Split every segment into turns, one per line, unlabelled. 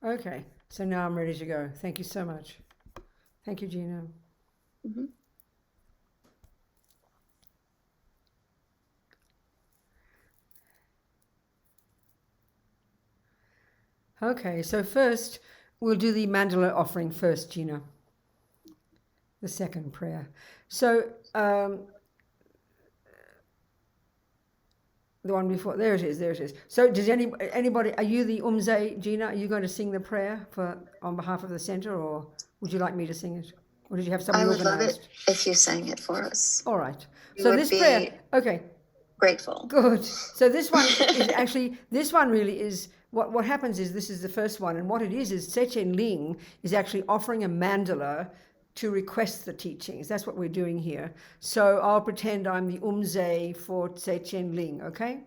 Okay, so now I'm ready to go. Thank you so much. Thank you, Gina.
Mm-hmm.
Okay, so first we'll do the Mandala offering first, Gina, the second prayer. So the one before, there it is, there it is. So does anybody, are you the Umze, Gina? Are you going to sing the prayer for on behalf of the center, or would you like me to sing it? Or did you have somebody
I would love
organized?
it if you sang it for us.
All right.
We
So
would
this prayer,
be
okay,
grateful.
good. So this one is actually, this one really is, what happens is this is the first one, and what it is Chen Ling is actually offering a mandala to request the teachings. That's what we're doing here. So I'll pretend I'm the Umze for Chen Ling, okay?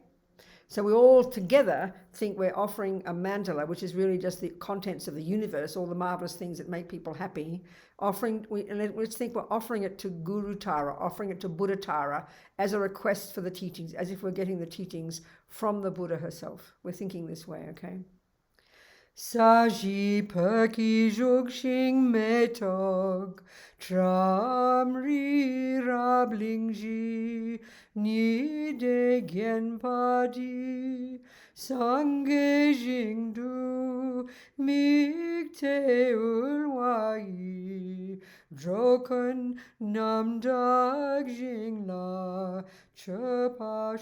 So we all together think we're offering a mandala, which is really just the contents of the universe, all the marvelous things that make people happy. Let's think we're offering it to Guru Tara, offering it to Buddha Tara as a request for the teachings, as if we're getting the teachings from the Buddha herself. We're thinking this way, okay? Saji perki jugshing metog tramri rablingji ni de genpadi sange jingdu mikte ulwai droken namdag jingla chepashok.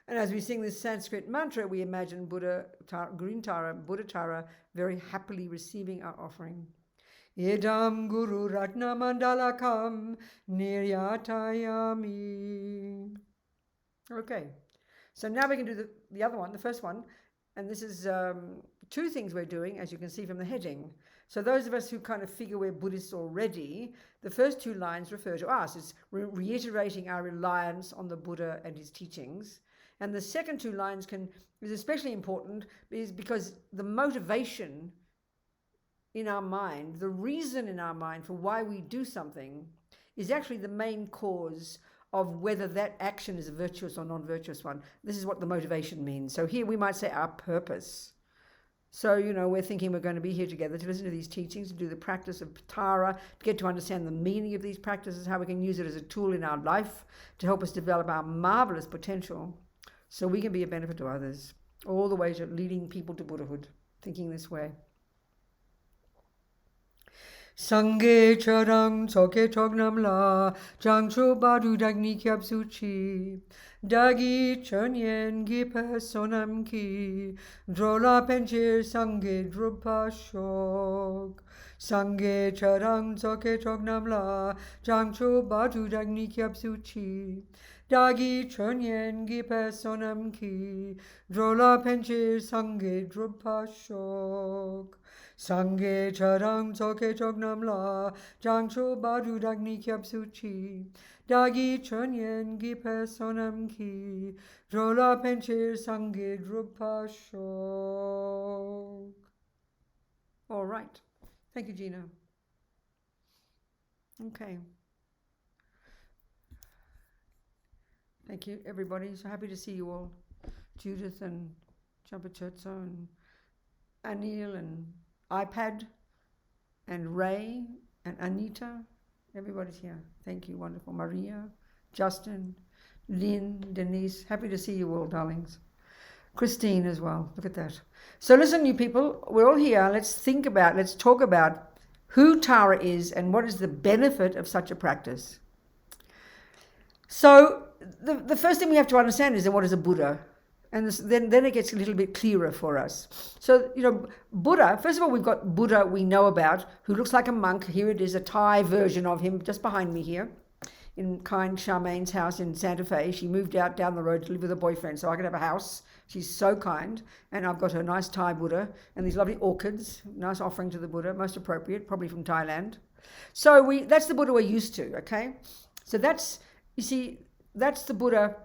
And as we sing this Sanskrit mantra, we imagine Green Tara, Buddha Tara, very happily receiving our offering. Idam Guru Ratna Mandala Kam Niryatayami. Okay, so now we can do the other one, the first one. And this is two things we're doing, as you can see from the heading. So those of us who kind of figure we're Buddhists already, the first two lines refer to us. It's reiterating our reliance on the Buddha and his teachings. And the second two lines is especially important because the motivation in our mind, the reason in our mind for why we do something is actually the main cause of whether that action is a virtuous or non-virtuous one. This is what the motivation means. So here we might say our purpose. So, we're thinking we're going to be here together to listen to these teachings, to do the practice of Tara, to get to understand the meaning of these practices, how we can use it as a tool in our life to help us develop our marvelous potential so we can be a benefit to others, all the way to leading people to Buddhahood, thinking this way. Sangye charang soke chognam la jangcho badu dagni kyab suchi dagi chonyen gi personam ki drola penchir sangye drupa shok sangye charang soke chognam la jangcho badu dagni kyab suchi dagi chonyen gi personam ki drola penchir sangye drupa shok Sangye charang soke chognam la jangcho badu dagni kyab suchi dagi chonyen gi personam ki drola penchir sangye drupa shok. All right. Thank you, Gina. Okay. Thank you, everybody. So happy to see you all. Judith and Champachurzo and Anil and iPad and Ray and Anita. Everybody's here. Thank you. Wonderful. Maria, Justin, Lynn, Denise. Happy to see you all, darlings. Christine as well. Look at that. So listen, you people, we're all here. Let's talk about who Tara is and what is the benefit of such a practice. So the first thing we have to understand is that what is a Buddha? And then it gets a little bit clearer for us. So, Buddha, first of all, we've got Buddha we know about, who looks like a monk. Here it is, a Thai version of him, just behind me here, in kind Charmaine's house in Santa Fe. She moved out down the road to live with her boyfriend, so I could have a house. She's so kind. And I've got her nice Thai Buddha and these lovely orchids, nice offering to the Buddha, most appropriate, probably from Thailand. So that's the Buddha we're used to, okay? So that's the Buddha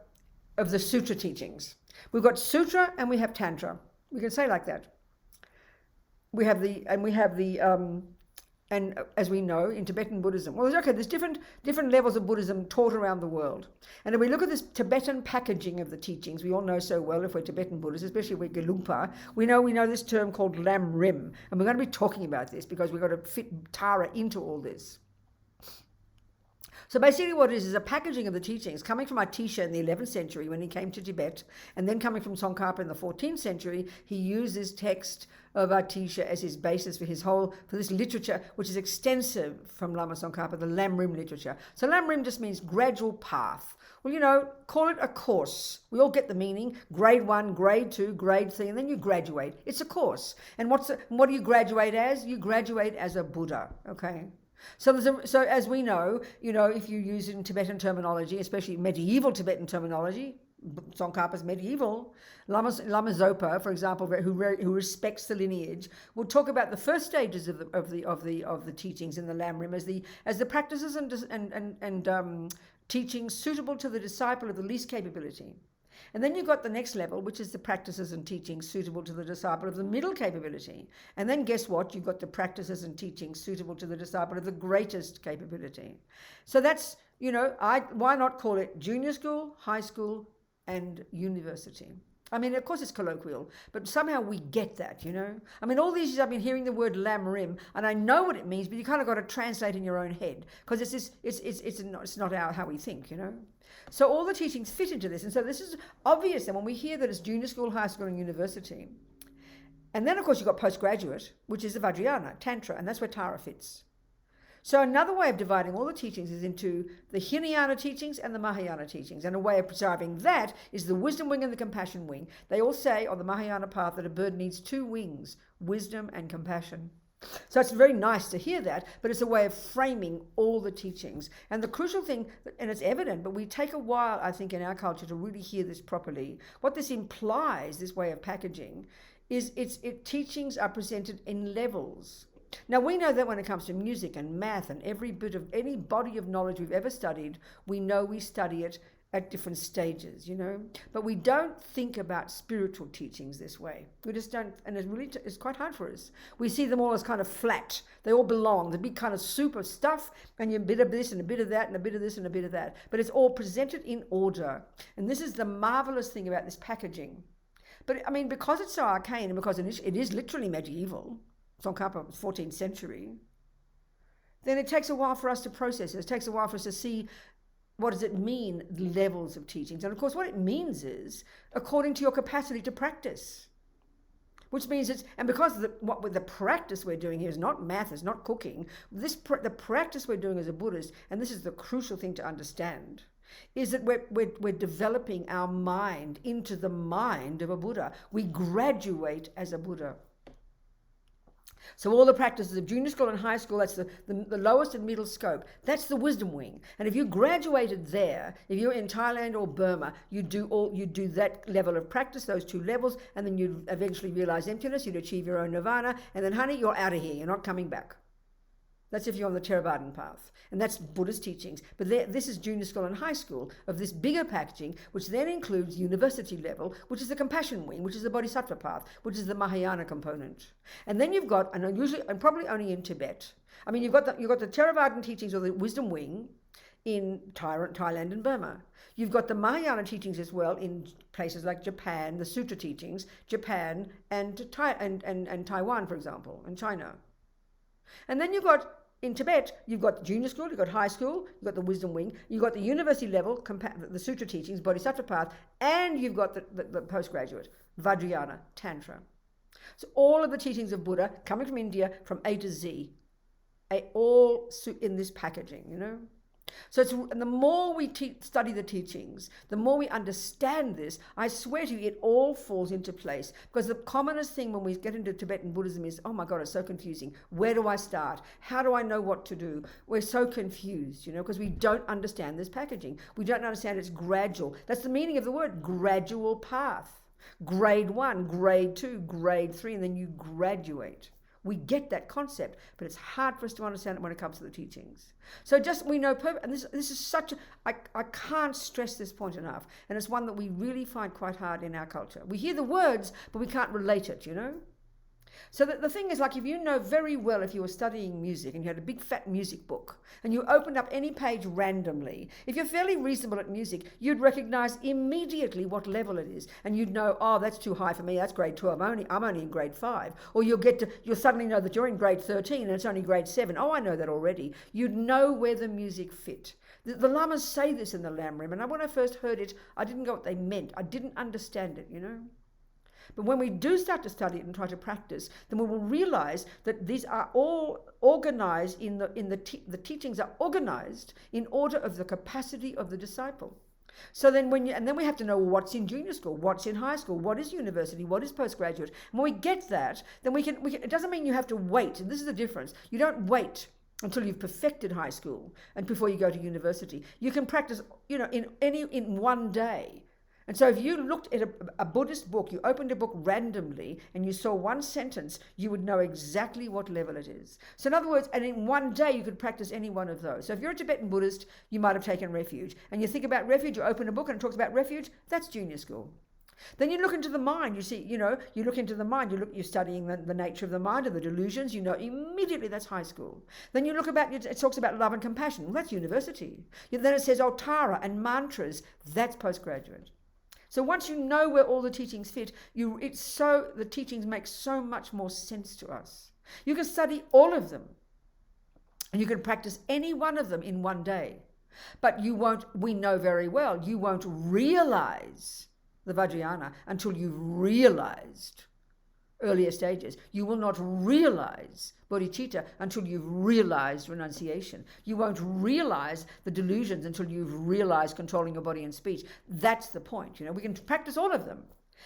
of the sutra teachings. We've got sutra and we have tantra. We can say like that. We have the And as we know, in Tibetan Buddhism, well, there's different levels of Buddhism taught around the world. And if we look at this Tibetan packaging of the teachings, we all know so well, if we're Tibetan Buddhists, especially if we're Gelugpa, we know this term called Lam Rim. And we're going to be talking about this because we've got to fit Tara into all this. So basically what it is a packaging of the teachings coming from Atisha in the 11th century when he came to Tibet, and then coming from Tsongkhapa in the 14th century. He used this text of Atisha as his basis for this literature, which is extensive from Lama Tsongkhapa, the Lam Rim literature. So Lam Rim just means gradual path. Well, call it a course. We all get the meaning. Grade 1, grade 2, grade 3, and then you graduate. It's a course. And what do you graduate as? You graduate as a Buddha, okay? So as we know, if you use it in Tibetan terminology, especially medieval Tibetan terminology, Tsongkhapa's medieval, Lama Zopa, for example, who respects the lineage, will talk about the first stages of the teachings in the Lam Rim as the practices and teachings suitable to the disciple of the least capability. And then you've got the next level, which is the practices and teachings suitable to the disciple of the middle capability. And then guess what? You've got the practices and teachings suitable to the disciple of the greatest capability. So that's, why not call it junior school, high school, and university? I mean, of course it's colloquial, but somehow we get that, I mean, all these years I've been hearing the word Lam Rim, and I know what it means, but you kind of got to translate in your own head, because it's not how we think, So all the teachings fit into this, and so this is obvious. And when we hear that it's junior school, high school, and university, and then of course you've got postgraduate, which is the Vajrayana, Tantra, and that's where Tara fits. So another way of dividing all the teachings is into the Hinayana teachings and the Mahayana teachings. And a way of preserving that is the wisdom wing and the compassion wing. They all say on the Mahayana path that a bird needs two wings, wisdom and compassion. So it's very nice to hear that, but it's a way of framing all the teachings. And the crucial thing, and it's evident, but we take a while, I think, in our culture to really hear this properly. What this implies, this way of packaging, is teachings are presented in levels. Now, we know that when it comes to music and math and any body of knowledge we've ever studied, we know we study it at different stages, but we don't think about spiritual teachings this way. We just don't, and it's quite hard for us. We see them all as kind of flat. They all belong, the big kind of soup of stuff, and you a bit of this and a bit of that and a bit of this and a bit of that, but it's all presented in order. And this is the marvelous thing about this packaging. But I mean, because it's so arcane and because it is literally medieval, Tsongkhapa, 14th century, then it takes a while for us to process it. It takes a while for us to see what does it mean, levels of teachings. And of course, what it means is according to your capacity to practice, which means because the practice we're doing here is not math, it's not cooking. The practice we're doing as a Buddhist, and this is the crucial thing to understand, is that we're developing our mind into the mind of a Buddha. We graduate as a Buddha. So all the practices of junior school and high school, that's the lowest and middle scope. That's the wisdom wing. And if you graduated there, if you're in Thailand or Burma, you do that level of practice, those two levels, and then you eventually realize emptiness, you'd achieve your own nirvana, and then honey, you're out of here, you're not coming back. That's if you're on the Theravadan path. And that's Buddhist teachings. But this is junior school and high school of this bigger packaging, which then includes university level, which is the compassion wing, which is the bodhisattva path, which is the Mahayana component. And then you've got, and usually, and probably only in Tibet, I mean, you've got the Theravadan teachings or the wisdom wing in Thailand and Burma. You've got the Mahayana teachings as well in places like Japan, the Sutra teachings, Japan and Taiwan, for example, and China. And then in Tibet, you've got junior school, you've got high school, you've got the wisdom wing, you've got the university level, the sutra teachings, bodhisattva path, and you've got the postgraduate, Vajrayana, Tantra. So all of the teachings of Buddha coming from India from A to Z, all in this packaging, So and the more we study the teachings, the more we understand this, I swear to you, it all falls into place. Because the commonest thing when we get into Tibetan Buddhism is, oh my God, it's so confusing. Where do I start? How do I know what to do? We're so confused, because we don't understand this packaging. We don't understand it's gradual. That's the meaning of the word, gradual path. Grade 1, grade 2, grade 3, and then you graduate. We get that concept, but it's hard for us to understand it when it comes to the teachings. So we know, and this is I can't stress this point enough, and it's one that we really find quite hard in our culture. We hear the words, but we can't relate it, So that the thing is, like, if you know very well, if you were studying music and you had a big fat music book and you opened up any page randomly, if you're fairly reasonable at music, you'd recognize immediately what level it is, and you'd know, oh, that's too high for me, that's grade 12, I'm only in grade 5. Or you'll suddenly know that you're in grade 13 and it's only grade 7. Oh, I know that already. You'd know where the music fit. The lamas say this in the Lam Rim, and when I first heard it, I didn't know what they meant. I didn't understand it, But when we do start to study it and try to practice, then we will realize that these are all organized the teachings are organized in order of the capacity of the disciple. So then and then we have to know what's in junior school, what's in high school, what is university, what is postgraduate. And when we get that, then we can it doesn't mean you have to wait. And this is the difference. You don't wait until you've perfected high school and before you go to university. You can practice, in one day. And so if you looked at a Buddhist book, you opened a book randomly and you saw one sentence, you would know exactly what level it is. So in other words, and in one day you could practice any one of those. So if you're a Tibetan Buddhist, you might have taken refuge. And you think about refuge, you open a book and it talks about refuge, that's junior school. Then you look into the mind, you look into the mind, you're studying the nature of the mind and the delusions, immediately that's high school. Then you look it talks about love and compassion, well, that's university. Then it says Tara and mantras, that's postgraduate. So once you know where all the teachings fit, the teachings make so much more sense to us. You can study all of them and you can practice any one of them in one day. But we know very well, you won't realize the Vajrayana until you've realized earlier stages. You will not realize bodhicitta until you've realized renunciation. You won't realize the delusions until you've realized controlling your body and speech. That's the point. We can practice all of them.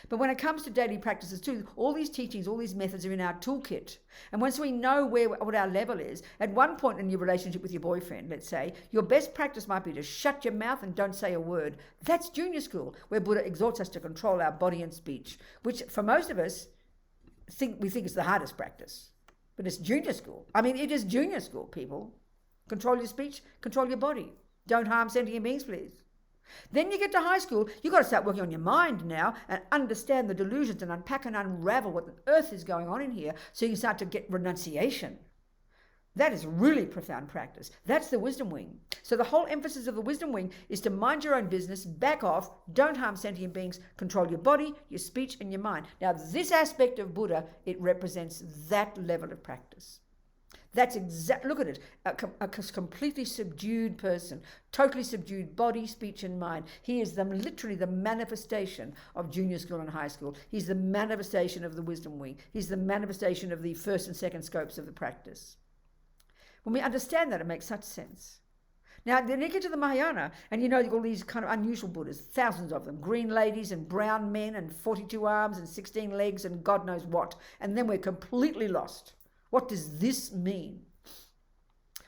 But when it comes to daily practices too, all these teachings, all these methods are in our toolkit. And once we know what our level is, at one point in your relationship with your boyfriend, let's say, your best practice might be to shut your mouth and don't say a word. That's junior school, where Buddha exhorts us to control our body and speech, which for most of us, we think it's the hardest practice. But it's junior school. It is junior school, people. Control your speech, control your body. Don't harm sentient beings, please. Then you get to high school, you've got to start working on your mind now and understand the delusions and unpack and unravel what the earth is going on in here so you can start to get renunciation. That is really profound practice. That's the wisdom wing. So the whole emphasis of the wisdom wing is to mind your own business, back off, don't harm sentient beings, control your body, your speech, and your mind. Now, this aspect of Buddha, it represents that level of practice. That's look at it, a completely subdued person, totally subdued body, speech, and mind. He is literally the manifestation of junior school and high school. He's the manifestation of the wisdom wing. He's the manifestation of the first and second scopes of the practice. When we understand that, it makes such sense. Now, then you get to the Mahayana, and all these kind of unusual Buddhas, thousands of them, green ladies and brown men and 42 arms and 16 legs and God knows what. And then we're completely lost. What does this mean?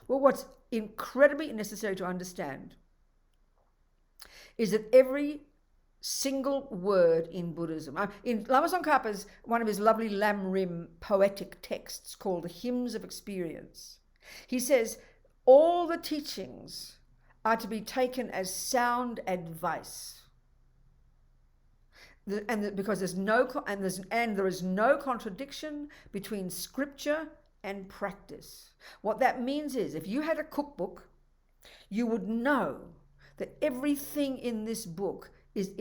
Well, what's incredibly necessary to understand is that every single word in Buddhism, in Lama Tsongkhapa's, one of his lovely Lam Rim poetic texts called the Hymns of Experience, he says, all the teachings are to be taken as sound advice. Because there is no contradiction between scripture and practice. What that means is, if you had a cookbook, you would know that everything in this book is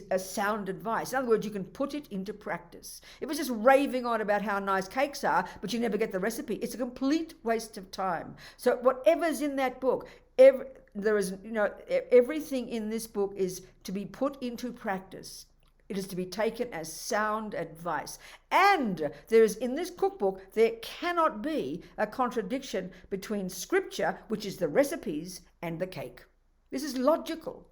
a sound advice. In other words, you can put it into practice. If it's just raving on about how nice cakes are, but you never get the recipe, it's a complete waste of time. So whatever's in that book, everything in this book is to be put into practice. It is to be taken as sound advice. And in this cookbook, there cannot be a contradiction between scripture, which is the recipes, and the cake. This is logical.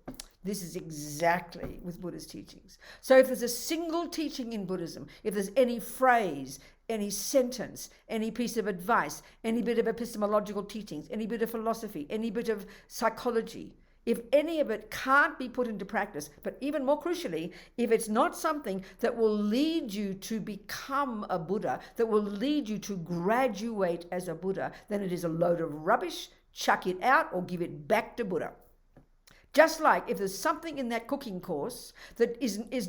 This is exactly with Buddha's teachings. So if there's a single teaching in Buddhism, if there's any phrase, any sentence, any piece of advice, any bit of epistemological teachings, any bit of philosophy, any bit of psychology, if any of it can't be put into practice, but even more crucially, if it's not something that will lead you to become a Buddha, that will lead you to graduate as a Buddha, then it is a load of rubbish. Chuck it out or give it back to Buddha. Just like if there's something in that cooking course that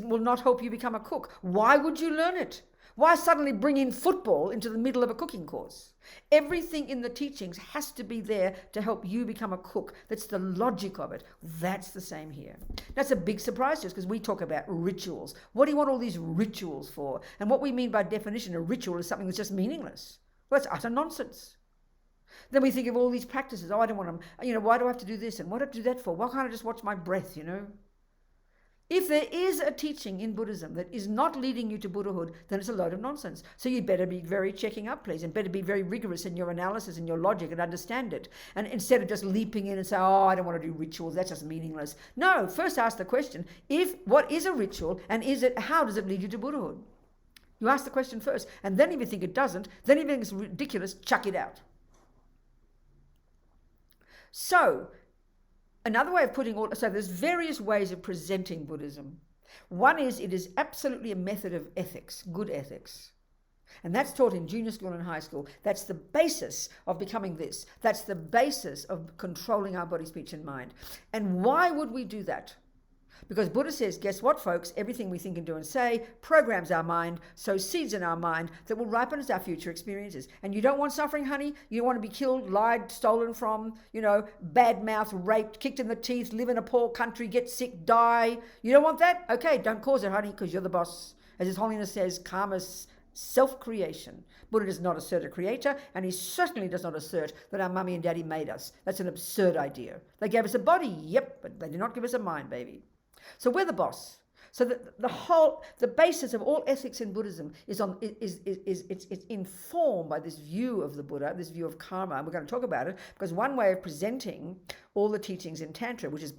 will not help you become a cook, why would you learn it? Why suddenly bring in football into the middle of a cooking course? Everything in the teachings has to be there to help you become a cook. That's the logic of it. That's the same here. That's a big surprise to us because we talk about rituals. What do you want all these rituals for? And what we mean by definition, a ritual is something that's just meaningless. Well, that's utter nonsense. Then we think of all these practices. Oh, I don't want to, why do I have to do this? And what do I do that for? Why can't I just watch my breath, If there is a teaching in Buddhism that is not leading you to Buddhahood, then it's a load of nonsense. So you better be very checking up, please, and better be very rigorous in your analysis and your logic and understand it. And instead of just leaping in and say, oh, I don't want to do rituals, that's just meaningless. No, first ask the question, what is a ritual and how does it lead you to Buddhahood? You ask the question first, and then if you think it doesn't, then if you think it's ridiculous, chuck it out. So, another way of so there's various ways of presenting Buddhism. One is it is absolutely a method of ethics, good ethics. And that's taught in junior school and high school. That's the basis of becoming this. That's the basis of controlling our body, speech, and mind. And why would we do that? Because Buddha says, guess what, folks? Everything we think and do and say programs our mind, sows seeds in our mind that will ripen as our future experiences. And you don't want suffering, honey? You don't want to be killed, lied, stolen from, bad-mouthed, raped, kicked in the teeth, live in a poor country, get sick, die. You don't want that? Okay, don't cause it, honey, because you're the boss. As His Holiness says, karma's self-creation. Buddha does not assert a creator, and he certainly does not assert that our mummy and daddy made us. That's an absurd idea. They gave us a body, yep, but they did not give us a mind, baby. So we're the boss. So the basis of all ethics in Buddhism is informed by this view of the Buddha, this view of karma, and we're going to talk about it because one way of presenting all the teachings in Tantra, which is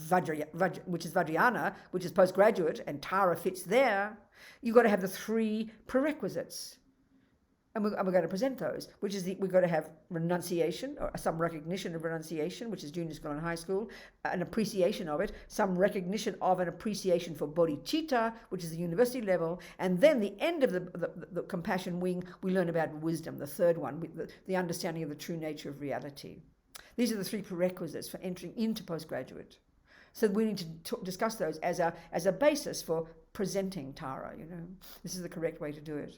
Vajrayana, which is postgraduate, and Tara fits there, you've got to have the three prerequisites. And we're going to present those, which is we've got to have renunciation, or some recognition of renunciation, which is junior school and high school, an appreciation of it, some recognition of an appreciation for bodhicitta, which is the university level, and then the end of the compassion wing, we learn about wisdom, the third one, the understanding of the true nature of reality. These are the three prerequisites for entering into postgraduate. So we need to discuss those as a basis for presenting Tara. This is the correct way to do it.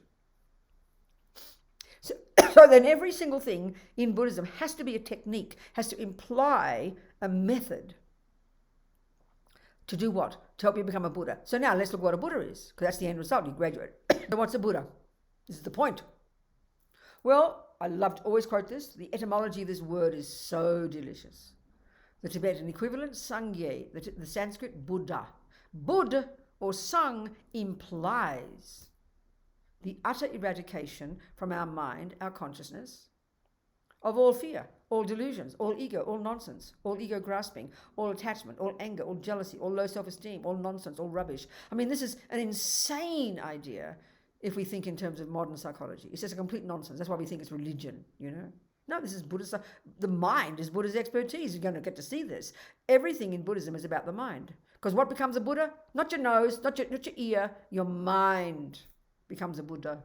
So then every single thing in Buddhism has to be a technique, has to imply a method. To do what? To help you become a Buddha. So now let's look what a Buddha is, because that's the end result. You graduate. So what's a Buddha? This is the point. Well, I love to always quote this. The etymology of this word is so delicious. The Tibetan equivalent, Sangye, the Sanskrit Buddha. Bud or Sang implies the utter eradication from our mind, our consciousness, of all fear, all delusions, all ego, all nonsense, all ego grasping, all attachment, all anger, all jealousy, all low self-esteem, all nonsense, all rubbish. I mean, this is an insane idea if we think in terms of modern psychology. It's just a complete nonsense. That's why we think it's religion, No, this is Buddhist. The mind is Buddha's expertise. You're going to get to see this. Everything in Buddhism is about the mind. Because what becomes a Buddha? Not your nose, not your ear, your mind becomes a Buddha.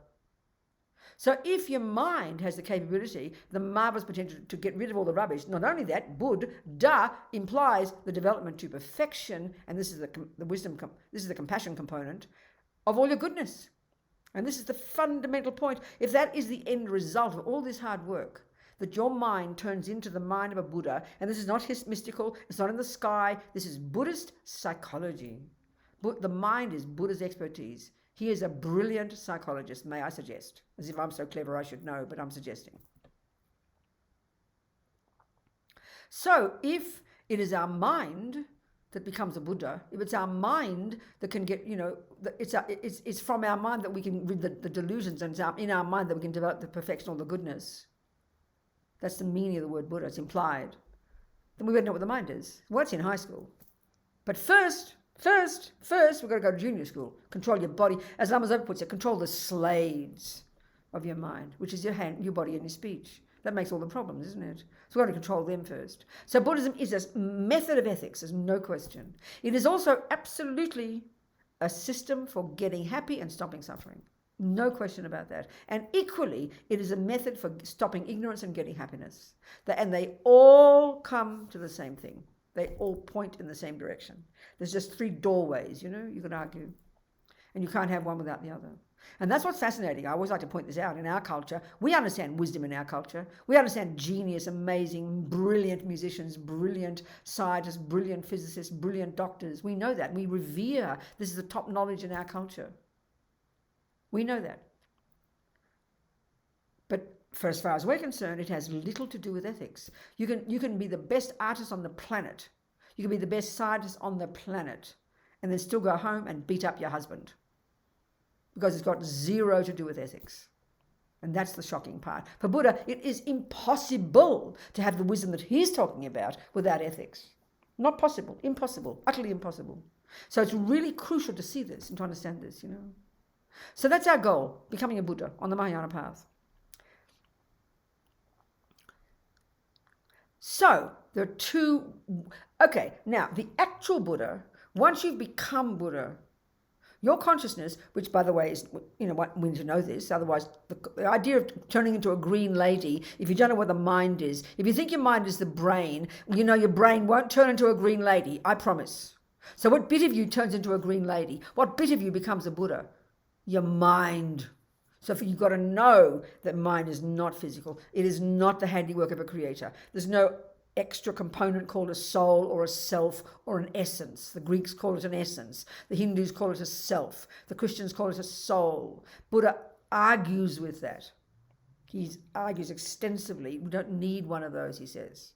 So if your mind has the capability, the marvelous potential to get rid of all the rubbish, not only that, Buddha implies the development to perfection, and this is the wisdom, this is the compassion component of all your goodness. And this is the fundamental point. If that is the end result of all this hard work, that your mind turns into the mind of a Buddha, and this is not mystical, it's not in the sky, this is Buddhist psychology. The mind is Buddha's expertise. He is a brilliant psychologist, may I suggest. As if I'm so clever I should know, but I'm suggesting. So if it is our mind that becomes a Buddha, if it's our mind that can get, it's from our mind that we can rid the delusions, and it's in our mind that we can develop the perfection or the goodness. That's the meaning of the word Buddha. It's implied. Then we better know what the mind is. Well, it's in high school. But first, we've got to go to junior school. Control your body. As Lama Zopa puts it, control the slaves of your mind, which is your hand, your body, and your speech. That makes all the problems, isn't it? So we've got to control them first. So Buddhism is a method of ethics, there's no question. It is also absolutely a system for getting happy and stopping suffering. No question about that. And equally, it is a method for stopping ignorance and getting happiness. And they all come to the same thing. They all point in the same direction. There's just 3 doorways, you could argue. And you can't have one without the other. And that's what's fascinating. I always like to point this out. In our culture, we understand wisdom in our culture. We understand genius, amazing, brilliant musicians, brilliant scientists, brilliant physicists, brilliant doctors. We know that. We revere. This is the top knowledge in our culture. We know that. But for as far as we're concerned, it has little to do with ethics. You can be the best artist on the planet. You can be the best scientist on the planet and then still go home and beat up your husband, because it's got zero to do with ethics. And that's the shocking part. For Buddha, it is impossible to have the wisdom that he's talking about without ethics. Not possible, impossible, utterly impossible. So it's really crucial to see this and to understand this, So that's our goal, becoming a Buddha on the Mahayana path. So there are 2, okay, now the actual Buddha, once you've become Buddha, your consciousness, which by the way is, what we need to know this, otherwise the idea of turning into a green lady, if you don't know what the mind is, if you think your mind is the brain, your brain won't turn into a green lady, I promise. So what bit of you turns into a green lady? What bit of you becomes a Buddha? Your mind. So you've got to know that mind is not physical. It is not the handiwork of a creator. There's no extra component called a soul or a self or an essence. The Greeks call it an essence. The Hindus call it a self. The Christians call it a soul. Buddha argues with that. He argues extensively. We don't need one of those, he says.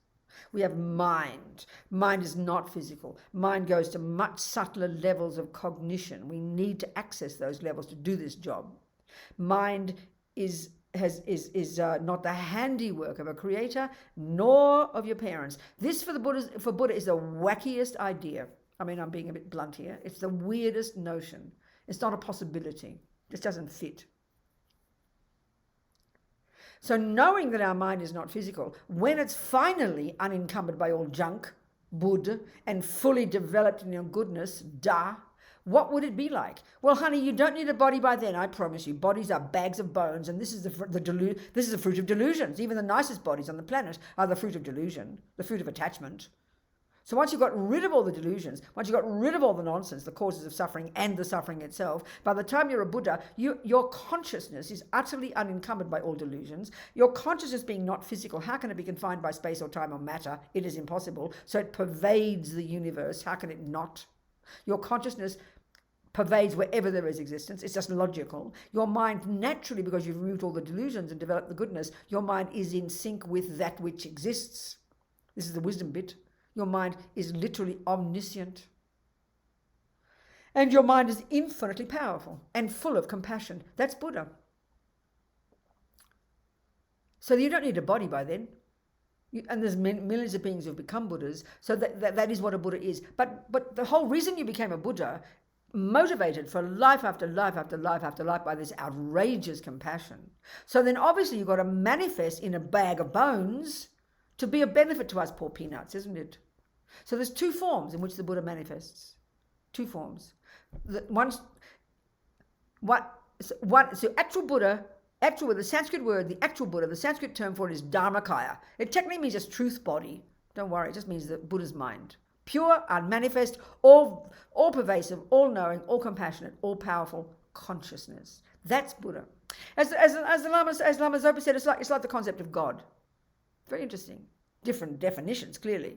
We have mind. Mind is not physical. Mind goes to much subtler levels of cognition. We need to access those levels to do this job. Mind is not the handiwork of a creator, nor of your parents. This for Buddha is the wackiest idea. I mean, I'm being a bit blunt here. It's the weirdest notion. It's not a possibility. It just doesn't fit. So knowing that our mind is not physical, when it's finally unencumbered by all junk, Buddha, and fully developed in your goodness, Da, what would it be like? Well, honey, you don't need a body by then, I promise you. Bodies are bags of bones, and this is the fruit of delusions. Even the nicest bodies on the planet are the fruit of delusion, the fruit of attachment. So once you've got rid of all the delusions, once you've got rid of all the nonsense, the causes of suffering and the suffering itself, by the time you're a Buddha, your consciousness is utterly unencumbered by all delusions. Your consciousness being not physical, how can it be confined by space or time or matter? It is impossible. So it pervades the universe. How can it not? Your consciousness pervades wherever there is existence. It's just logical. Your mind naturally, because you've removed all the delusions and developed the goodness, your mind is in sync with that which exists. This is the wisdom bit. Your mind is literally omniscient. And your mind is infinitely powerful and full of compassion. That's Buddha. So you don't need a body by then. And there's millions of beings who have become Buddhas. So that is what a Buddha is. But the whole reason you became a Buddha, motivated for life after life after life after life by this outrageous compassion. So then obviously you've got to manifest in a bag of bones to be of benefit to us poor peanuts, isn't it? So there's 2 forms in which the Buddha manifests. 2 forms. So actual Buddha, the Sanskrit word, the actual Buddha, the Sanskrit term for it is Dharmakaya. It technically means just truth body. Don't worry, it just means the Buddha's mind. Pure, unmanifest, all pervasive, all knowing, all compassionate, all powerful consciousness. That's Buddha. As Lama Zopa said, it's like the concept of God. Very interesting. Different definitions, clearly.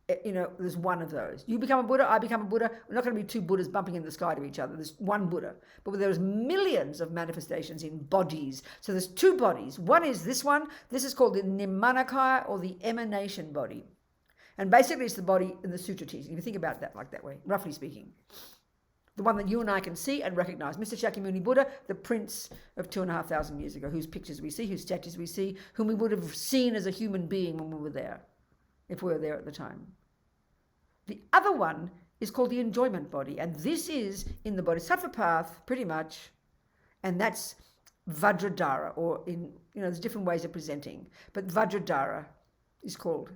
There's one of those. You become a Buddha, I become a Buddha. We're not going to be 2 Buddhas bumping in the sky to each other. There's one Buddha. But there's millions of manifestations in bodies. So there's 2 bodies. One is this one. This is called the Nimanakaya, or the emanation body. And basically it's the body in the sutra teaching. If you think about that like that way, roughly speaking. The one that you and I can see and recognize. Mr. Shakyamuni Buddha, the prince of 2,500 years ago, whose pictures we see, whose statues we see, whom we would have seen as a human being when we were there, if we were there at the time. The other one is called the enjoyment body, and this is in the Bodhisattva path, pretty much, and that's Vajradhara, or there's different ways of presenting, but Vajradhara is called.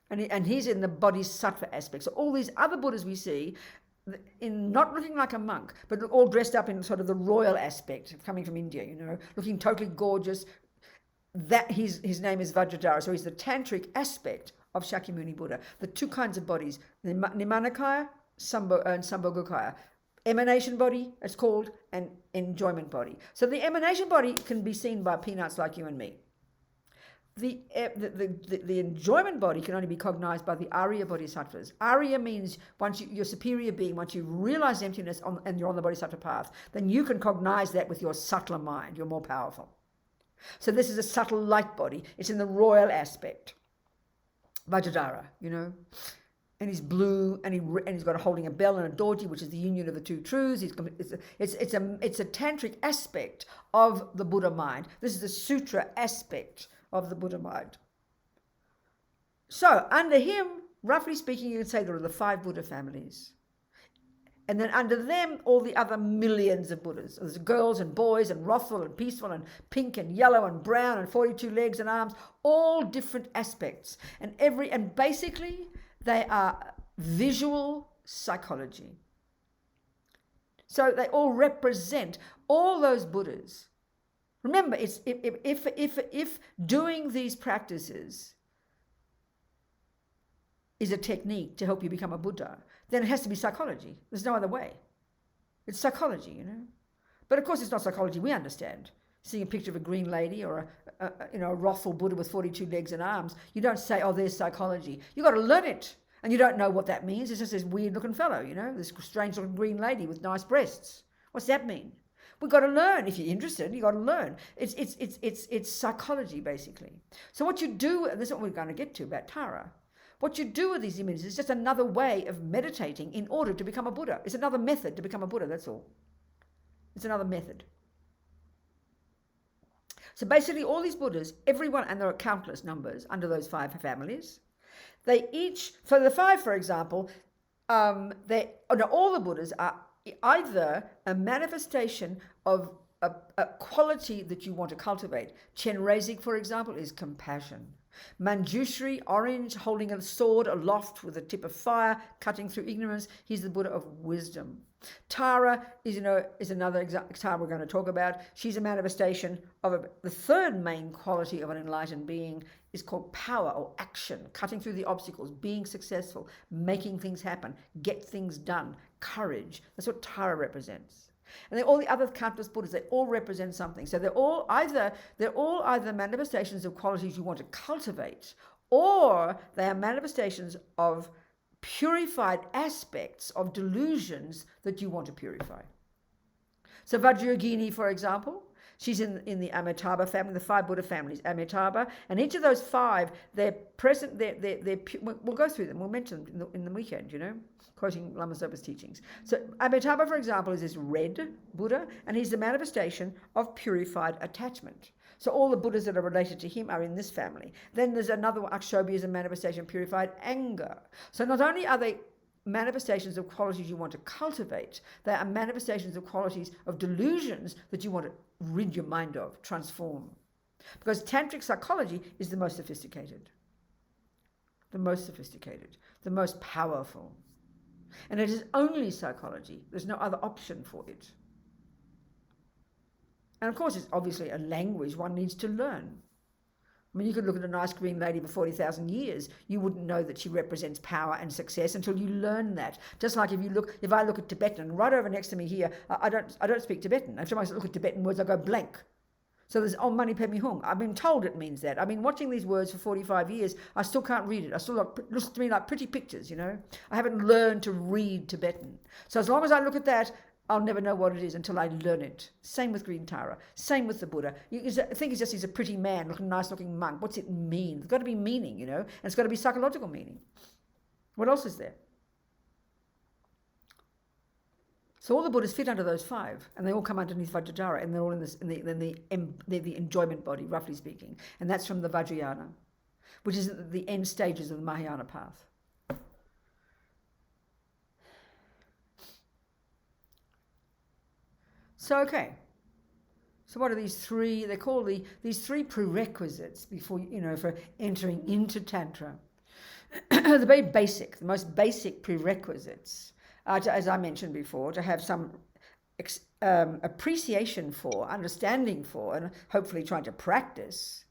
And he's in the Bodhisattva aspect. So all these other Buddhas we see, in not looking like a monk, but all dressed up in sort of the royal aspect, coming from India, looking totally gorgeous. That his name is Vajradhara, so he's the tantric aspect of Shakyamuni Buddha. The two kinds of bodies, Nimanakaya and Sambhogakaya. Emanation body, it's called, and enjoyment body. So the emanation body can be seen by peanuts like you and me. The enjoyment body can only be cognized by the Arya bodhisattvas. Arya means once your superior being, once you realize emptiness and you're on the bodhisattva path, then you can cognize that with your subtler mind. You're more powerful. So this is a subtle light body. It's in the royal aspect. Vajradhara, and he's blue, and he's got holding a bell and a dorji, which is the union of the two truths. It's a tantric aspect of the Buddha mind. This is the sutra aspect of the Buddha mind. So under him, roughly speaking, you could say there are the 5 Buddha families. And then under them, all the other millions of Buddhas. There's girls and boys and wrathful and peaceful and pink and yellow and brown and 42 legs and arms, all different aspects. And basically, they are visual psychology. So they all represent all those Buddhas. Remember, it's if doing these practices is a technique to help you become a Buddha, then it has to be psychology. There's no other way. It's psychology, But of course, it's not psychology we understand. Seeing a picture of a green lady or a wrathful Buddha with 42 legs and arms, you don't say, oh, there's psychology. You've got to learn it. And you don't know what that means. It's just this weird-looking fellow, this strange-looking green lady with nice breasts. What's that mean? We've got to learn. If you're interested, you've got to learn. It's psychology, basically. So what you do, and this is what we're going to get to about Tara, what you do with these images is just another way of meditating in order to become a Buddha. It's another method to become a Buddha, that's all. It's another method. So basically all these Buddhas, everyone, and there are countless numbers under those 5 families, they each, for the 5, for example, all the Buddhas are either a manifestation of a quality that you want to cultivate. Chen, for example, is compassion. Manjushri, orange, holding a sword aloft with a tip of fire, cutting through ignorance. He's the Buddha of wisdom. Tara is another Tara we're going to talk about. She's a manifestation of the third main quality of an enlightened being is called power or action, cutting through the obstacles, being successful, making things happen, get things done, courage. That's what Tara represents. And all the other countless Buddhas, they all represent something. So they're all either manifestations of qualities you want to cultivate, or they are manifestations of purified aspects of delusions that you want to purify. So Vajrayogini, for example, she's in the Amitabha family, the 5 Buddha families, Amitabha, and each of those 5, they're present. We'll go through them. We'll mention them in the weekend, quoting Lama Zopa's teachings. So Amitabha, for example, is this red Buddha, and he's the manifestation of purified attachment. So all the Buddhas that are related to him are in this family. Then there's another one, Akshobhya, is a manifestation of purified anger. So not only are they manifestations of qualities you want to cultivate, they are manifestations of qualities of delusions that you want to rid your mind of, transform. Because tantric psychology is the most sophisticated, the most powerful. And it is only psychology. There's no other option for it. And of course, it's obviously a language one needs to learn. I mean, you could look at a nice green lady for 40,000 years. You wouldn't know that she represents power and success until you learn that. Just like if I look at Tibetan, right over next to me here, I don't speak Tibetan. Every time I look at Tibetan words, I go blank. So there's Om Mani Padme Hum. I've been told it means that. I've been watching these words for 45 years. I still can't read it. Looks to me like pretty pictures, I haven't learned to read Tibetan. So as long as I look at that, I'll never know what it is until I learn it. Same with Green Tara. Same with the Buddha. I think he's a pretty man, nice looking monk. What's it mean? There's got to be meaning, and it's got to be psychological meaning. What else is there? So all the Buddhas fit under those 5, and they all come underneath Vajradhara, and they're all in the enjoyment body, roughly speaking. And that's from the Vajrayana, which is the end stages of the Mahayana path. So, okay. So what are these 3? They call these 3 prerequisites before, for entering into Tantra. The most basic prerequisites are, as I mentioned before, to have some appreciation for, understanding for, and hopefully trying to practice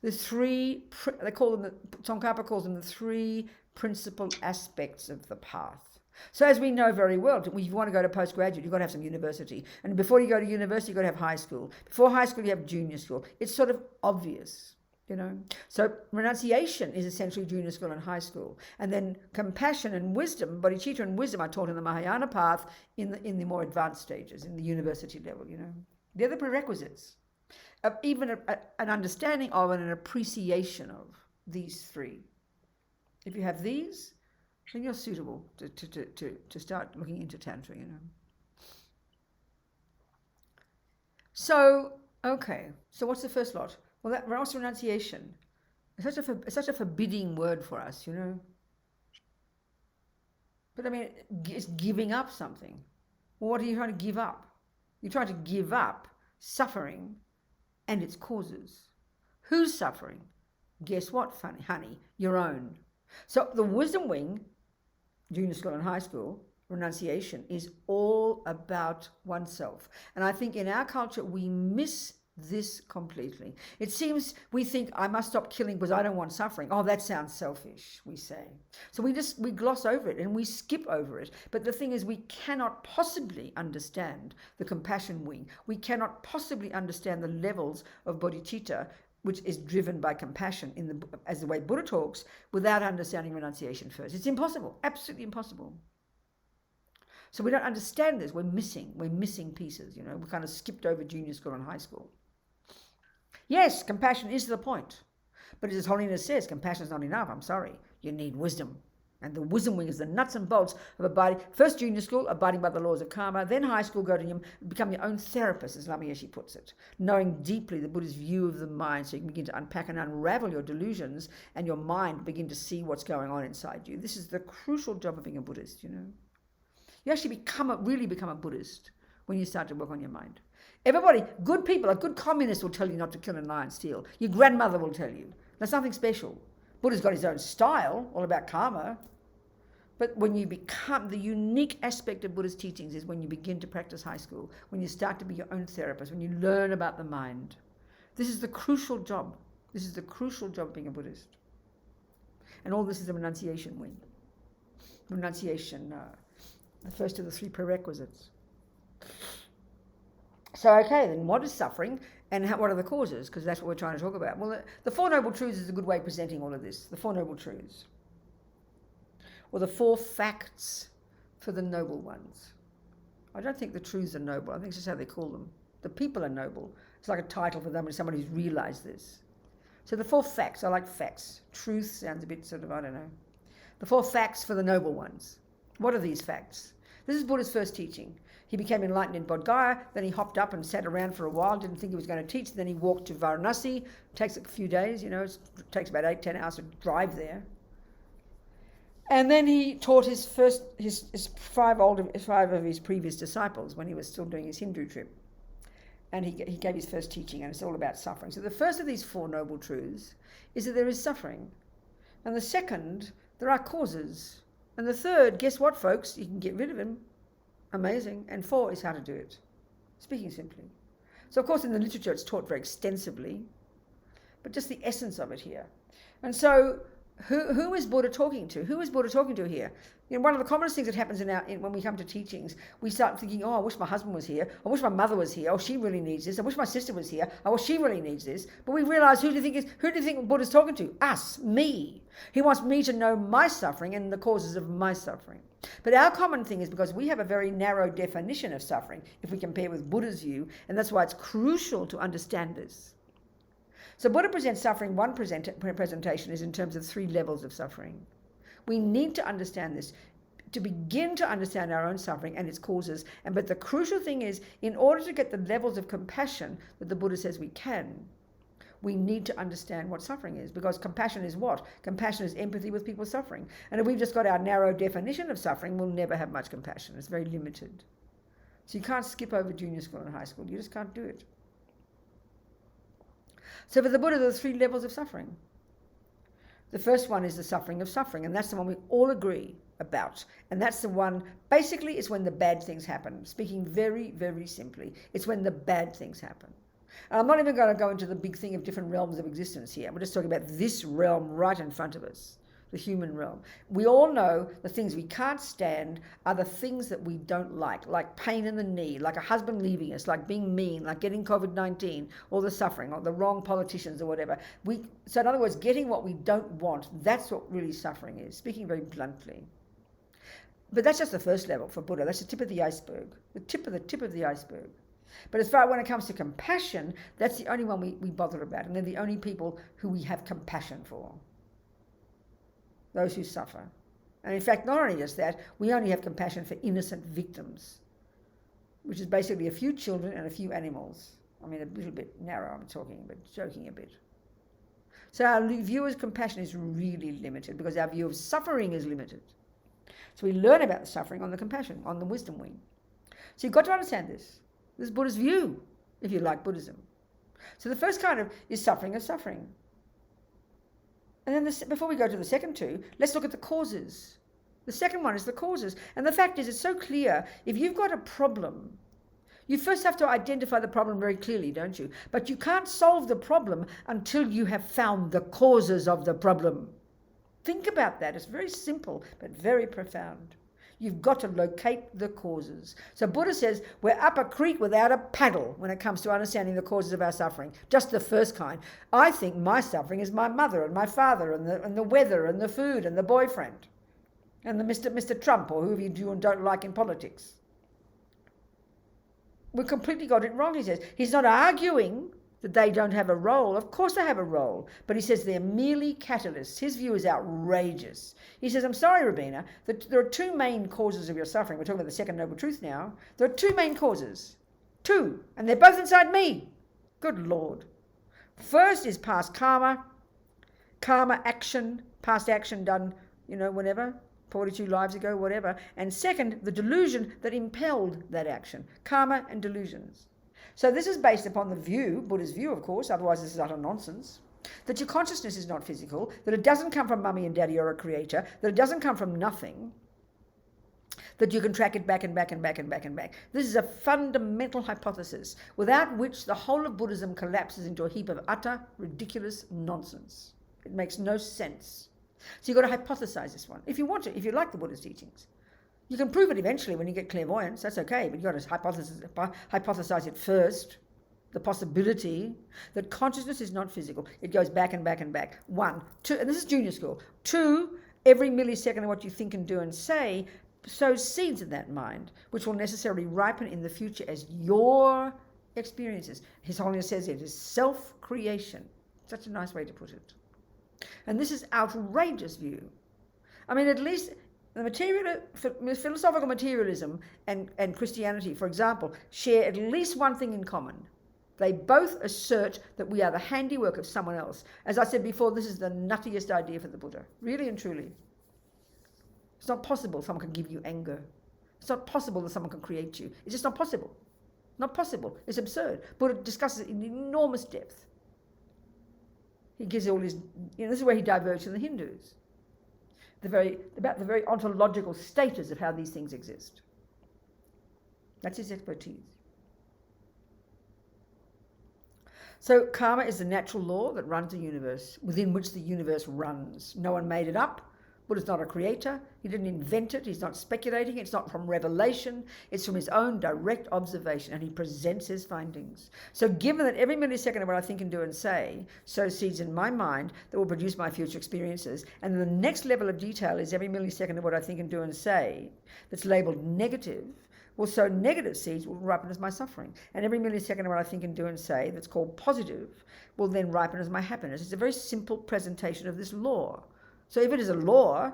The three, they call them, Tsongkhapa calls them the three principal aspects of the path. So as we know very well, if you want to go to postgraduate, you've got to have some university. And before you go to university, you've got to have high school. Before high school, you have junior school. It's sort of obvious, you know. So renunciation is essentially junior school and high school. And then compassion and wisdom, bodhicitta and wisdom are taught in the Mahayana path in the more advanced stages, in the university level, you know. They're the prerequisites of even an understanding of and an appreciation of these three. If you have these, then you're suitable to start looking into Tantra, you know. So, okay, so what's the first lot? Well, that Rasa renunciation is such a forbidding word for us, you know. But I mean, it's giving up something. Well, what are you trying to give up? You're trying to give up suffering and its causes. Who's suffering? Guess what, honey? Your own. So the wisdom wing, junior school and high school, renunciation, is all about oneself. And I think in our culture, we miss this completely. It seems we think, I must stop killing because I don't want suffering. Oh, that sounds selfish, we say. So we gloss over it and we skip over it. But the thing is, we cannot possibly understand the compassion wing. We cannot possibly understand the levels of bodhicitta, which is driven by compassion as the way Buddha talks, without understanding renunciation first. It's impossible, absolutely impossible. So we don't understand this. We're missing pieces, you know. We kind of skipped over junior school and high school. Yes, compassion is the point. But as His Holiness says, compassion is not enough. I'm sorry. You need wisdom. And the wisdom wing is the nuts and bolts of abiding. First junior school, abiding by the laws of karma. Then high school, become your own therapist, as Lama Yeshe puts it. Knowing deeply the Buddha's view of the mind, so you can begin to unpack and unravel your delusions, and your mind begin to see what's going on inside you. This is the crucial job of being a Buddhist, you know. You actually really become a Buddhist when you start to work on your mind. Everybody, good people, a good communist will tell you not to kill and lie and steal. Your grandmother will tell you. That's nothing special. Buddha's got his own style, all about karma. But when you become, the unique aspect of Buddha's teachings is when you begin to practice high school, when you start to be your own therapist, when you learn about the mind. This is the crucial job. This is the crucial job of being a Buddhist. And all this is a renunciation wing. Renunciation, the first of the three prerequisites. So, okay, then what is suffering and what are the causes? Because that's what we're trying to talk about. Well, the Four Noble Truths is a good way of presenting all of this. The Four Noble Truths. Or the four facts for the noble ones. I don't think the truths are noble. I think it's just how they call them. The people are noble. It's like a title for them, someone who's realized this. So the four facts, I like facts. Truth sounds a bit sort of, I don't know. The four facts for the noble ones. What are these facts? This is Buddha's first teaching. He became enlightened in Bodh Gaya, then he hopped up and sat around for a while, didn't think he was going to teach, then he walked to Varanasi. Takes a few days, you know, it takes about 8-10 hours to drive there. And then he taught his five of his previous disciples when he was still doing his Hindu trip. And he gave his first teaching, and it's all about suffering. So the first of these Four Noble Truths is that there is suffering. And the second, there are causes. And the third, guess what, folks? You can get rid of him. Amazing. And 4 is how to do it. Speaking simply. So, of course, in the literature, it's taught very extensively, but just the essence of it here. And so, who is Buddha talking to? Who is Buddha talking to here? You know, one of the commonest things that happens when we come to teachings, we start thinking, oh, I wish my husband was here. I wish my mother was here. Oh, she really needs this. I wish my sister was here. Oh, she really needs this. But we realize, who do you think Buddha's talking to? Us, me. He wants me to know my suffering and the causes of my suffering. But our common thing is because we have a very narrow definition of suffering, if we compare with Buddha's view, and that's why it's crucial to understand this. So Buddha presents suffering, one presentation is in terms of 3 levels of suffering. We need to understand this to begin to understand our own suffering and its causes. But the crucial thing is, in order to get the levels of compassion that the Buddha says we can, we need to understand what suffering is, because compassion is what? Compassion is empathy with people suffering. And if we've just got our narrow definition of suffering, we'll never have much compassion. It's very limited. So you can't skip over junior school and high school. You just can't do it. So for the Buddha, there are 3 levels of suffering. The first one is the suffering of suffering, and that's the one we all agree about. And that's the one, basically, it's when the bad things happen. Speaking very, very simply, it's when the bad things happen. And I'm not even going to go into the big thing of different realms of existence here. We're just talking about this realm right in front of us, the human realm. We all know the things we can't stand are the things that we don't like pain in the knee, like a husband leaving us, like being mean, like getting COVID-19, or the suffering, or the wrong politicians or whatever. So in other words, getting what we don't want, that's what really suffering is, speaking very bluntly. But that's just the first level for Buddha. That's the tip of the iceberg, the tip of the iceberg. But as far as when it comes to compassion, that's the only one we bother about, and they're the only people who we have compassion for. Those who suffer. And in fact, not only just that, we only have compassion for innocent victims, which is basically a few children and a few animals. I mean, a little bit narrow, I'm talking, but joking a bit. So our view of compassion is really limited because our view of suffering is limited. So we learn about the suffering on the compassion, on the wisdom wing. So you've got to understand this. This is Buddha's view, if you like Buddhism. So the first kind of is suffering is suffering. And then before we go to the second two, let's look at the causes. The second one is the causes. And the fact is, it's so clear, if you've got a problem, you first have to identify the problem very clearly, don't you? But you can't solve the problem until you have found the causes of the problem. Think about that. It's very simple, but very profound. You've got to locate the causes. So Buddha says we're up a creek without a paddle when it comes to understanding the causes of our suffering. Just the first kind. I think my suffering is my mother and my father and the weather and the food and the boyfriend and the Mr. Trump or whoever you do and don't like in politics. We completely got it wrong, he says. He's not arguing that they don't have a role. Of course they have a role. But he says they're merely catalysts. His view is outrageous. He says, I'm sorry, Robina, that there are two main causes of your suffering. We're talking about the second noble truth now. There are two main causes. Two. And they're both inside me. Good Lord. First is past karma. Karma action, past action done, whenever, 42 lives ago, whatever. And second, the delusion that impelled that action. Karma and delusions. So this is based upon the view, Buddha's view, of course, otherwise this is utter nonsense, that your consciousness is not physical, that it doesn't come from mummy and daddy or a creator, that it doesn't come from nothing, that you can track it back and back and back and back and back. This is a fundamental hypothesis, without which the whole of Buddhism collapses into a heap of utter, ridiculous nonsense. It makes no sense. So you've got to hypothesize this one, if you want to, if you like the Buddha's teachings. You can prove it eventually when you get clairvoyance, that's okay, but you've got to hypothesize it first. The possibility that consciousness is not physical. It goes back and back and back. 1, 2, and this is junior school. 2, every millisecond of what you think and do and say sows seeds in that mind, which will necessarily ripen in the future as your experiences. His Holiness says it is self-creation. Such a nice way to put it. And this is outrageous view. I mean, at least the philosophical materialism and Christianity, for example, share at least one thing in common. They both assert that we are the handiwork of someone else. As I said before, this is the nuttiest idea for the Buddha, really and truly. It's not possible someone can give you anger. It's not possible that someone can create you. It's just not possible. Not possible. It's absurd. Buddha discusses it in enormous depth. He gives all his, this is where he diverges from the Hindus. About the very ontological status of how these things exist. That's his expertise. So karma is the natural law that runs the universe, within which the universe runs. No one made it up. Buddha's not a creator. He didn't invent it. He's not speculating. It's not from revelation. It's from his own direct observation, and he presents his findings. So given that every millisecond of what I think and do and say sows seeds in my mind that will produce my future experiences, and the next level of detail is every millisecond of what I think and do and say that's labeled negative, will sow negative seeds, will ripen as my suffering. And every millisecond of what I think and do and say that's called positive will then ripen as my happiness. It's a very simple presentation of this law. So if it is a law,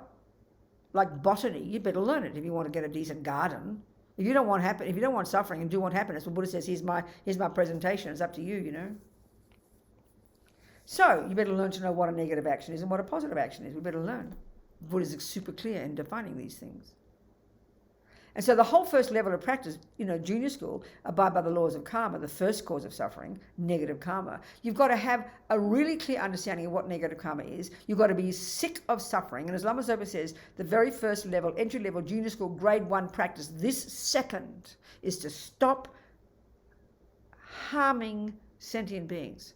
like botany, you better learn it if you want to get a decent garden. If you don't want suffering and do want happiness, well, Buddha says, here's my presentation. It's up to you, So you better learn to know what a negative action is and what a positive action is. We better learn. Buddha is super clear in defining these things. And so the whole first level of practice, junior school, abide by the laws of karma, the first cause of suffering, negative karma. You've got to have a really clear understanding of what negative karma is. You've got to be sick of suffering. And as Lama Zopa says, the very first level, entry level, junior school, grade 1 practice, this second, is to stop harming sentient beings.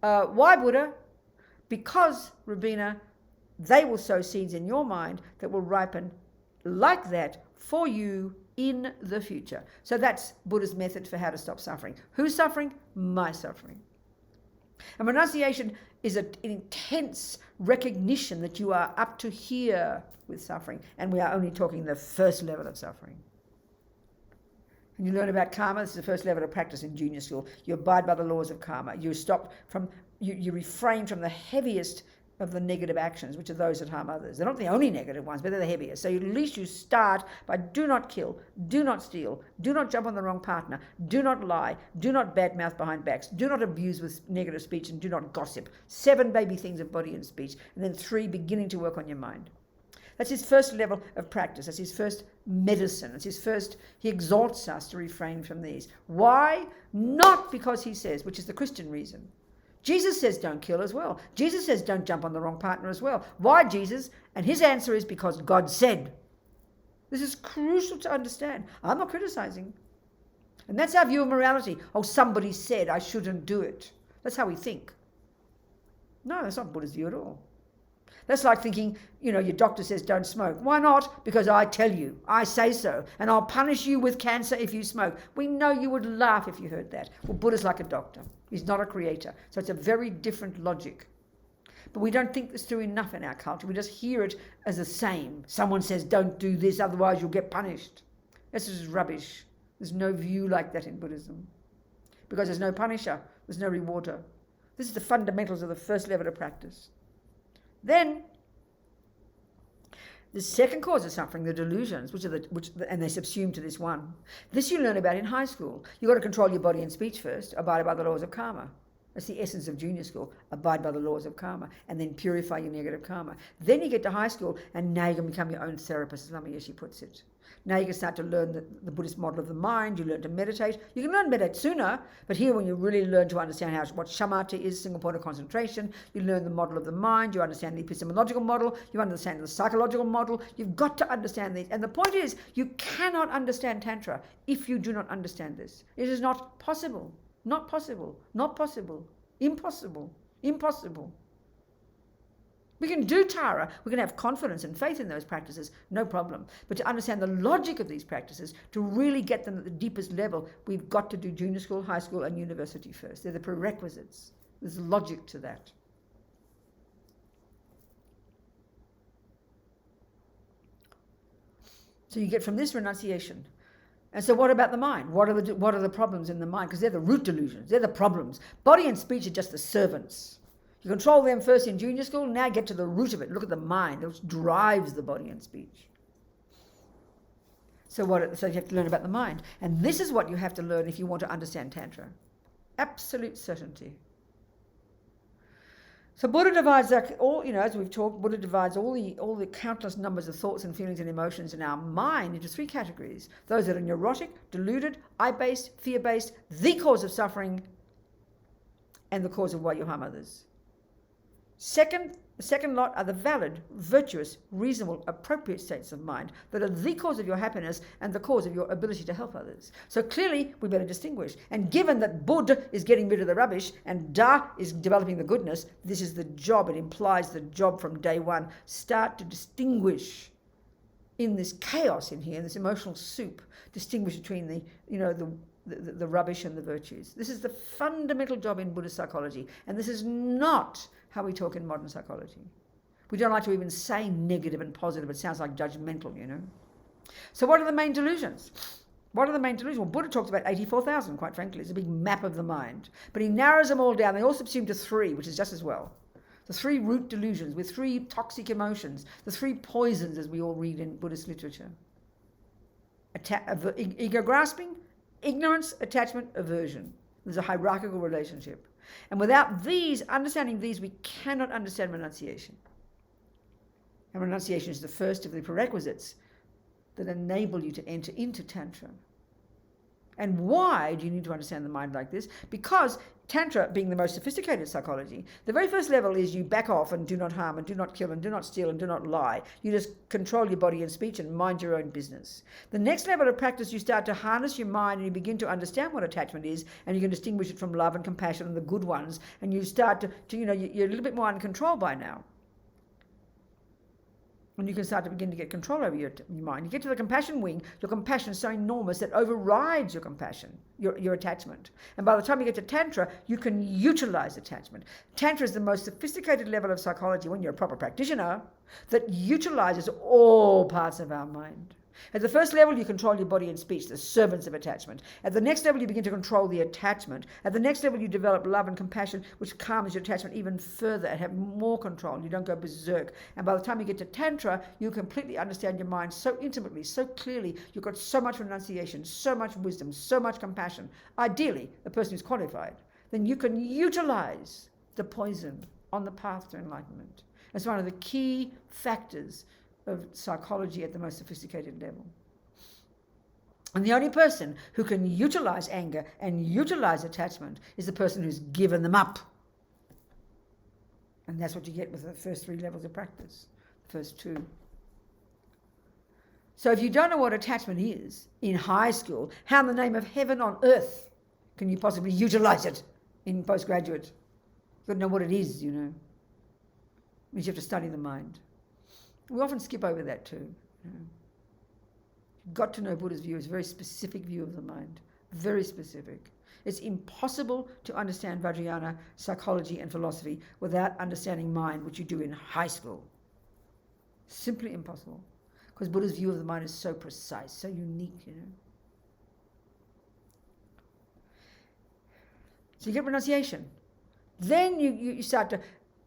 Why, Buddha? Because, Robina, they will sow seeds in your mind that will ripen like that for you in the future. So that's Buddha's method for how to stop suffering. Who's suffering? My suffering. And renunciation is an intense recognition that you are up to here with suffering, and we are only talking the first level of suffering. And you learn about karma. This is the first level of practice in junior school. You abide by the laws of karma. You stop from, you refrain from the heaviest of the negative actions, which are those that harm others. They're not the only negative ones, but they're the heaviest. So at least you start by do not kill, do not steal, do not jump on the wrong partner, do not lie, do not badmouth behind backs, do not abuse with negative speech, and do not gossip. 7 baby things of body and speech, and then 3, beginning to work on your mind. That's his first level of practice. That's his first medicine. It's his first, he exhorts us to refrain from these. Why? Not because he says, which is the Christian reason. Jesus says don't kill as well. Jesus says don't jump on the wrong partner as well. Why, Jesus? And his answer is because God said. This is crucial to understand. I'm not criticizing. And that's our view of morality. Oh, somebody said I shouldn't do it. That's how we think. No, that's not Buddha's view at all. That's like thinking, your doctor says don't smoke. Why not? Because I tell you, I say so, and I'll punish you with cancer if you smoke. We know you would laugh if you heard that. Well, Buddha's like a doctor. He's not a creator. So it's a very different logic. But we don't think this through enough in our culture. We just hear it as the same. Someone says don't do this, otherwise you'll get punished. This is rubbish. There's no view like that in Buddhism. Because there's no punisher, there's no rewarder. This is the fundamentals of the first level of practice. Then, the second cause of suffering, the delusions, and they're subsumed to this one. This you learn about in high school. You've got to control your body and speech first, abide by the laws of karma. That's the essence of junior school, abide by the laws of karma, and then purify your negative karma. Then you get to high school, and now you can become your own therapist, as Lama Yeshe puts it. Now you can start to learn the Buddhist model of the mind. You learn to meditate. You can learn to meditate sooner, but here when you really learn to understand what shamatha is, single point of concentration, you learn the model of the mind, you understand the epistemological model, you understand the psychological model. You've got to understand these. And the point is, you cannot understand Tantra if you do not understand this. It is not possible. Not possible. Not possible. Impossible. Impossible. We can do Tara, we can have confidence and faith in those practices, no problem. But to understand the logic of these practices, to really get them at the deepest level, we've got to do junior school, high school, and university first. They're the prerequisites. There's logic to that. So you get from this renunciation. And so what about the mind? What are the problems in the mind? Because they're the root delusions. They're the problems. Body and speech are just the servants. You control them first in junior school, now get to the root of it. Look at the mind, which drives the body and speech. So you have to learn about the mind. And this is what you have to learn if you want to understand Tantra. Absolute certainty. So Buddha divides as we've talked, Buddha divides all the countless numbers of thoughts and feelings and emotions in our mind into 3 categories. Those that are neurotic, deluded, I-based, fear-based, the cause of suffering, and the cause of why you harm others. The second lot are the valid, virtuous, reasonable, appropriate states of mind that are the cause of your happiness and the cause of your ability to help others. So clearly, we better distinguish. And given that Bud is getting rid of the rubbish and Da is developing the goodness, this is the job. It implies the job from day one. Start to distinguish in this chaos in here, in this emotional soup, distinguish between the rubbish and the virtues. This is the fundamental job in Buddhist psychology. And this is not how we talk in modern psychology. We don't like to even say negative and positive. It sounds like judgmental, So what are the main delusions? What are the main delusions? Well, Buddha talks about 84,000, quite frankly. It's a big map of the mind. But he narrows them all down. They all subsume to 3, which is just as well. The 3 root delusions with 3 toxic emotions. The 3 poisons, as we all read in Buddhist literature. Ego grasping, ignorance, attachment, aversion. There's a hierarchical relationship. And without understanding these, we cannot understand renunciation. And renunciation is the first of the prerequisites that enable you to enter into Tantra. And why do you need to understand the mind like this? Because Tantra being the most sophisticated psychology, the very first level is you back off and do not harm and do not kill and do not steal and do not lie. You just control your body and speech and mind your own business. The next level of practice, you start to harness your mind and you begin to understand what attachment is, and you can distinguish it from love and compassion and the good ones, and you start to you're a little bit more in control by now. And you can start to begin to get control over your mind. You get to the compassion wing, your compassion is so enormous that overrides your compassion, your attachment. And by the time you get to Tantra, you can utilize attachment. Tantra is the most sophisticated level of psychology, when you're a proper practitioner, that utilizes all parts of our mind. At the first level, you control your body and speech, the servants of attachment. At the next level, you begin to control the attachment. At the next level, you develop love and compassion, which calms your attachment even further and have more control. You don't go berserk. And by the time you get to Tantra, you completely understand your mind so intimately, so clearly. You've got so much renunciation, so much wisdom, so much compassion. Ideally, a person who's qualified. Then you can utilize the poison on the path to enlightenment. It's one of the key factors of psychology at the most sophisticated level. And the only person who can utilize anger and utilize attachment is the person who's given them up. And that's what you get with the first 3 levels of practice, the first 2. So if you don't know what attachment is in high school, how in the name of heaven on earth can you possibly utilize it in postgraduate? You've got to know what it is, It means you have to study the mind. We often skip over that too. You've got to know Buddha's view. It's a very specific view of the mind. Very specific. It's impossible to understand Vajrayana psychology and philosophy without understanding mind, which you do in high school. Simply impossible. Because Buddha's view of the mind is so precise, so unique, So you get renunciation. Then you start to...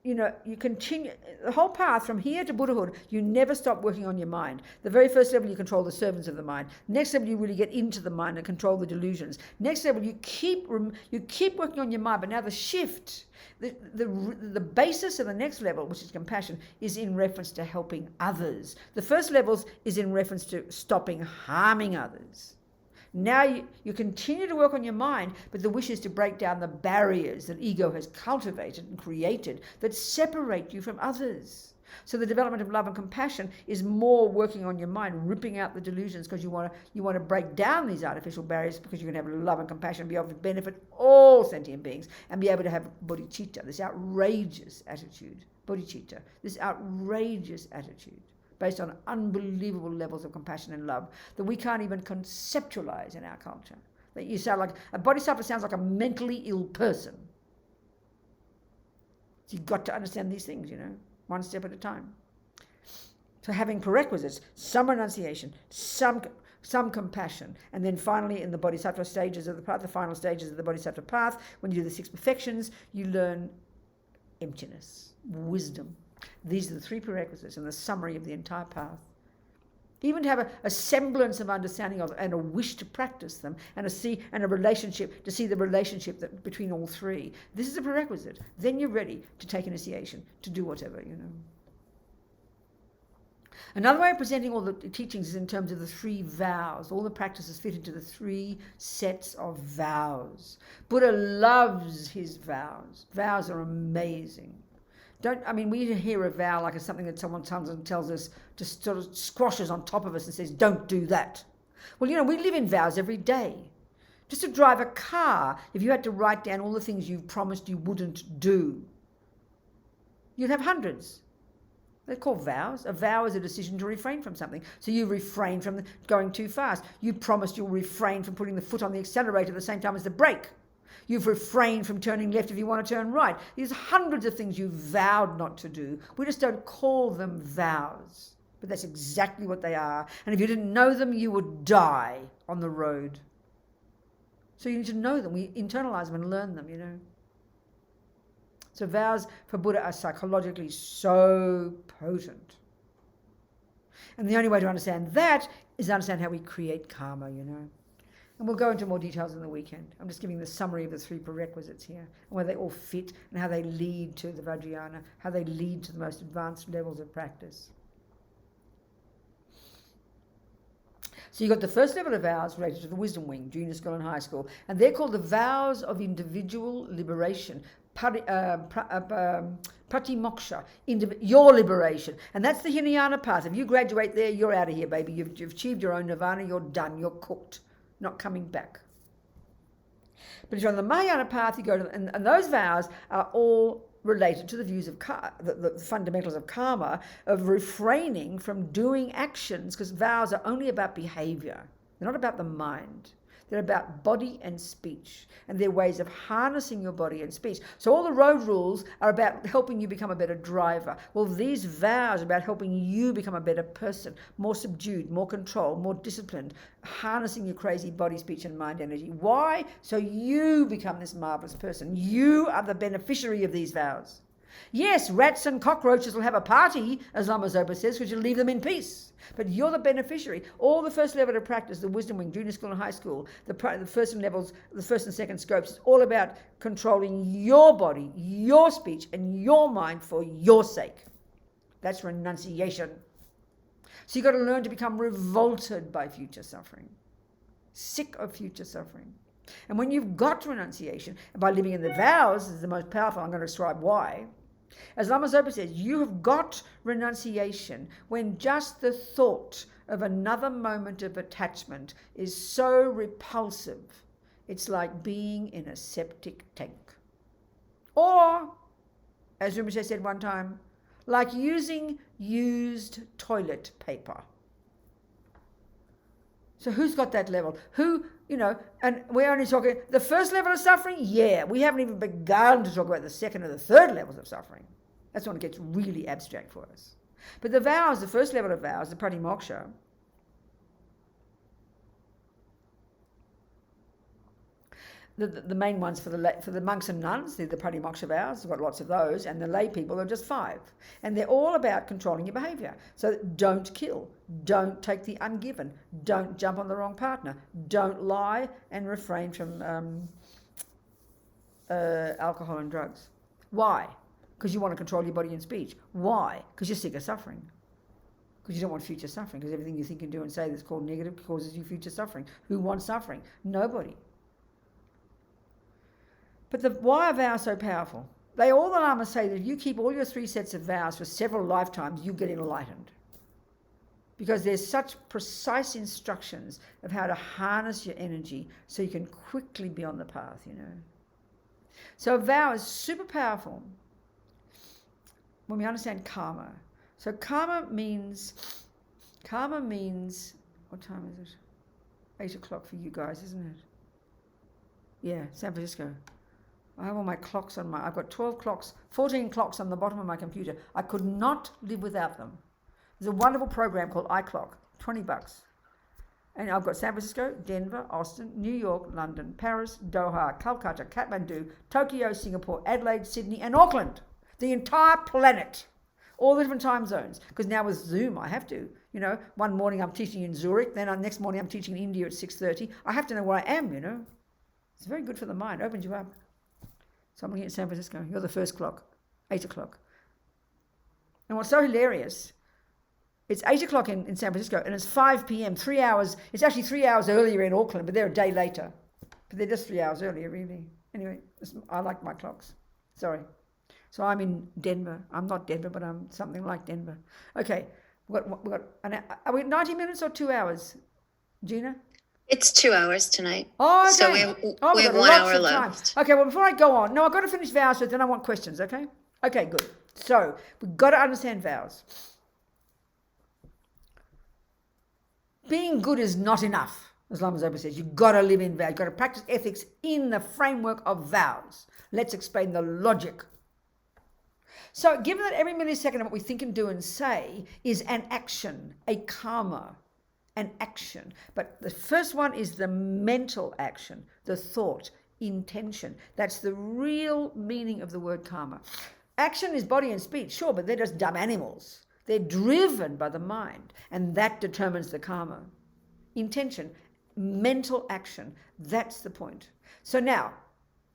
you continue the whole path from here to Buddhahood. You never stop working on your mind. The very first level, you control the servants of the mind. Next level, you really get into the mind and control the delusions. Next level, you keep working on your mind, but now the shift, the basis of the next level, which is compassion, is in reference to helping others. The first levels is in reference to stopping harming others. Now you continue to work on your mind, but the wish is to break down the barriers that ego has cultivated and created that separate you from others. So the development of love and compassion is more working on your mind, ripping out the delusions, because you want to break down these artificial barriers, because you can have love and compassion and be able to benefit all sentient beings and be able to have bodhicitta, this outrageous attitude, bodhicitta, this outrageous attitude, based on unbelievable levels of compassion and love that we can't even conceptualize in our culture. That you sound like a bodhisattva sounds like a mentally ill person. So you've got to understand these things, one step at a time. So having prerequisites, some renunciation, some compassion, and then finally in the bodhisattva stages of the path, the final stages of the bodhisattva path, when you do the 6 perfections, you learn emptiness, wisdom. These are the 3 prerequisites and the summary of the entire path. Even to have a semblance of understanding of and a wish to practice them, and to see the relationship between all 3. This is a prerequisite. Then you're ready to take initiation, to do whatever, Another way of presenting all the teachings is in terms of the 3 vows. All the practices fit into the 3 sets of vows. Buddha loves his vows. Vows are amazing. We hear a vow like it's something that someone comes and tells us, just sort of squashes on top of us and says, don't do that. Well, we live in vows every day. Just to drive a car, if you had to write down all the things you've promised you wouldn't do, you'd have hundreds. They're called vows. A vow is a decision to refrain from something. So you refrain from going too fast. You promised you'll refrain from putting the foot on the accelerator at the same time as the brake. You've refrained from turning left if you want to turn right. There's hundreds of things you've vowed not to do. We just don't call them vows. But that's exactly what they are. And if you didn't know them, you would die on the road. So you need to know them. We internalize them and learn them, So vows for Buddha are psychologically so potent. And the only way to understand that is to understand how we create karma, And we'll go into more details in the weekend. I'm just giving the summary of the 3 prerequisites here, and where they all fit, and how they lead to the Vajrayana, how they lead to the most advanced levels of practice. So you've got the first level of vows related to the wisdom wing, junior school and high school, and they're called the vows of individual liberation, pratimoksha, your liberation. And that's the Hinayana path. If you graduate there, you're out of here, baby. You've achieved your own nirvana, you're done, you're cooked, not coming back. But if you're on the Mahayana path, you go to, and those vows are all related to the views of the fundamentals of karma, of refraining from doing actions, because vows are only about behavior. They're not about the mind. They're about body and speech, and they're ways of harnessing your body and speech. So all the road rules are about helping you become a better driver. Well, these vows are about helping you become a better person, more subdued, more controlled, more disciplined, harnessing your crazy body, speech, and mind energy. Why? So you become this marvelous person. You are the beneficiary of these vows. Yes, rats and cockroaches will have a party, as Lama Zopa says, because you leave them in peace. But you're the beneficiary. All the first level of practice, the wisdom wing, junior school and high school, the first levels, the first and second scopes, it's all about controlling your body, your speech, and your mind for your sake. That's renunciation. So you've got to learn to become revolted by future suffering, sick of future suffering. And when you've got renunciation, and by living in the vows is the most powerful, I'm going to describe why. As Lama Zopa says, you have got renunciation when just the thought of another moment of attachment is so repulsive, it's like being in a septic tank. Or, as Rinpoche said one time, like using used toilet paper. So who's got that level? Who, and we're only talking the first level of suffering? Yeah, we haven't even begun to talk about the second or the third levels of suffering. That's when it gets really abstract for us. But the vows, the first level of vows, the pratimoksha, the main ones for the monks and nuns, they're the pratimoksha vows, we've got lots of those, and the lay people are just 5. And they're all about controlling your behaviour. So don't kill, don't take the ungiven, don't jump on the wrong partner, don't lie, and refrain from alcohol and drugs. Why? Because you want to control your body and speech. Why? Because you're sick of suffering. Because you don't want future suffering, because everything you think and do and say that's called negative causes you future suffering. Who wants suffering? Nobody. But why are vows so powerful? All the lamas say that if you keep all your 3 sets of vows for several lifetimes, you get enlightened. Because there's such precise instructions of how to harness your energy so you can quickly be on the path, So a vow is super powerful when we understand karma. So karma means, what time is it? 8 o'clock for you guys, isn't it? Yeah, San Francisco. I have all my clocks I've got 12 clocks, 14 clocks on the bottom of my computer. I could not live without them. There's a wonderful program called iClock, $20. And I've got San Francisco, Denver, Austin, New York, London, Paris, Doha, Calcutta, Kathmandu, Tokyo, Singapore, Adelaide, Sydney, and Auckland. The entire planet. All the different time zones. Because now with Zoom, I have to. One morning I'm teaching in Zurich, then next morning I'm teaching in India at 6:30. I have to know where I am, It's very good for the mind, opens you up. So I'm looking at San Francisco. You're the first clock, 8 o'clock. And what's so hilarious, it's 8 o'clock in San Francisco and it's 5 p.m., 3 hours. It's actually 3 hours earlier in Auckland, but they're a day later. But they're just 3 hours earlier, really. Anyway, I like my clocks. Sorry. So I'm in Denver. I'm not Denver, but I'm something like Denver. Okay, are we 90 minutes or 2 hours, Gina?
It's 2 hours tonight.
Oh, okay.
So we have 1 hour left.
Okay, well, before I go on, no, I've got to finish vows, but then I want questions, okay? Okay, good. So we've got to understand vows. Being good is not enough, as Lama Zopa says. You've got to live in vows. You've got to practice ethics in the framework of vows. Let's explain the logic. So given that every millisecond of what we think and do and say is an action, a karma, an action. But the first one is the mental action, the thought, intention. That's the real meaning of the word karma. Action is body and speech, sure, but they're just dumb animals. They're driven by the mind, and that determines the karma. Intention, mental action, that's the point. So now,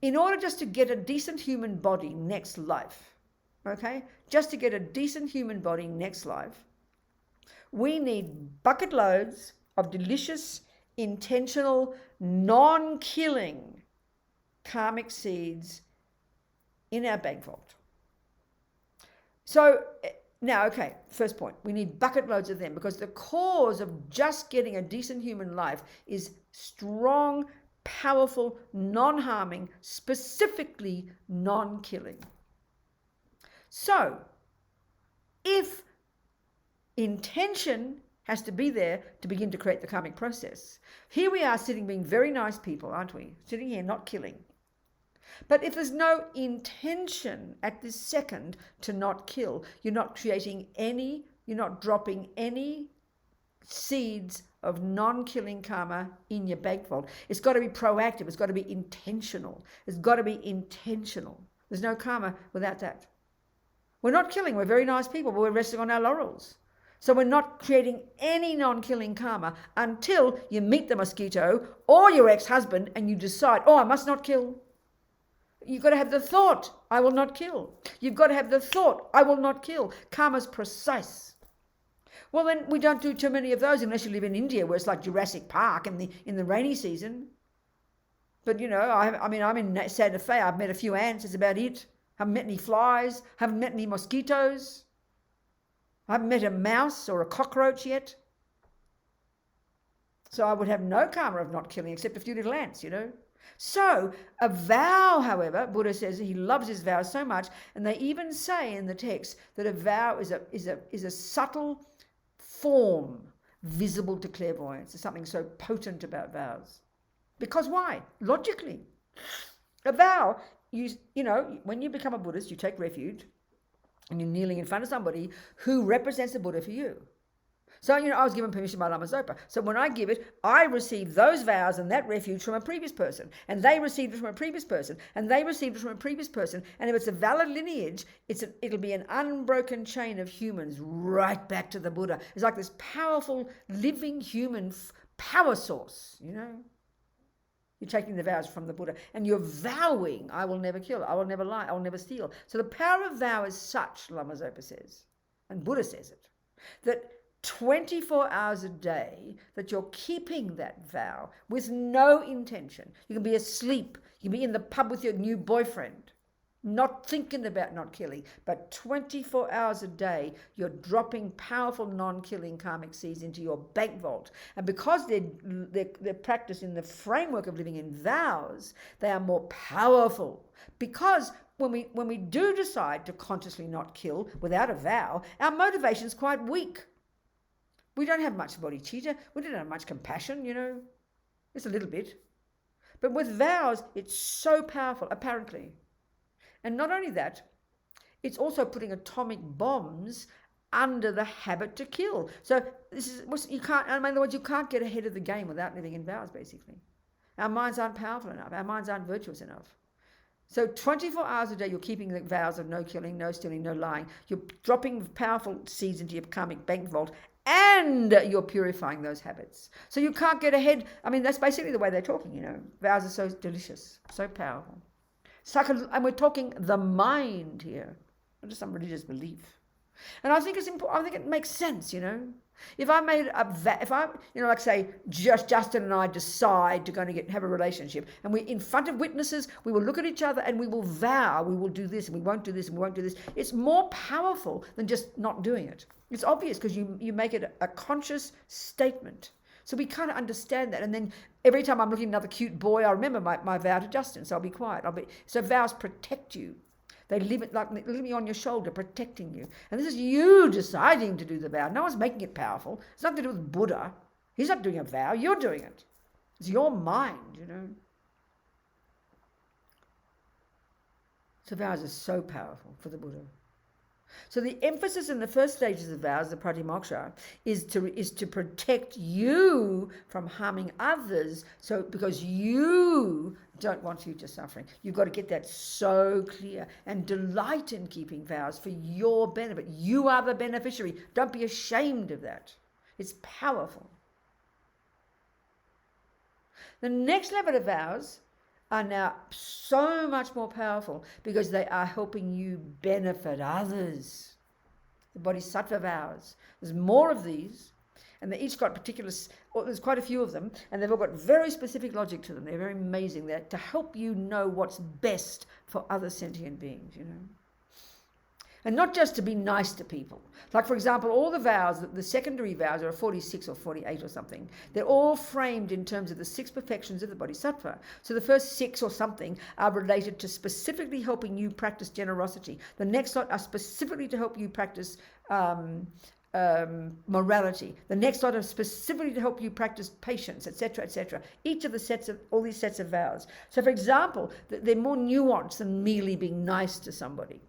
in order just to get a decent human body next life, okay, just to get a decent human body next life, we need bucket loads of delicious, intentional, non-killing karmic seeds in our bank vault. So now, okay, first point, we need bucket loads of them, because the cause of just getting a decent human life is strong, powerful, non-harming, specifically non-killing. So if intention has to be there to begin to create the karmic process, here we are sitting being very nice people, aren't we? Sitting here not killing. But if there's no intention at this second to not kill, you're not creating any, you're not dropping any seeds of non-killing karma in your bank vault. It's got to be proactive. It's got to be intentional. It's got to be intentional. There's no karma without that. We're not killing. We're very nice people, but we're resting on our laurels. So we're not creating any non-killing karma until you meet the mosquito or your ex-husband and you decide, oh, I must not kill. You've got to have the thought, I will not kill. You've got to have the thought, I will not kill. Karma's precise. Well, then we don't do too many of those unless you live in India, where it's like Jurassic Park in the rainy season. But, you know, I'm in Santa Fe. I've met a few ants. That's about it. Haven't met any flies. Haven't met any mosquitoes. I haven't met a mouse or a cockroach yet. So I would have no karma of not killing, except a few little ants, you know. So a vow, however, Buddha says he loves his vows so much, and they even say in the text that a vow is a subtle form visible to clairvoyance. There's something so potent about vows. Because why? Logically. A vow, you know, when you become a Buddhist, you take refuge and you're kneeling in front of somebody who represents the Buddha for you. So, you know, I was given permission by Lama Zopa. So when I give it, I receive those vows and that refuge from a previous person. And they received it from a previous person. And they received it from a previous person. And if it's a valid lineage, it'll be an unbroken chain of humans right back to the Buddha. It's like this powerful, living human power source, you know. You're taking the vows from the Buddha. And you're vowing, I will never kill, I will never lie, I will never steal. So the power of vow is such, Lama Zopa says, and Buddha says it, that 24 hours a day that you're keeping that vow with no intention. You can be asleep. You can be in the pub with your new boyfriend, not thinking about not killing, but 24 hours a day, you're dropping powerful non-killing karmic seeds into your bank vault. And because they're practiced in the framework of living in vows, they are more powerful. Because when we do decide to consciously not kill without a vow, our motivation is quite weak. We don't have much bodhicitta. We don't have much compassion, you know. It's a little bit. But with vows, it's so powerful, apparently. And not only that, it's also putting atomic bombs under the habit to kill. So this is, you can't, in other words, you can't get ahead of the game without living in vows, basically. Our minds aren't powerful enough. Our minds aren't virtuous enough. So 24 hours a day, you're keeping the vows of no killing, no stealing, no lying. You're dropping powerful seeds into your karmic bank vault, and you're purifying those habits. So you can't get ahead. I mean, that's basically the way they're talking, you know. Vows are so delicious, so powerful. And we're talking the mind here, not just some religious belief. And I think it's important. I think it makes sense, you know. If I made like say, Justin and I decide to go and have a relationship, and we in front of witnesses, we will look at each other and we will vow we will do this and we won't do this and we won't do this. It's more powerful than just not doing it. It's obvious because you make it a conscious statement. So we kind of understand that. And then every time I'm looking at another cute boy, I remember my vow to Justin, so I'll be quiet. So vows protect you. They live me on your shoulder, protecting you. And this is you deciding to do the vow. No one's making it powerful. It's nothing to do with Buddha. He's not doing a vow. You're doing it. It's your mind, you know. So vows are so powerful for the Buddha. So the emphasis in the first stages of vows, the pratimoksha, is to protect you from harming others. So because you don't want future suffering, you've got to get that so clear and delight in keeping vows for your benefit. You are the beneficiary. Don't be ashamed of that. It's powerful. The next level of vows are now so much more powerful because they are helping you benefit others. The bodhisattva vows. There's more of these, And they each got there's quite a few of them, and they've all got very specific logic to them. They're very amazing. They're to help you know what's best for other sentient beings, And not just to be nice to people. Like, for example, all the vows, the secondary vows are 46 or 48 or something. They're all framed in terms of the 6 perfections of the Bodhisattva. So the first 6 or something are related to specifically helping you practice generosity. The next lot are specifically to help you practice morality. The next lot are specifically to help you practice patience, etc., etc. Each of all these sets of vows. So, for example, they're more nuanced than merely being nice to somebody.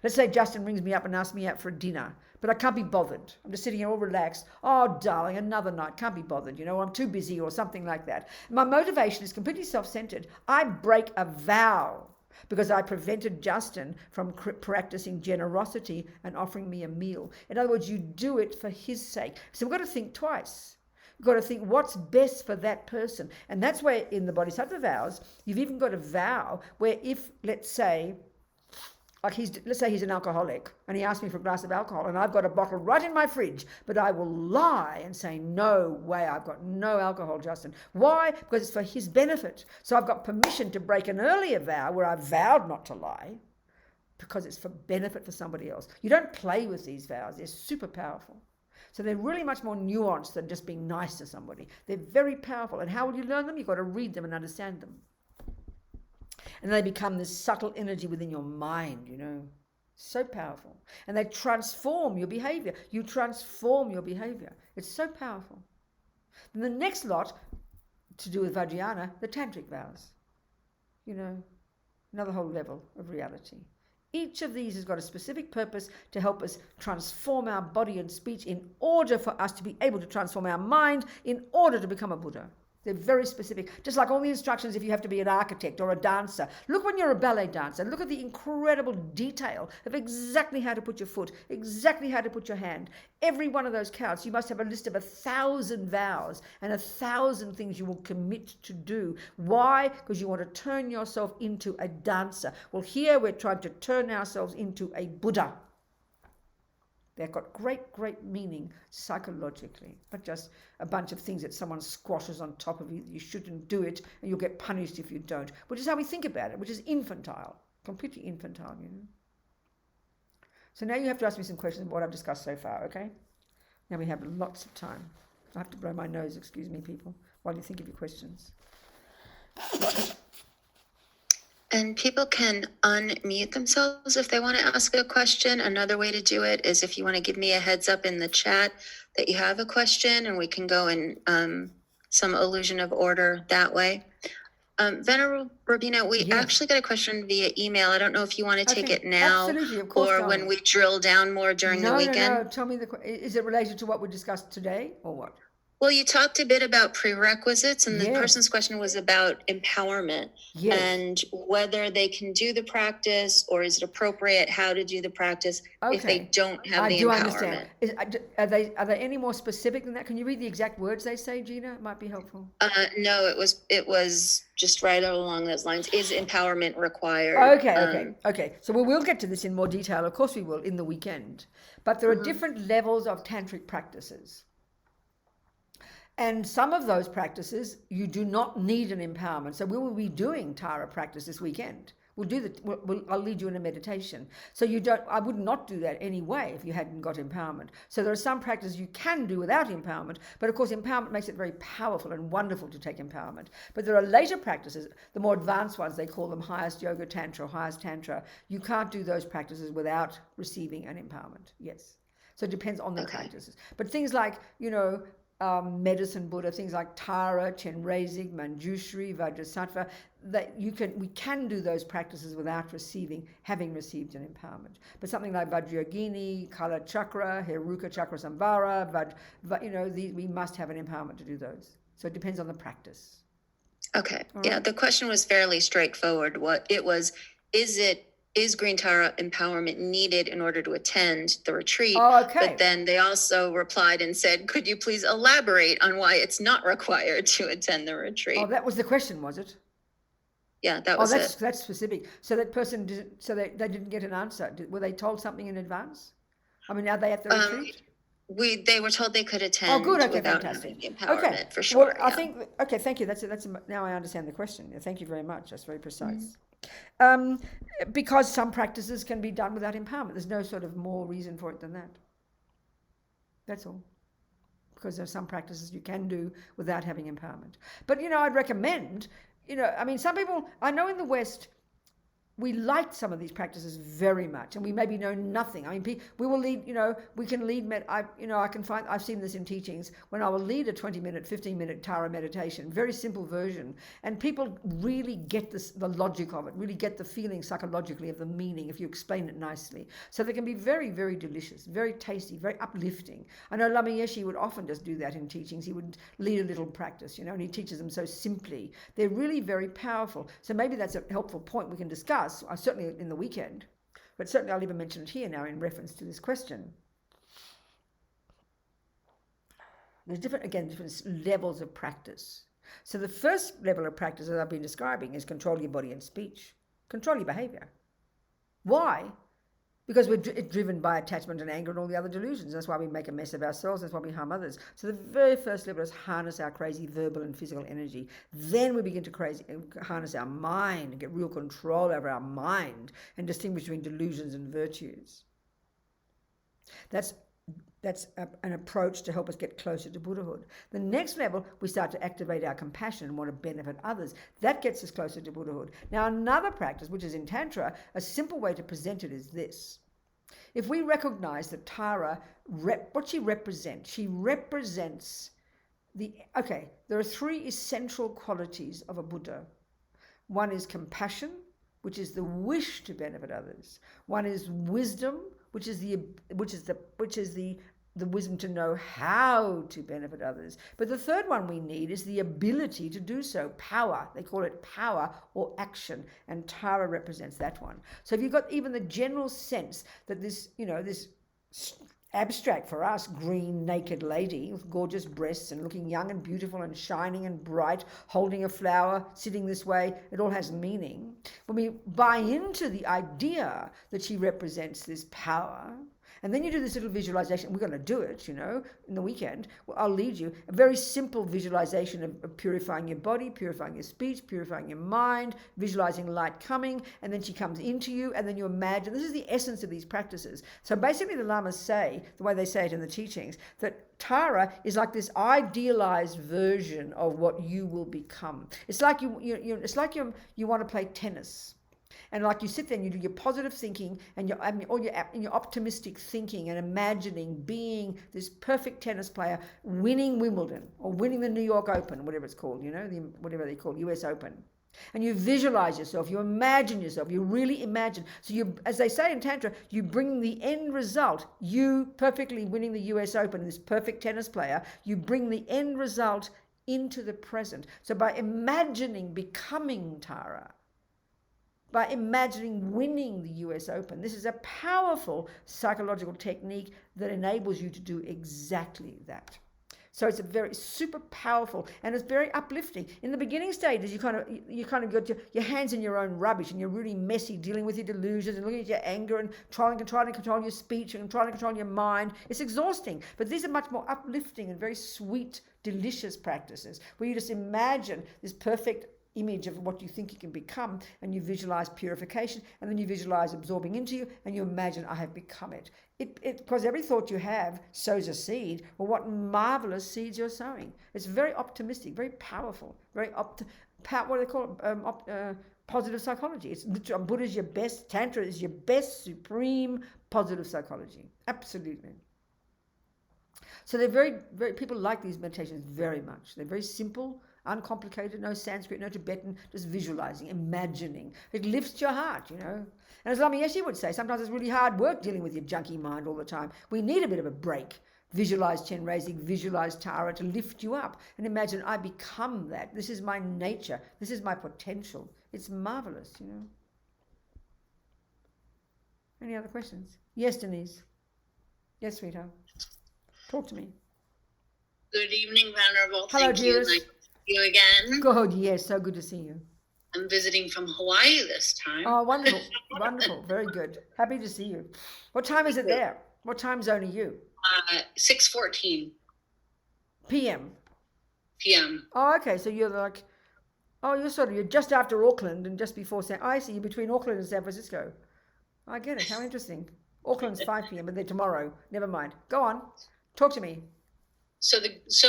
Let's say Justin rings me up and asks me out for a dinner, but I can't be bothered. I'm just sitting here all relaxed. Oh, darling, another night. Can't be bothered, I'm too busy or something like that. My motivation is completely self-centered. I break a vow because I prevented Justin from practicing generosity and offering me a meal. In other words, you do it for his sake. So we've got to think twice. You've got to think what's best for that person. And that's where in the Bodhisattva vows, you've even got a vow where if, let's say he's an alcoholic and he asks me for a glass of alcohol and I've got a bottle right in my fridge, but I will lie and say, no way, I've got no alcohol, Justin. Why? Because it's for his benefit. So I've got permission to break an earlier vow where I vowed not to lie because it's for benefit for somebody else. You don't play with these vows. They're super powerful. So they're really much more nuanced than just being nice to somebody. They're very powerful. And how will you learn them? You've got to read them and understand them. And they become this subtle energy within your mind, so powerful. And they transform your behavior. You transform your behavior. It's so powerful. Then the next lot to do with Vajrayana, the Tantric vows, another whole level of reality. Each of these has got a specific purpose to help us transform our body and speech in order for us to be able to transform our mind in order to become a Buddha. They're very specific. Just like all the instructions if you have to be an architect or a dancer. Look when you're a ballet dancer. Look at the incredible detail of exactly how to put your foot, exactly how to put your hand. Every one of those counts. You must have a list of 1,000 vows and 1,000 things you will commit to do. Why? Because you want to turn yourself into a dancer. Well, here we're trying to turn ourselves into a Buddha. They've got great, great meaning psychologically, not just a bunch of things that someone squashes on top of you. You shouldn't do it and you'll get punished if you don't, which is how we think about it, which is infantile, completely infantile, So now you have to ask me some questions about what I've discussed so far, okay? Now we have lots of time. I have to blow my nose, excuse me, people, while you think of your questions.
And people can unmute themselves if they want to ask a question. Another way to do it is if you want to give me a heads up in the chat that you have a question, and we can go in some illusion of order that way. Venerable Robina, we actually got a question via email. I don't know if you want to take it now or when we drill down more during the weekend.
No. Tell me, is it related to what we discussed today or what?
Well, you talked a bit about prerequisites, and the person's question was about empowerment and whether they can do the practice, or is it appropriate how to do the practice if they don't have the empowerment.
Understand. Are they any more specific than that? Can you read the exact words they say, Gina? It might be helpful.
No, it was just right along those lines. Is empowerment required?
Okay. So we'll get to this in more detail. Of course we will in the weekend. But there are different levels of tantric practices. And some of those practices, you do not need an empowerment. So we will be doing Tara practice this weekend. I'll lead you in a meditation. So I would not do that anyway if you hadn't got empowerment. So there are some practices you can do without empowerment, but of course empowerment makes it very powerful and wonderful to take empowerment. But there are later practices, the more advanced ones, they call them highest yoga tantra or highest tantra. You can't do those practices without receiving an empowerment. Yes. So it depends on the practices. But things like, medicine Buddha, things like Tara, Chen, Manjushri, Vajrasattva, we can do those practices without having received an empowerment. But something like Vajrayogini, Kala Chakra, Heruka Chakra Samvara, we must have an empowerment to do those. So it depends on the practice.
Okay. Yeah, the question was fairly straightforward. What it was, is Green Tara empowerment needed in order to attend the retreat? But then they also replied and said, could you please elaborate on why it's not required to attend the retreat?
Oh, that was the question, was it?
Yeah, that was it.
That's specific. So that person they didn't get an answer. Were they told something in advance? I mean, are they at the retreat?
They were told they could
Oh,
attend
good. Okay,
without
fantastic.
having the
Okay.
empowerment, for
Well,
sure.
I
Yeah.
think, okay, thank you. Now I understand the question. Yeah, thank you very much. That's very
Mhm.
precise. Um, because some practices can be done without empowerment. There's no sort of more reason for it than that. That's all. Because there are some practices you can do without having empowerment. But, I'd recommend, I mean, some people, I know in the West, we like some of these practices very much, and we maybe know nothing. I mean, we will lead, we can lead, I've seen this in teachings when I will lead a 20-minute, 15-minute Tara meditation, very simple version, and people really get the logic of it, really get the feeling psychologically of the meaning if you explain it nicely. So they can be very, very delicious, very tasty, very uplifting. I know Lama Yeshe would often just do that in teachings. He would lead a little practice, and he teaches them so simply. They're really very powerful. So maybe that's a helpful point we can discuss. Certainly in the weekend, but certainly I'll even mention it here now in reference to this question. There's different levels of practice. So the first level of practice, as I've been describing, is control your body and speech. Control your behavior. Why? Because it's driven by attachment and anger and all the other delusions. That's why we make a mess of ourselves. That's why we harm others. So the very first level is harness our crazy verbal and physical energy. Then we begin to harness our mind and get real control over our mind and distinguish between delusions and virtues. That's an approach to help us get closer to Buddhahood. The next level, we start to activate our compassion and want to benefit others. That gets us closer to Buddhahood. Now, another practice, which is in Tantra, a simple way to present it is this. If we recognize that Tara, what she represents there are three essential qualities of a Buddha. One is compassion, which is the wish to benefit others. One is wisdom, which is the wisdom to know how to benefit others. But the third one we need is the ability to do so. Power. They call it power or action. And Tara represents that one. So if you've got even the general sense that this abstract for us, green naked lady with gorgeous breasts and looking young and beautiful and shining and bright, holding a flower, sitting this way, it all has meaning. When we buy into the idea that she represents this power, and then you do this little visualization. We're going to do it, in the weekend. Well, I'll lead you. A very simple visualization of purifying your body, purifying your speech, purifying your mind, visualizing light coming, and then she comes into you, and then you imagine. This is the essence of these practices. So basically the Lamas say, the way they say it in the teachings, that Tara is like this idealized version of what you will become. It's like you want to play tennis. And like you sit there and you do your positive thinking and your optimistic thinking and imagining being this perfect tennis player winning Wimbledon or winning the New York Open, whatever it's called, whatever they call US Open. And you visualize yourself, you imagine yourself, you really imagine. So as they say in Tantra, you bring the end result, you perfectly winning the US Open, this perfect tennis player, you bring the end result into the present. So by imagining becoming Tara, by imagining winning the US Open. This is a powerful psychological technique that enables you to do exactly that. So it's a very super powerful and it's very uplifting. In the beginning stages, you kind of got your hands in your own rubbish and you're really messy dealing with your delusions and looking at your anger and trying to control your speech and trying to control your mind. It's exhausting. But these are much more uplifting and very sweet, delicious practices where you just imagine this perfect image of what you think you can become, and you visualize purification, and then you visualize absorbing into you, and you imagine, I have become it. Because every thought you have sows a seed. Well, what marvelous seeds you're sowing. It's very optimistic, very powerful, what do they call it? Positive psychology. It's Buddha's your best, Tantra is your best, supreme positive psychology. Absolutely. So they're very, very, people like these meditations very much. They're very simple, uncomplicated, no Sanskrit, no Tibetan, just visualizing, imagining. It lifts your heart, And as Lama Yeshe would say, sometimes it's really hard work dealing with your junky mind all the time. We need a bit of a break. Visualize Chen raising, visualize Tara to lift you up and imagine I become that. This is my nature. This is my potential. It's marvelous, Any other questions? Yes, Denise. Yes, sweetheart. Talk to me.
Good evening, Venerable.
Hello,
Thank you.
dearest.
Nice to see you again.
Good, yes, so good to see you.
I'm visiting from Hawaii this time.
Oh, wonderful, wonderful, very good. Happy to see you. What time is it there? What time zone are you?
6:14
p.m.
p.m.
Oh, okay. So you're like, you're just after Auckland and just before I see, you're between Auckland and San Francisco. I get it. How interesting. Auckland's 5 p.m., but they're tomorrow. Never mind. Go on. Talk to me.
So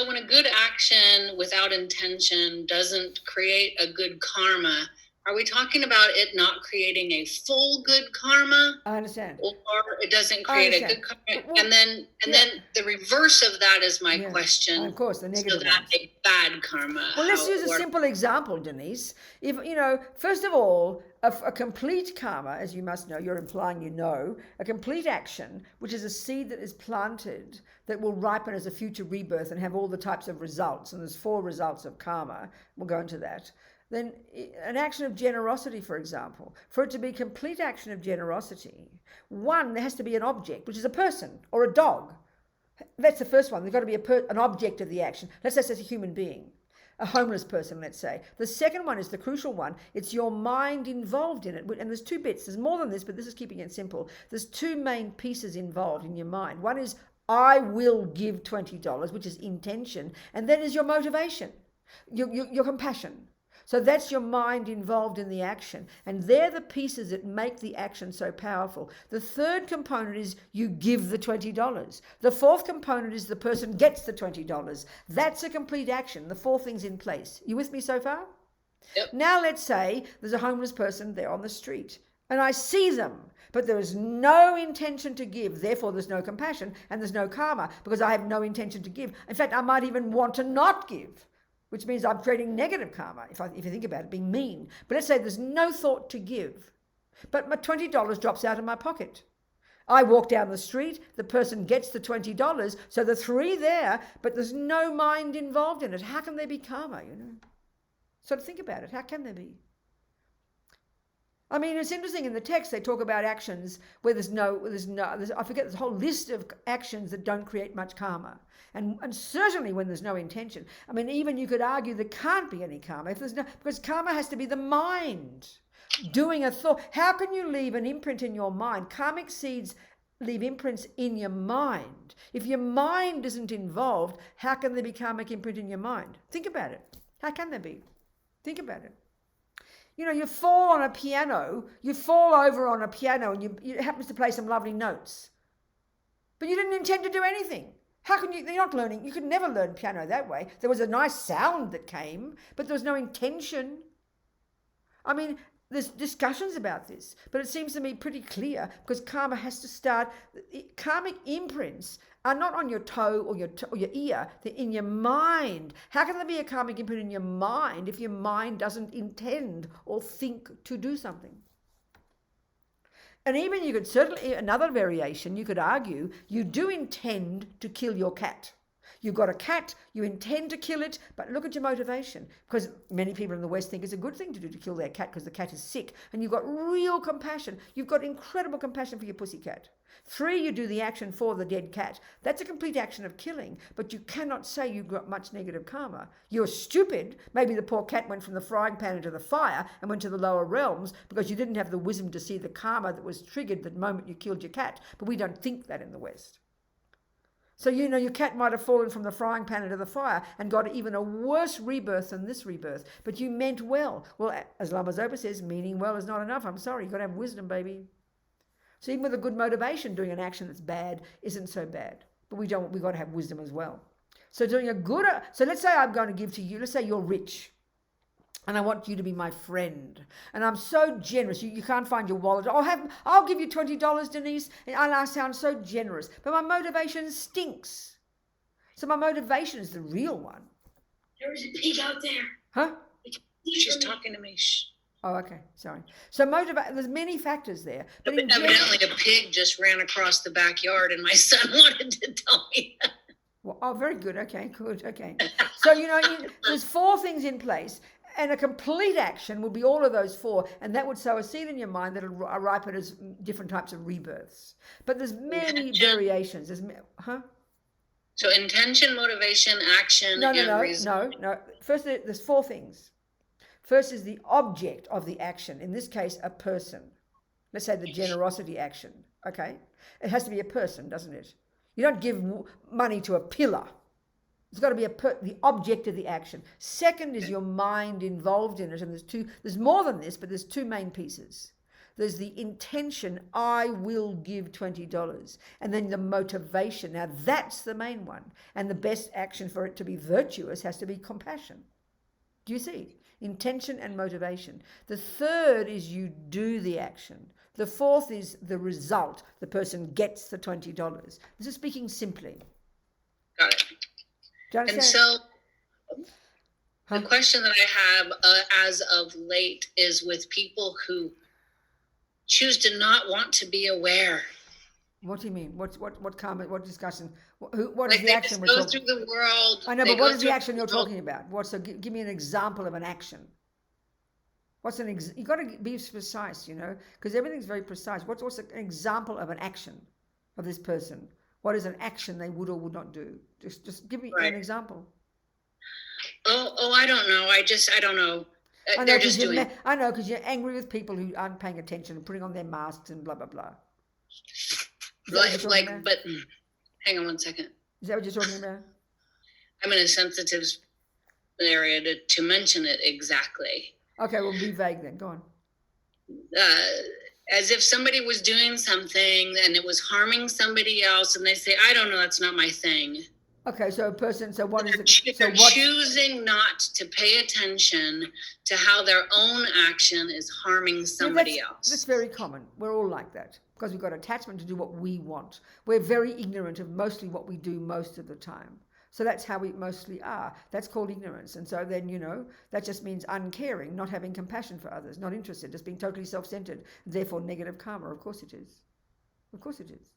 when a good action without intention doesn't create a good karma, are we talking about it not creating a full good karma?
I understand.
Or it doesn't create a good karma?
Well,
and then the reverse of that is my question.
Of course, the negative
so that
ones.
a bad karma.
Well, let's use a simple example, Denise. If, first of all, a complete karma, as you must know, you're implying a complete action, which is a seed that is planted that will ripen as a future rebirth and have all the types of results. And there's 4 results of karma. We'll go into that. Then an action of generosity, for example, for it to be complete action of generosity, one, there has to be an object, which is a person or a dog. That's the first one. There's got to be an object of the action. Let's say it's a human being, a homeless person, let's say. The second one is the crucial one. It's your mind involved in it. And there's 2 bits. There's more than this, but this is keeping it simple. There's 2 main pieces involved in your mind. One is, I will give $20, which is intention. And then is your motivation, your compassion. So that's your mind involved in the action. And they're the pieces that make the action so powerful. The third component is you give the $20. The fourth component is the person gets the $20. That's a complete action. The 4 things in place. You with me so far?
Yep.
Now let's say there's a homeless person there on the street and I see them, but there is no intention to give. Therefore, there's no compassion and there's no karma because I have no intention to give. In fact, I might even want to not give, which means I'm creating negative karma, if you think about it, being mean. But let's say there's no thought to give, but my $20 drops out of my pocket. I walk down the street, the person gets the $20, so the 3 there, but there's no mind involved in it. How can they be karma, So think about it. How can they be? I mean, it's interesting in the text, they talk about actions where I forget, there's a whole list of actions that don't create much karma. And certainly when there's no intention. I mean, even you could argue there can't be any karma because karma has to be the mind doing a thought. How can you leave an imprint in your mind? Karmic seeds leave imprints in your mind. If your mind isn't involved, how can there be karmic imprint in your mind? Think about it. How can there be? Think about it. You fall on a piano, you fall over on a piano and it happens to play some lovely notes. But you didn't intend to do anything. How can you're not learning, you could never learn piano that way. There was a nice sound that came, but there was no intention. I mean, there's discussions about this, but it seems to me pretty clear because karma has to start. Karmic imprints are not on your toe or your ear, they're in your mind. How can there be a karmic imprint in your mind if your mind doesn't intend or think to do something? And even you could certainly, another variation, you could argue, you do intend to kill your cat. You've got a cat, you intend to kill it, but look at your motivation. Because many people in the West think it's a good thing to do to kill their cat because the cat is sick. And you've got real compassion. You've got incredible compassion for your pussycat. 3, you do the action for the dead cat. That's a complete action of killing, but you cannot say you've got much negative karma. You're stupid. Maybe the poor cat went from the frying pan into the fire and went to the lower realms because you didn't have the wisdom to see the karma that was triggered the moment you killed your cat. But we don't think that in the West. So, your cat might have fallen from the frying pan into the fire and got even a worse rebirth than this rebirth. But you meant well. Well, as Lama Zopa says, meaning well is not enough. I'm sorry, you've got to have wisdom, baby. So even with a good motivation, doing an action that's bad isn't so bad. But we've got to have wisdom as well. So let's say I'm going to give to you, let's say you're rich. And I want you to be my friend. And I'm so generous. You can't find your wallet. I'll give you $20, Denise. And I sound so generous. But my motivation stinks. So my motivation is the real one.
There was a pig out there.
Huh?
She's talking to me. Shh.
Oh, okay. Sorry. So there's many factors there. But
evidently a pig just ran across the backyard and my son wanted to tell me that.
Well, oh, very good. Okay, good. Okay. So, there's 4 things in place. And a complete action would be all of those 4, and that would sow a seed in your mind that will ripen as different types of rebirths. But there's many variations.
So intention, motivation, action,
and
reason.
No. First, there's 4 things. First is the object of the action. In this case, a person. Let's say the generosity action. Okay, it has to be a person, doesn't it? You don't give money to a pillar. It's got to be the object of the action. Second is your mind involved in it. And there's more than this, but there's two main pieces. There's the intention, I will give $20. And then the motivation. Now that's the main one. And the best action for it to be virtuous has to be compassion. Do you see? Intention and motivation. The third is you do the action. The fourth is the result. The person gets the $20. This is speaking simply.
Got it.
Do you understand?
And so the question that I have as of late is with people who choose to not want to be aware.
What do you mean? What comment? What discussion? What
like
is the action we're
talking?
talking?
Through the world.
I know, but what is the action you're talking about? So give me an example of an action. What's you got to be precise, because everything's very precise. What's an example of an action of this person? What is an action they would or would not do? Just give me an example.
Oh, I don't know. I don't know. They're just doing it.
I know, because you're angry with people who aren't paying attention and putting on their masks and blah, blah, blah.
But hang on one second.
Is that what you're talking about?
I'm in a sensitive area to mention it exactly.
Okay, well, be vague then. Go on.
As if somebody was doing something and it was harming somebody else, and they say, I don't know, that's not my thing.
Okay, so a person, so what is it?
They're choosing not to pay attention to how their own action is harming somebody else.
That's very common. We're all like that because we've got attachment to do what we want. We're very ignorant of mostly what we do most of the time. So that's how we mostly are. That's called ignorance. And so then, that just means uncaring, not having compassion for others, not interested, just being totally self-centered, therefore negative karma. Of course it is. Of course it is.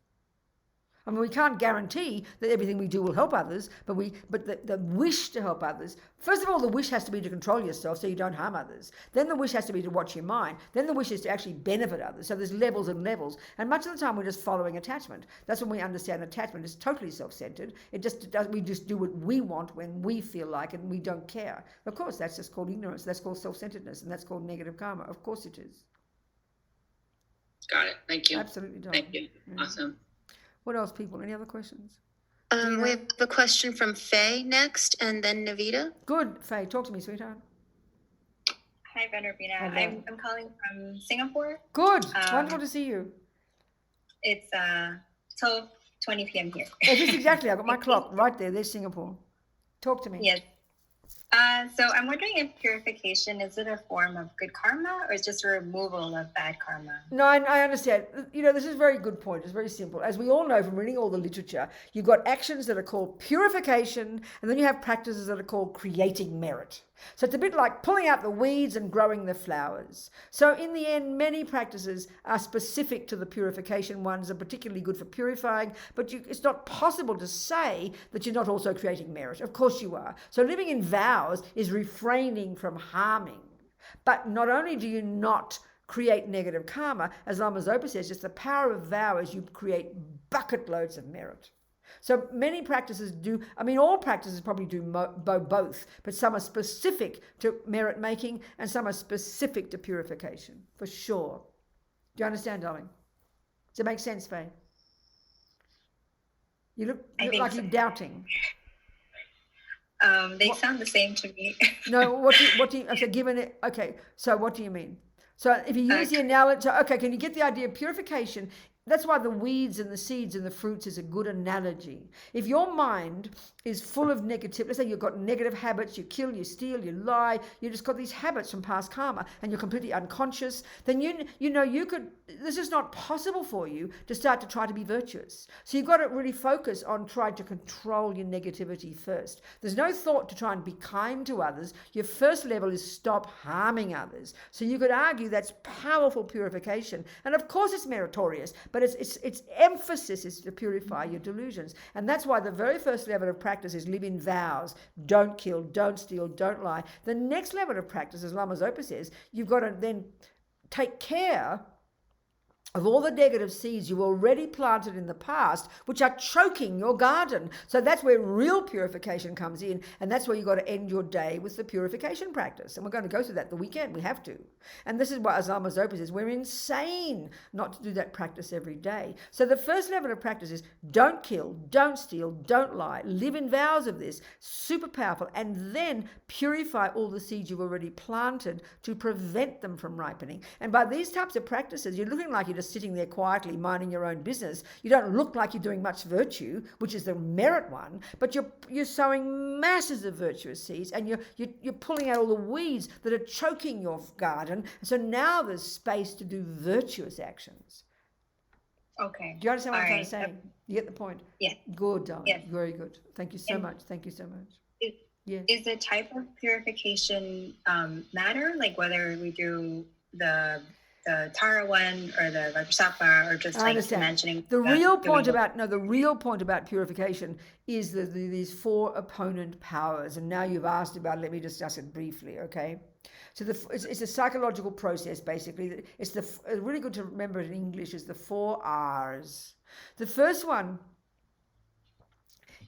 I mean, we can't guarantee that everything we do will help others, but the wish to help others, first of all, the wish has to be to control yourself so you don't harm others. Then the wish has to be to watch your mind. Then the wish is to actually benefit others. So there's levels and levels. And much of the time we're just following attachment. That's when we understand attachment is totally self-centered. We just do what we want when we feel like it and we don't care. Of course, that's just called ignorance. That's called self-centeredness, and that's called negative karma. Of course it is.
Got it. Thank you.
Absolutely, darling.
Thank you. Awesome.
What else, people? Any other questions?
We have a question from Faye next, and then Navita.
Good, Faye. Talk to me, sweetheart.
Hi, Robina. I'm calling from Singapore.
Good. Wonderful to see you.
It's 12:20 p.m. here.
Yeah, just exactly. I've got my clock right there. There's Singapore. Talk to me.
Yes. So I'm wondering if purification, is it a form of good karma or is just a removal of bad karma?
No, I understand. This is a very good point. It's very simple. As we all know from reading all the literature, you've got actions that are called purification, and then you have practices that are called creating merit. So it's a bit like pulling out the weeds and growing the flowers. So in the end, many practices are specific to the purification. Ones are particularly good for purifying, but it's not possible to say that you're not also creating merit. Of course you are. So living in vows is refraining from harming. But not only do you not create negative karma, as Lama Zopa says, just the power of vow is you create bucket loads of merit. So many practices do, all practices probably do both, but some are specific to merit making and some are specific to purification, for sure. Do you understand, darling? Does it make sense, Faye? You look like you're doubting.
They sound the same to me.
No, what do you, okay, given it, okay, so what do you mean? So if you use the analogy, okay, can you get the idea of purification? That's why the weeds and the seeds and the fruits is a good analogy. If your mind is full of negative, let's say you've got negative habits, you kill, you steal, you lie, you just got these habits from past karma and you're completely unconscious, then you could, this is not possible for you to start to try to be virtuous. So you've got to really focus on trying to control your negativity first. There's no thought to try and be kind to others. Your first level is stop harming others. So you could argue that's powerful purification. And of course it's meritorious, but its emphasis is to purify your delusions. And that's why the very first level of practice is live in vows. Don't kill, don't steal, don't lie. The next level of practice, as Lama Zopa says, you've got to then take care of all the negative seeds you already planted in the past, which are choking your garden. So that's where real purification comes in, and that's where you've got to end your day with the purification practice. And we're going to go through that the weekend. We have to. And this is what Lama Zopa says, we're insane not to do that practice every day. So the first level of practice is don't kill, don't steal, don't lie, live in vows of this, super powerful, and then purify all the seeds you've already planted to prevent them from ripening. And by these types of practices, you're looking like you're just sitting there quietly minding your own business. You don't look like you're doing much virtue, which is the merit one, but you're sowing masses of virtuous seeds, and you're pulling out all the weeds that are choking your garden. So now there's space to do virtuous actions.
Okay.
Do you understand what
All
I'm trying
right.
to say? You get the point?
Yeah.
Good, darling.
Yes.
Very good. Thank you so
And-
much. Thank you so much.
Is,
Yeah.
is the type of purification matter? Like whether we do the Tara one or the Vajrasattva, or just
I
like
understand.
mentioning
The real point
doing-
about purification is these four opponent powers. And now you've asked about it, let me discuss it briefly, okay? So it's a psychological process, basically. It's really good to remember it in English is the 4 R's. The first one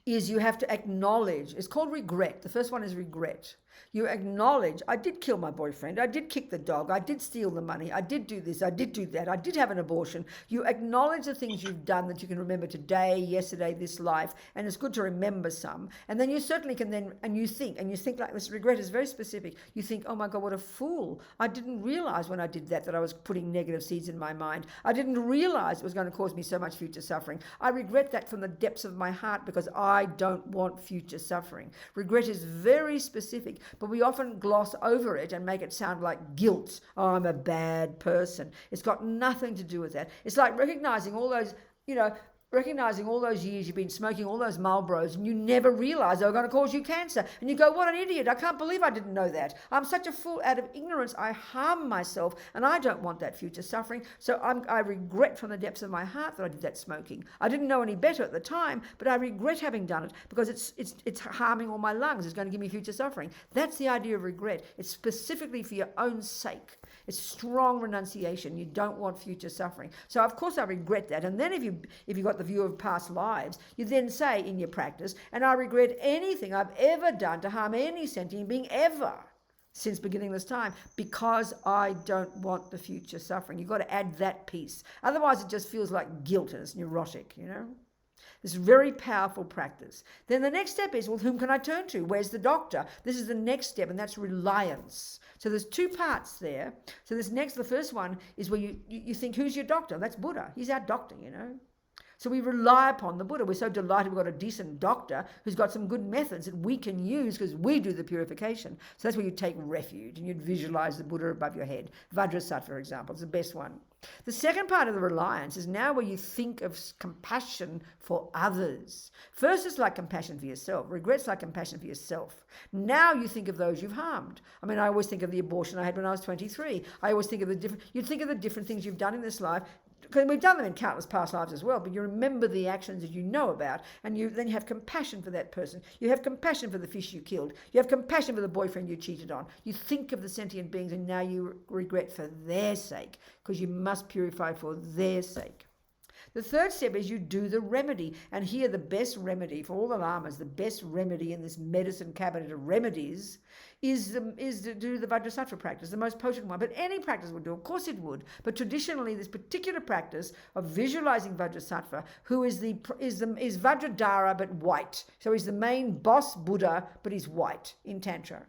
is you have to acknowledge. It's called regret. The first one is regret. You acknowledge, I did kill my boyfriend, I did kick the dog, I did steal the money, I did do this, I did do that, I did have an abortion. You acknowledge the things you've done that you can remember today, yesterday, this life, and it's good to remember some. And then you certainly can then, and you think like this. Regret is very specific. You think, oh my God, what a fool. I didn't realize when I did that I was putting negative seeds in my mind. I didn't realize it was going to cause me so much future suffering. I regret that from the depths of my heart because I don't want future suffering. Regret is very specific, but we often gloss over it and make it sound like guilt. Oh, I'm a bad person. It's got nothing to do with that. It's like recognizing all those, recognizing all those years you've been smoking all those Marlboros and you never realized they were going to cause you cancer. And you go, what an idiot. I can't believe I didn't know that. I'm such a fool. Out of ignorance, I harm myself, and I don't want that future suffering. So I regret from the depths of my heart that I did that smoking. I didn't know any better at the time, but I regret having done it because it's harming all my lungs. It's going to give me future suffering. That's the idea of regret. It's specifically for your own sake. It's strong renunciation. You don't want future suffering. So of course I regret that. And then if you got the view of past lives, you then say in your practice, and I regret anything I've ever done to harm any sentient being ever since beginning this time, because I don't want the future suffering. You've got to add that piece. Otherwise it just feels like guilt and it's neurotic, This very powerful practice. Then the next step is, well, whom can I turn to? Where's the doctor? This is the next step, and that's reliance. So there's 2 parts there. So the first one is where you think, who's your doctor? That's Buddha. He's our doctor, So we rely upon the Buddha. We're so delighted we've got a decent doctor who's got some good methods that we can use because we do the purification. So that's where you take refuge and you'd visualize the Buddha above your head. Vajrasattva, for example, is the best one. The second part of the reliance is now where you think of compassion for others. First, it's like compassion for yourself. Regret's like compassion for yourself. Now you think of those you've harmed. I always think of the abortion I had when I was 23. I always think of you'd think of the different things you've done in this life, because we've done them in countless past lives as well, but you remember the actions that you know about, and then you have compassion for that person. You have compassion for the fish you killed. You have compassion for the boyfriend you cheated on. You think of the sentient beings, and now you regret for their sake, because you must purify for their sake. The third step is you do the remedy. And here the best remedy for all the lamas, the best remedy in this medicine cabinet of remedies is to do the Vajrasattva practice, the most potent one. But any practice would do, of course it would. But traditionally, this particular practice of visualizing Vajrasattva, who is Vajradhara but white. So he's the main boss Buddha, but he's white in Tantra.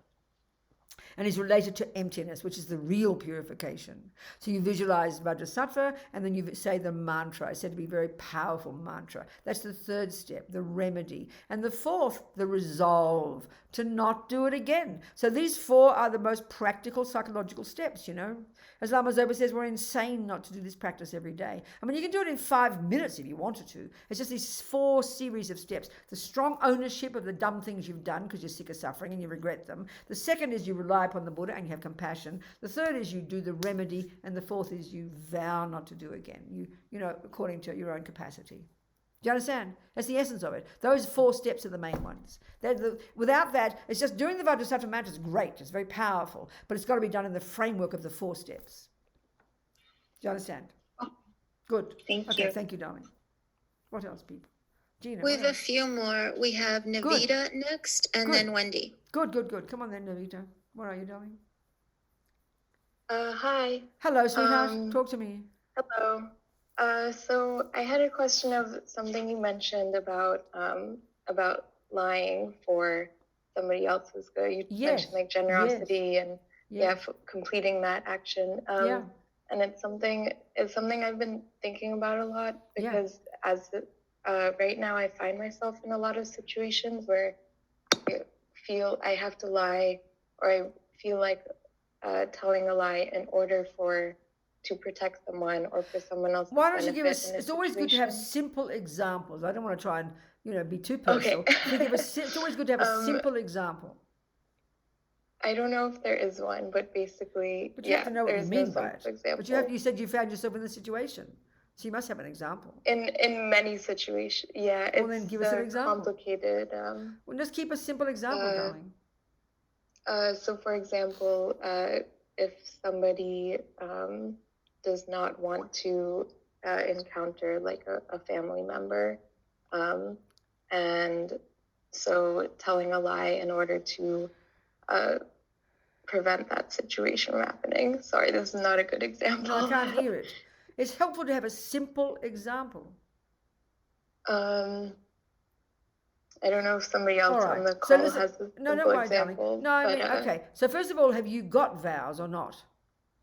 And is related to emptiness, which is the real purification. So you visualize Vajrasattva, and then you say the mantra. It's said to be a very powerful mantra. That's the third step, the remedy. And the fourth, the resolve to not do it again. So these 4 are the most practical psychological steps, As Lama Zopa says, we're insane not to do this practice every day. You can do it in 5 minutes if you wanted to. It's just these 4 series of steps. The strong ownership of the dumb things you've done because you're sick of suffering and you regret them. The second is you rely upon the Buddha and you have compassion. The third is you do the remedy. And the fourth is you vow not to do again, according to your own capacity. Do you understand? That's the essence of it. Those 4 steps are the main ones. Without that, it's just doing the Vajrasattva mantra is great. It's very powerful. But it's got to be done in the framework of the 4 steps. Do you understand? Good.
Thank
Okay,
you.
thank you, darling. What else, people? Gina,
We
what
have a
else?
few more. We have Navita next, and
Good.
then Wendy.
Good. Come on then, Navita. What are you, darling?
Hi.
Hello, sweetheart. Talk to me.
Hello. So I had a question of something you mentioned about lying for somebody else's good. You
Yes.
mentioned like generosity and completing that action.
Yeah.
And it's something I've been thinking about a lot because right now I find myself in a lot of situations where I feel I have to lie, or I feel like telling a lie in order to protect someone or for someone else.
Why don't you give us? It's always good to have simple examples. I don't want to try and be too personal.
Okay.
It's always good to have a simple example.
I don't know if there is one, but basically,
but you have to know what you mean by it.
Example.
But you said you found yourself in this situation, so you must have an example.
In many situations, yeah.
Well, then give us an example.
Complicated.
Well, just keep a simple example going.
So, for example, if somebody does not want to encounter like a family member, and so telling a lie in order to prevent that situation from happening. Sorry, this is not a good example.
No, I can't hear it. It's helpful to have a simple example.
I don't know if somebody else on the call has a simple example.
No, I mean, okay. So first of all, have you got vows or not?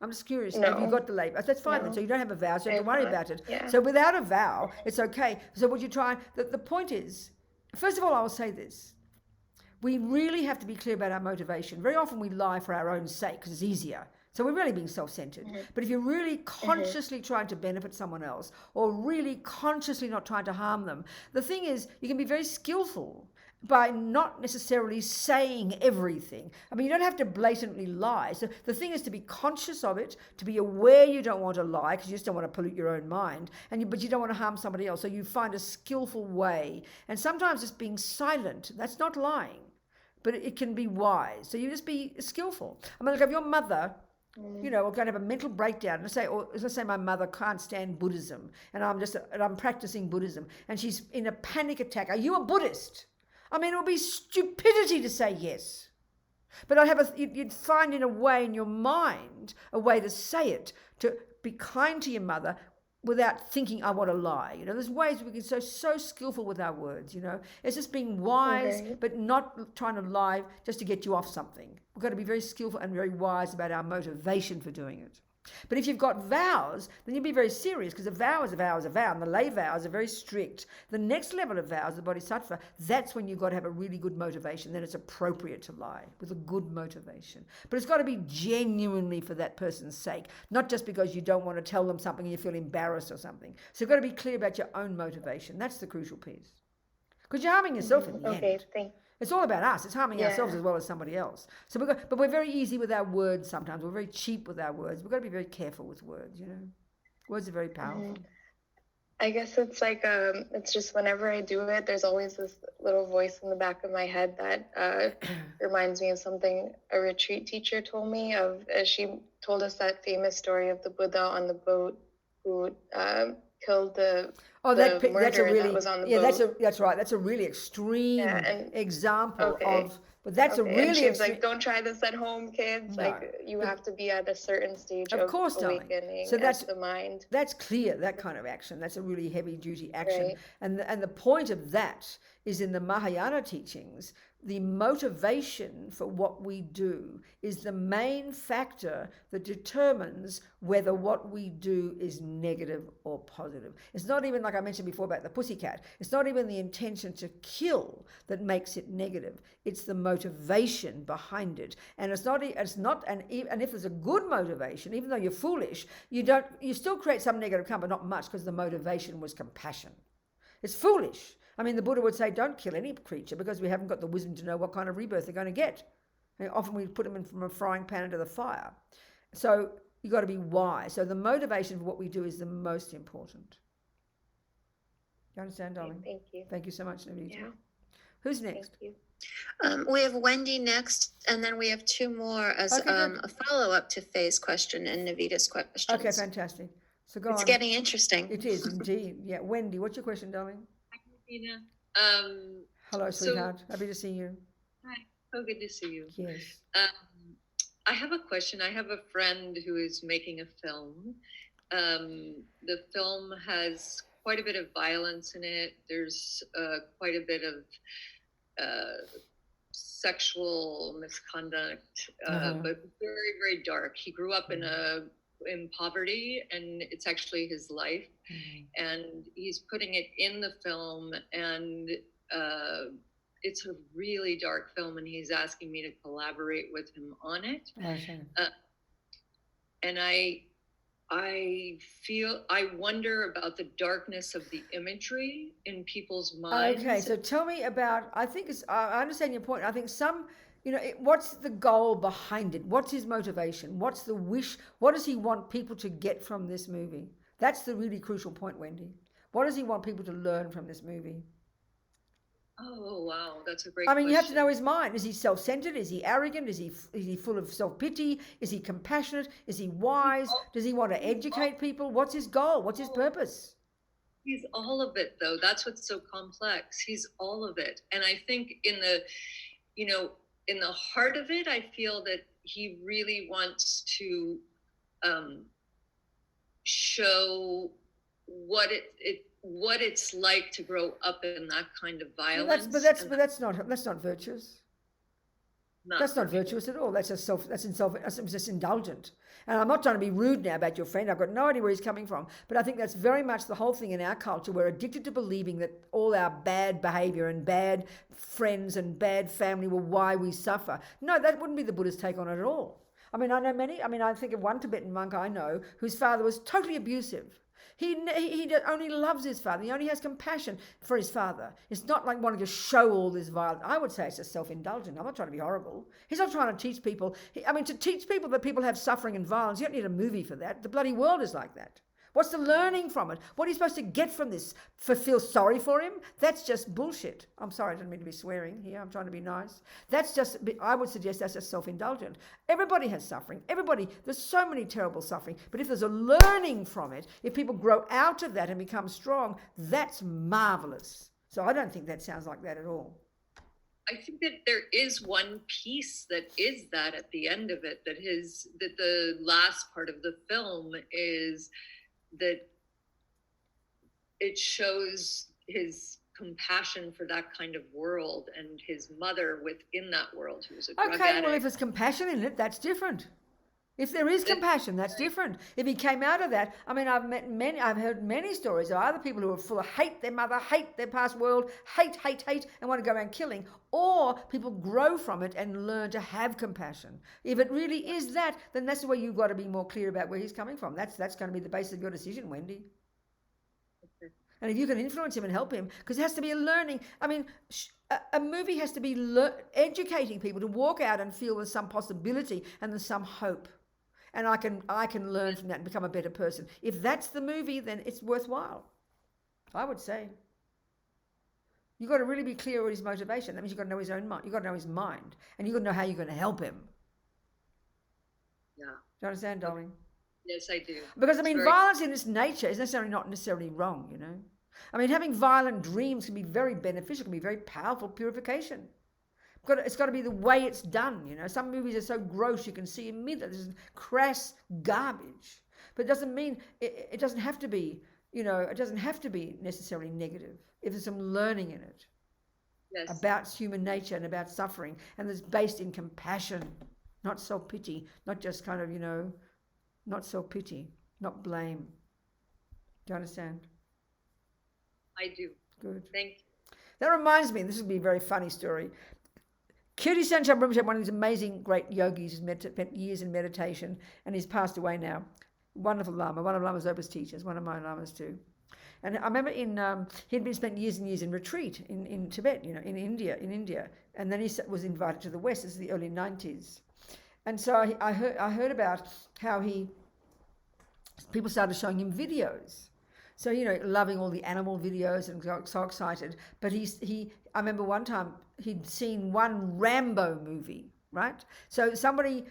I'm just curious.
No.
Have you got the label? That's fine then. So you don't have a vow, so you don't have to worry about it.
Yeah.
So without a vow, it's okay. So what you try, the point is, first of all, I will say this. We really have to be clear about our motivation. Very often we lie for our own sake because it's easier. So we're really being self-centered. Mm-hmm. But if you're really consciously trying to benefit someone else, or really consciously not trying to harm them, the thing is, you can be very skillful by not necessarily saying everything. I mean, you don't have to blatantly lie. So the thing is to be conscious of it, to be aware you don't want to lie because you just don't want to pollute your own mind, but you don't want to harm somebody else. So you find a skillful way. And sometimes just being silent, that's not lying, but it can be wise. So you just be skillful. I mean, like if your mother, we're going to have a mental breakdown. Let's say my mother can't stand Buddhism, and I'm practicing Buddhism, and she's in a panic attack. Are you a Buddhist? I mean, it would be stupidity to say yes. But you'd find in a way in your mind a way to say it, to be kind to your mother without thinking I want to lie. There's ways we can be so skillful with our words. It's just being wise, but not trying to lie just to get you off something. We've got to be very skillful and very wise about our motivation for doing it. But if you've got vows, then you'll be very serious, because a vow is a vow is a vow, and the lay vows are very strict. The next level of vows, the bodhisattva, that's when you've got to have a really good motivation. Then it's appropriate to lie with a good motivation. But it's got to be genuinely for that person's sake, not just because you don't want to tell them something and you feel embarrassed or something. So you've got to be clear about your own motivation. That's the crucial piece. Because you're harming yourself in the end. It's all about us. It's harming ourselves as well as somebody else. So but we're very easy with our words sometimes. We're very cheap with our words. We've got to be very careful with words, Words are very powerful.
I guess it's like, it's just whenever I do it, there's always this little voice in the back of my head that reminds me of something a retreat teacher told me of. She told us that famous story of the Buddha on the boat who killed the
that's a really
that was on the boat.
That's right. That's a really extreme example of. But that's a really.
And she was like, "Don't try this at home, kids.
No.
Like you have to be at a certain stage of awakening."
So that's
the mind.
That's clear. That kind of action. That's a really heavy duty action.
Right.
And the point of that is in the Mahayana teachings. The motivation for what we do is the main factor that determines whether what we do is negative or positive. It's not even, like I mentioned before about the pussycat, it's not even the intention to kill that makes it negative. It's the motivation behind it. And and if there's a good motivation, even though you're foolish, you still create some negative karma, but not much, because the motivation was compassion. It's foolish. I mean, the Buddha would say, don't kill any creature, because we haven't got the wisdom to know what kind of rebirth they're going to get. And often we put them in from a frying pan into the fire. So you've got to be wise. So the motivation for what we do is the most important. You understand, darling?
Thank you.
Thank you so much, Navita.
Yeah.
Who's next?
Thank you.
We have Wendy next, and then we have two more as a follow-up to Faye's question and Navita's question.
Okay, fantastic. So go
It's
on.
getting interesting.
It is indeed. Yeah. Wendy, what's your question, darling?
Hi, Robina.
Hello,
So-
sweetheart. Happy to see you.
Hi. So good to see you.
Yes.
I have a question. I have a friend who is making a film. The film has quite a bit of violence in it. There's quite a bit of sexual misconduct, but very, very dark. He grew up in poverty, and it's actually his life. And he's putting it in the film, and it's a really dark film, and he's asking me to collaborate with him on it.
Okay.
And I wonder about the darkness of the imagery in people's minds.
Okay, so tell me about, I understand your point. I think what's the goal behind it? What's his motivation? What's the wish? What does he want people to get from this movie? That's the really crucial point, Wendy. What does he want people to learn from this movie?
Oh, wow, that's a great
I mean,
question.
you have to know his mind. Is he self-centered? Is he arrogant? Is he full of self-pity? Is he compassionate? Is he wise? Does he want to educate people? What's his goal? What's his purpose?
He's all of it, though. That's what's so complex. He's all of it. And I think in the heart of it, I feel that he really wants to show what it's like to grow up in that kind of violence.
But that's not virtuous. That's not virtuous at all. That's just indulgent. And I'm not trying to be rude now about your friend. I've got no idea where he's coming from. But I think that's very much the whole thing in our culture. We're addicted to believing that all our bad behavior and bad friends and bad family were why we suffer. No, that wouldn't be the Buddha's take on it at all. I mean, I think of one Tibetan monk I know whose father was totally abusive. He only loves his father. He only has compassion for his father. It's not like wanting to show all this violence. I would say it's just self-indulgent. I'm not trying to be horrible. He's not trying to teach people. To teach people that people have suffering and violence, you don't need a movie for that. The bloody world is like that. What's the learning from it? What are you supposed to get from this? Feel sorry for him? That's just bullshit. I'm sorry, I didn't mean to be swearing here. I'm trying to be nice. I would suggest that's just self-indulgent. Everybody has suffering. There's so many terrible suffering. But if there's a learning from it, if people grow out of that and become strong, that's marvelous. So I don't think that sounds like that at all.
I think that there is one piece that is that at the end of it, that the last part of the film is that it shows his compassion for that kind of world and his mother within that world, who was a drug addict.
Well, if there's compassion in it, that's different. If there is compassion, that's different. If he came out of that, I mean, I've heard many stories of other people who are full of hate their mother, hate their past world, hate, and want to go around killing, or people grow from it and learn to have compassion. If it really is that, then that's where you've got to be more clear about where he's coming from. That's going to be the basis of your decision, Wendy.
Okay.
And if you can influence him and help him, because it has to be a learning. I mean, a movie has to be educating people to walk out and feel there's some possibility and there's some hope. And I can learn from that and become a better person. If that's the movie, then it's worthwhile, I would say. You've got to really be clear what his motivation. That means you've got to know his own mind. You've got to know his mind. And you've got to know how you're going to help him.
Yeah.
Do you understand, darling?
Yes, I do.
Because, violence in its nature is not necessarily wrong, you know. Having violent dreams can be very beneficial, can be very powerful purification. It's got to be the way it's done, you know. Some movies are so gross you can see immediately. This is crass garbage. But it doesn't mean, it doesn't have to be, you know, it doesn't have to be necessarily negative if there's some learning in it.
Yes.
About human nature and about suffering. And it's based in compassion, not self-pity, not just kind of, you know, not self-pity, not blame. Do you understand?
I do.
Good.
Thank you.
That reminds me, this would be a very funny story. Kirti Sanchab Rinpoche, one of these amazing great yogis who's spent years in meditation, and he's passed away now. Wonderful Lama, one of Lama's Opus teachers, one of my Lamas too. And I remember he'd been spent years and years in retreat in Tibet, you know, in India. And then he was invited to the West. This is the early 90s. And so I heard about how people started showing him videos. So, you know, loving all the animal videos and got so excited. But I remember one time he'd seen one Rambo movie, right? So somebody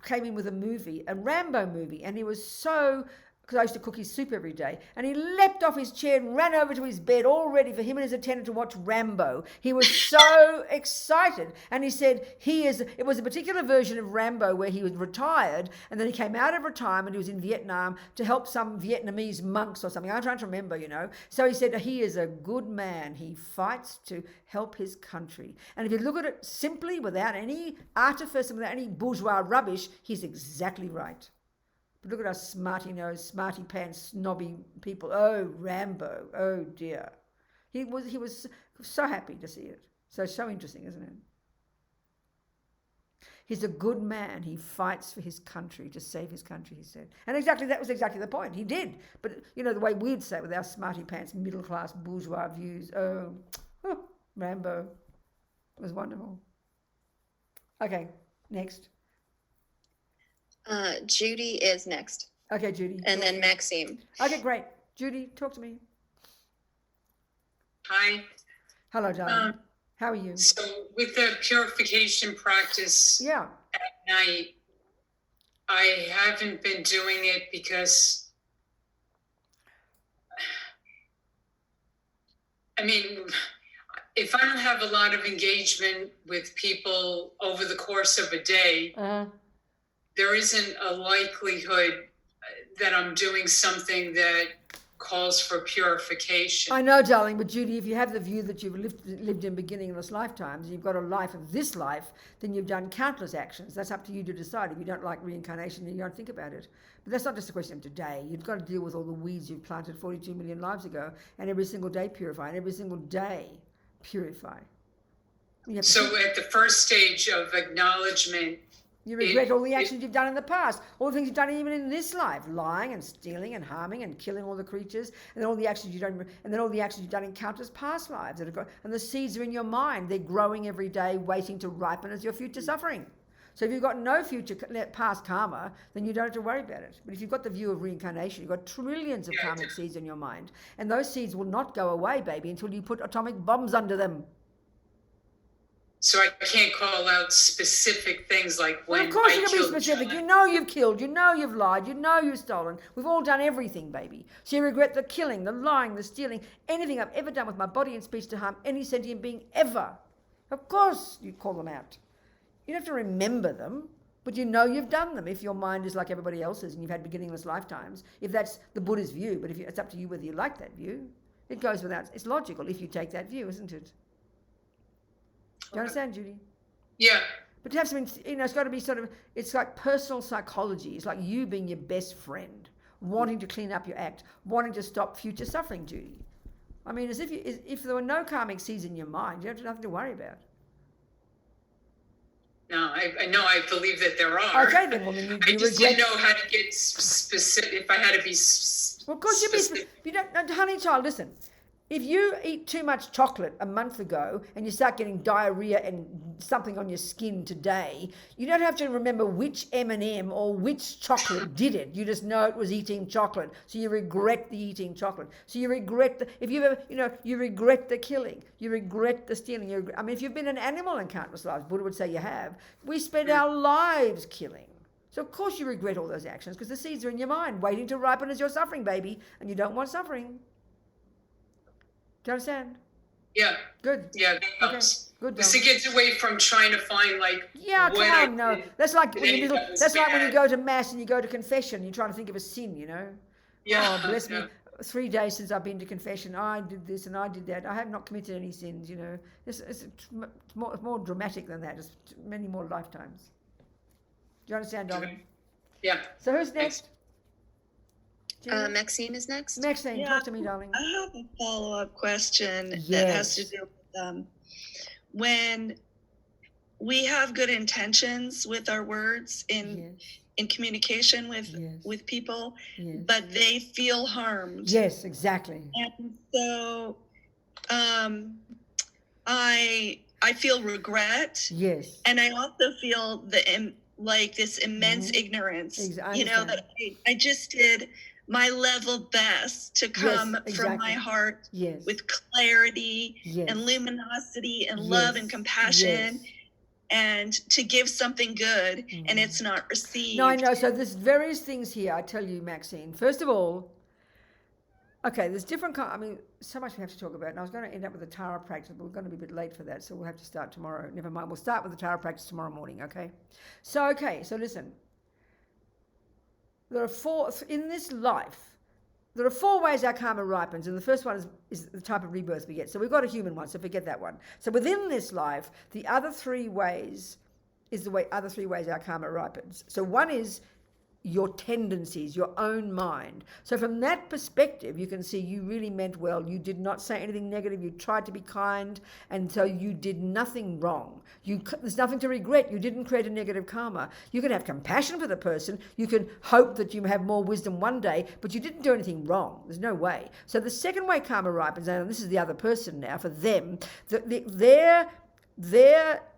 came in with a Rambo movie, and he was so because I used to cook his soup every day, and he leapt off his chair and ran over to his bed, all ready for him and his attendant to watch Rambo. He was so excited, and he said it was a particular version of Rambo where he was retired, and then he came out of retirement, he was in Vietnam to help some Vietnamese monks or something. I'm trying to remember, So he said he is a good man. He fights to help his country. And if you look at it simply, without any artifice and without any bourgeois rubbish, he's exactly right. But look at us smarty nose, smarty pants, snobby people. Oh, Rambo. Oh dear. He was so happy to see it. So interesting, isn't it? He's a good man. He fights for his country, to save his country, he said. And that was exactly the point. He did. But the way we'd say it with our smarty pants, middle class bourgeois views. Oh, Rambo. It was wonderful. Okay, next.
Judy is next.
Okay, Judy.
And then Maxime.
Okay, great. Judy, talk to me.
Hi.
Hello, darling. How are you?
So with the purification practice
Yeah.
at night, I haven't been doing it because, if I don't have a lot of engagement with people over the course of a day, there isn't a likelihood that I'm doing something that calls for purification.
I know, darling, but Judy, if you have the view that you've lived in beginningless lifetimes, you've got a life of this life, then you've done countless actions. That's up to you to decide. If you don't like reincarnation, you don't think about it. But that's not just a question of today. You've got to deal with all the weeds you've planted 42 million lives ago, and every single day purify, and every single day purify.
So at the first stage of acknowledgement,
you regret all the actions you've done in the past, all the things you've done even in this life, lying and stealing and harming and killing all the creatures, and then all the actions you've done in countless past lives and the seeds are in your mind. They're growing every day, waiting to ripen as your future suffering. So if you've got no future past karma, then you don't have to worry about it. But if you've got the view of reincarnation, you've got trillions of karmic seeds in your mind, and those seeds will not go away, baby, until you put atomic bombs under them.
So I can't call out specific things like when
well, of course
I
you can be specific.
John.
You know you've killed. You know you've lied. You know you've stolen. We've all done everything, baby. So you regret the killing, the lying, the stealing, anything I've ever done with my body and speech to harm any sentient being ever. Of course you call them out. You don't have to remember them, but you know you've done them if your mind is like everybody else's and you've had beginningless lifetimes. If that's the Buddha's view, but it's up to you whether you like that view. It goes without. It's logical if you take that view, isn't it? Do you understand, Judy?
Yeah.
But to have something, it's got to be it's like personal psychology. It's like you being your best friend, wanting to clean up your act, wanting to stop future suffering, Judy. I mean, as if there were no karmic seeds in your mind, you have nothing to worry about.
No, I know. I believe that there are.
Okay, then. Well, then you
I just
regret...
didn't know how to get specific. If I had to be
Well, of course you be specific. You don't, honey child, listen. If you eat too much chocolate a month ago and you start getting diarrhea and something on your skin today, you don't have to remember which M&M or which chocolate did it. You just know it was eating chocolate. So you regret the eating chocolate. So you regret you regret the killing. You regret the stealing. If you've been an animal in countless lives, Buddha would say you have. We spend our lives killing. So of course you regret all those actions because the seeds are in your mind waiting to ripen as you're suffering, baby. And you don't want suffering. Do you understand?
Yeah.
Good.
Yeah, that helps.
Okay. Good.
Just to get away from trying to find
come on, no. That's like when you go to mass and you go to confession. You're trying to think of a sin,
Yeah.
Oh, bless me. 3 days since I've been to confession. I did this and I did that. I have not committed any sins. It's more dramatic than that. It's many more lifetimes. Do you understand, darling?
Yeah.
So who's next?
Maxine is next.
Maxine, talk to me, darling.
I have a follow-up question that has to do with when we have good intentions with our words in communication with people, but they feel harmed.
Yes, exactly.
And so I feel regret.
Yes.
And I also feel this immense ignorance. That I just did my level best to come from my heart with clarity and luminosity and love and compassion. and to give something good and it's not received.
No, I know. So there's various things here, I tell you, Maxine. First of all, okay, there's different I mean, so much we have to talk about. And I was going to end up with the Tara practice, but we're going to be a bit late for that, so we'll have to start tomorrow. Never mind. We'll start with the Tara practice tomorrow morning, okay? So listen. There are four, in this life, there are four ways our karma ripens, and the first one is the type of rebirth we get. So we've got a human one, so forget that one. So within this life, the other three ways is other three ways our karma ripens. So one is your tendencies, your own mind. So from that perspective, you can see you really meant well. You did not say anything negative. You tried to be kind, and so you did nothing wrong. There's nothing to regret. You didn't create a negative karma. You can have compassion for the person. You can hope that you have more wisdom one day, but you didn't do anything wrong. There's no way. So the second way karma ripens, and this is the other person now, for them, they're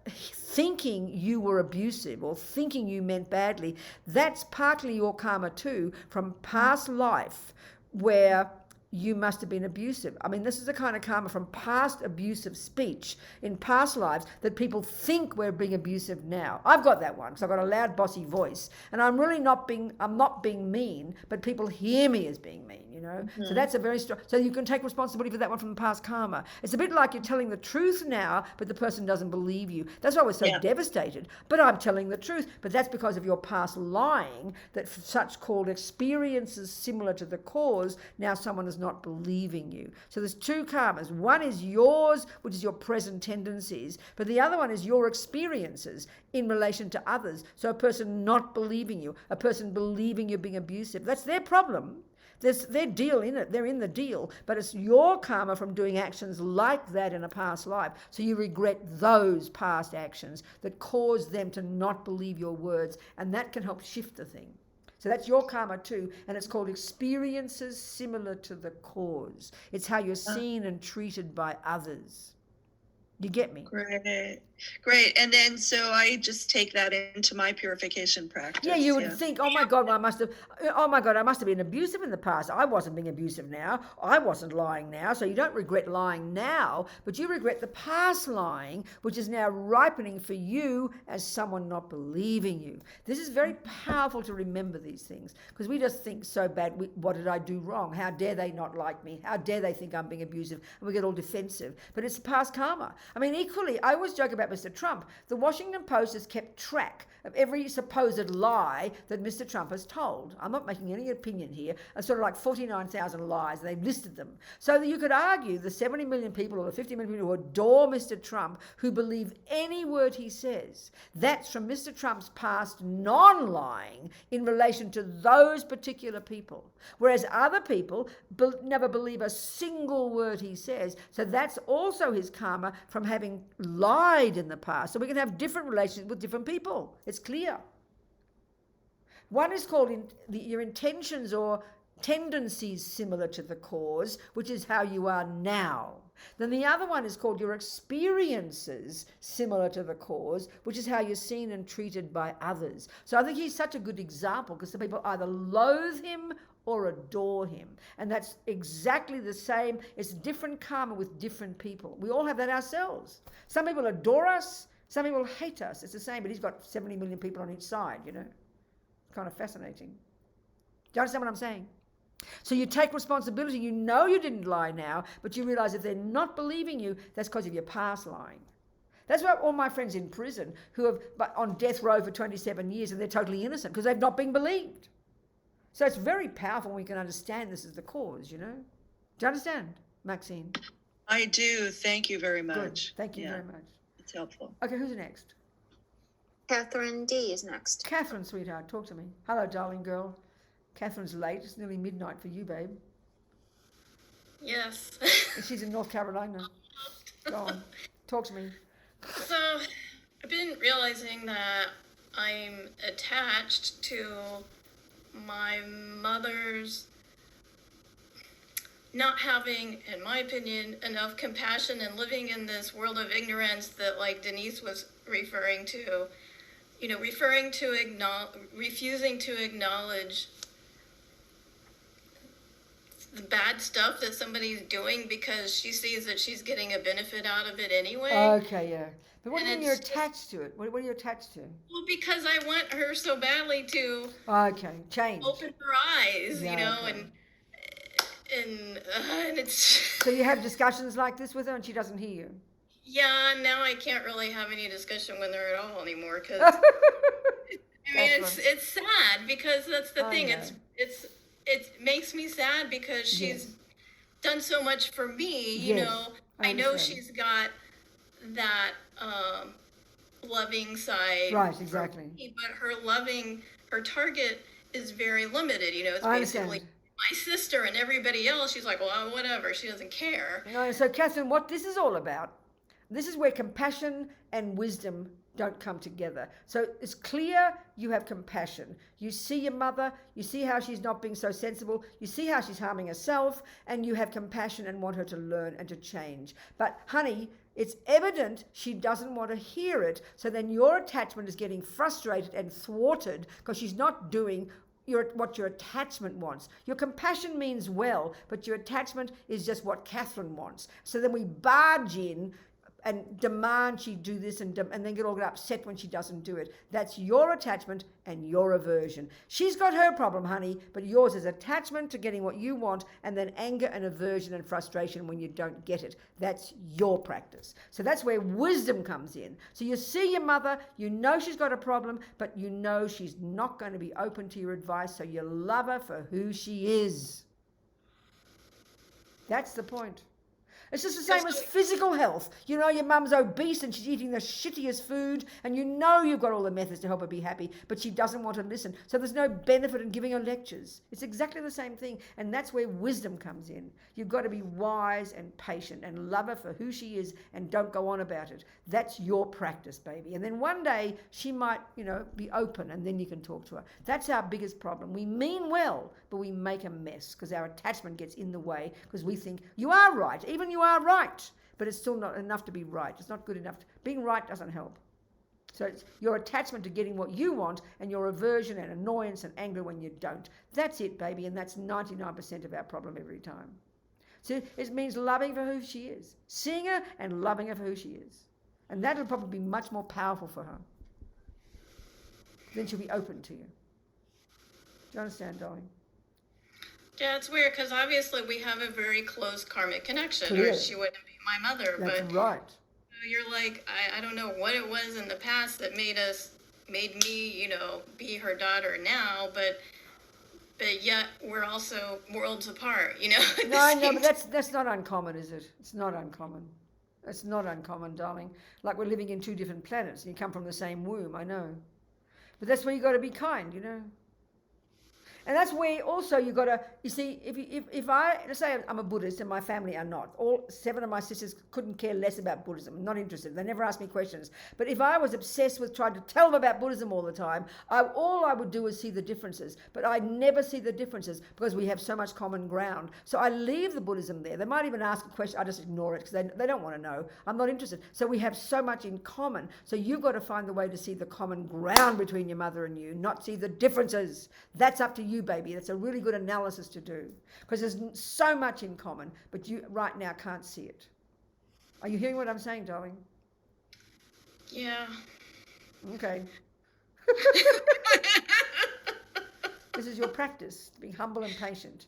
thinking you were abusive or thinking you meant badly. That's partly your karma too, from past life where you must have been abusive. I mean, this is the kind of karma from past abusive speech in past lives that people think we're being abusive now. I've got that one because I've got a loud, bossy voice, and I'm not being mean, but people hear me as being mean, you know. So that's a very strong. So you can take responsibility for that one from the past karma. It's a bit like you're telling the truth now, but the person doesn't believe you. That's why we're so devastated. But I'm telling the truth. But that's because of your past lying, that such called experiences similar to the cause. Now someone is not believing you. So there's two karmas. One is yours, which is your present tendencies, but the other one is your experiences in relation to others. So a person not believing you, a person believing you're being abusive. That's their problem. There's their deal in it. They're in the deal. But it's your karma from doing actions like that in a past life. So you regret those past actions that caused them to not believe your words, and that can help shift the thing. So that's your karma too, and it's called experiences similar to the cause. It's how you're seen and treated by others. You get me?
Great. And then so I just take that into my purification practice.
Yeah, you would think, oh my God, I must have been abusive in the past. I wasn't being abusive now. I wasn't lying now. So you don't regret lying now, but you regret the past lying, which is now ripening for you as someone not believing you. This is very powerful to remember these things, because we just think so bad. What did I do wrong? How dare they not like me? How dare they think I'm being abusive? And we get all defensive. But it's past karma. I mean, equally, I always joke about Mr. Trump. The Washington Post has kept track of every supposed lie that Mr. Trump has told. I'm not making any opinion here. It's sort of like 49,000 lies. They've listed them. So that you could argue the 70 million people or the 50 million people who adore Mr. Trump, who believe any word he says, that's from Mr. Trump's past non-lying in relation to those particular people. Whereas other people never believe a single word he says. So that's also his karma from having lied in the past. So we can have different relationships with different people. It's clear. One is called your intentions or tendencies similar to the cause, which is how you are now. Then the other one is called your experiences similar to the cause, which is how you're seen and treated by others. So I think he's such a good example, because some people either loathe him or adore him. And that's exactly the same. It's different karma with different people. We all have that ourselves. Some people adore us, some people hate us. It's the same, but he's got 70 million people on each side, you know. It's kind of fascinating. Do you understand what I'm saying? So you take responsibility. You know you didn't lie now, but you realize if they're not believing you, that's because of your past lying. That's why all my friends in prison who have been on death row for 27 years and they're totally innocent because they've not been believed. So it's very powerful when we can understand this is the cause, you know. Do you understand, Maxine?
I do. Thank you very much.
Good. Thank you very much.
It's helpful.
Okay, who's next?
Catherine D is next.
Catherine, sweetheart, talk to me. Hello, darling girl. Catherine's late. It's nearly midnight for you, babe.
Yes.
She's in North Carolina. Go on. Talk to me.
So, I've been realizing that I'm attached to my mother's not having, in my opinion, enough compassion and living in this world of ignorance that, like Denise was referring to, you know, refusing to acknowledge the bad stuff that somebody's doing because she sees that she's getting a benefit out of it anyway.
Okay, yeah. But what do you mean you're attached to it? What are you attached to?
Well, because I want her so badly to
change.
open her eyes,
Yeah,
you know,
okay.
and it's.
So you have discussions like this with her and she doesn't hear you?
Yeah, now I can't really have any discussion with her at all anymore because I mean it's sad because that's the thing. It makes me sad because she's done so much for me. You know, I know she's got that loving side.
Right, exactly.
Me, but her target is very limited. You know, it's basically my sister and everybody else. She's like, well, whatever. She doesn't care.
No, so Catherine, what this is all about, this is where compassion and wisdom don't come together. So it's clear you have compassion. You see your mother, you see how she's not being so sensible, you see how she's harming herself, and you have compassion and want her to learn and to change. But honey, it's evident she doesn't want to hear it. So then your attachment is getting frustrated and thwarted because she's not doing what your attachment wants. Your compassion means well, but your attachment is just what Catherine wants. So then we barge in and demand she do this and then get all upset when she doesn't do it. That's your attachment and your aversion. She's got her problem, honey, but yours is attachment to getting what you want and then anger and aversion and frustration when you don't get it. That's your practice. So that's where wisdom comes in. So you see your mother, you know she's got a problem, but you know she's not going to be open to your advice, so you love her for who she is. That's the point. It's just the same as physical health. You know your mum's obese and she's eating the shittiest food and you know you've got all the methods to help her be happy, but she doesn't want to listen. So there's no benefit in giving her lectures. It's exactly the same thing, and that's where wisdom comes in. You've got to be wise and patient and love her for who she is and don't go on about it. That's your practice, baby. And then one day she might, be open and then you can talk to her. That's our biggest problem. We mean well, but we make a mess because our attachment gets in the way because we think you are right. Even you are right, but it's still not enough to be right. It's not good enough. Being right doesn't help. So it's your attachment to getting what you want and your aversion and annoyance and anger when you don't. That's it, baby, and that's 99% of our problem every time. So it means loving her for who she is, seeing her and loving her for who she is. And that'll probably be much more powerful for her. Then she'll be open to you. Do you understand, darling?
Yeah, it's weird because obviously we have a very close karmic connection, or she wouldn't be my mother.
That's
but
right.
You're like, I don't know what it was in the past that made me, be her daughter now, but yet we're also worlds apart,
No, but that's not uncommon, is it? It's not uncommon. It's not uncommon, darling. Like we're living in two different planets and you come from the same womb, I know. But that's where you got to be kind, And that's where also you got to, you see, if let's say I'm a Buddhist and my family are not, all 7 of my sisters couldn't care less about Buddhism, not interested. They never asked me questions. But if I was obsessed with trying to tell them about Buddhism all the time, all I would do is see the differences. But I never see the differences because we have so much common ground. So I leave the Buddhism there. They might even ask a question. I just ignore it because they don't want to know. I'm not interested. So we have so much in common. So you've got to find the way to see the common ground between your mother and you, not see the differences. That's up to you, baby. That's a really good analysis to do because there's so much in common, but you right now can't see it. Are you hearing what I'm saying, darling?
Yeah.
Okay. This is your practice, being humble and patient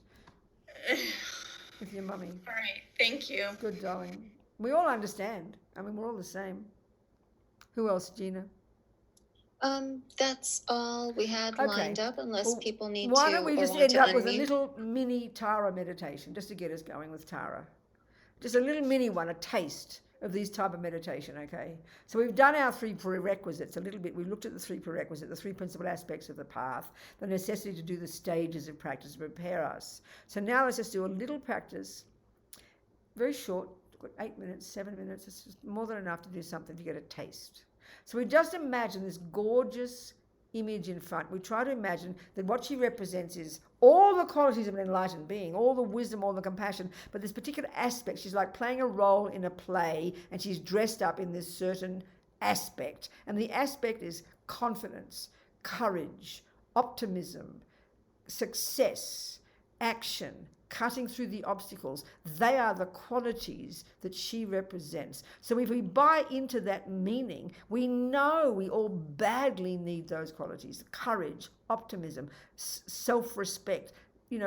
with your mummy.
All right. Thank you.
Good, darling. We all understand. I mean, we're all the same. Who else, Gina?
That's all we had lined up, unless people need to.
Why don't we just end up with a little mini Tara meditation, just to get us going with Tara. Just a little mini one, a taste of these type of meditation, okay? So we've done our 3 prerequisites a little bit. We looked at the 3 prerequisites, the 3 principal aspects of the path, the necessity to do the stages of practice to prepare us. So now let's just do a little practice, very short, 8 minutes, 7 minutes. It's just more than enough to do something to get a taste. So we just imagine this gorgeous image in front. We try to imagine that what she represents is all the qualities of an enlightened being, all the wisdom, all the compassion, but this particular aspect, she's like playing a role in a play and she's dressed up in this certain aspect. And the aspect is confidence, courage, optimism, success, action, cutting through the obstacles. They are the qualities that she represents. So if we buy into that meaning, we know we all badly need those qualities: courage, optimism, self-respect,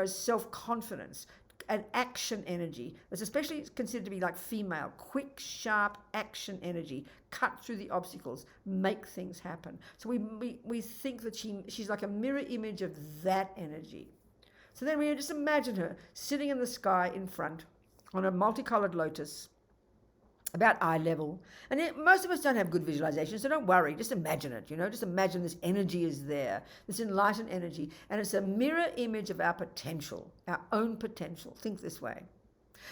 self-confidence, and action energy. It's especially considered to be like female, quick, sharp action energy, cut through the obstacles, make things happen. So we think that she's like a mirror image of that energy. So then we just imagine her sitting in the sky in front on a multicolored lotus, about eye level. And most of us don't have good visualization, so don't worry, just imagine it, just imagine this energy is there, this enlightened energy, and it's a mirror image of our potential, our own potential. Think this way.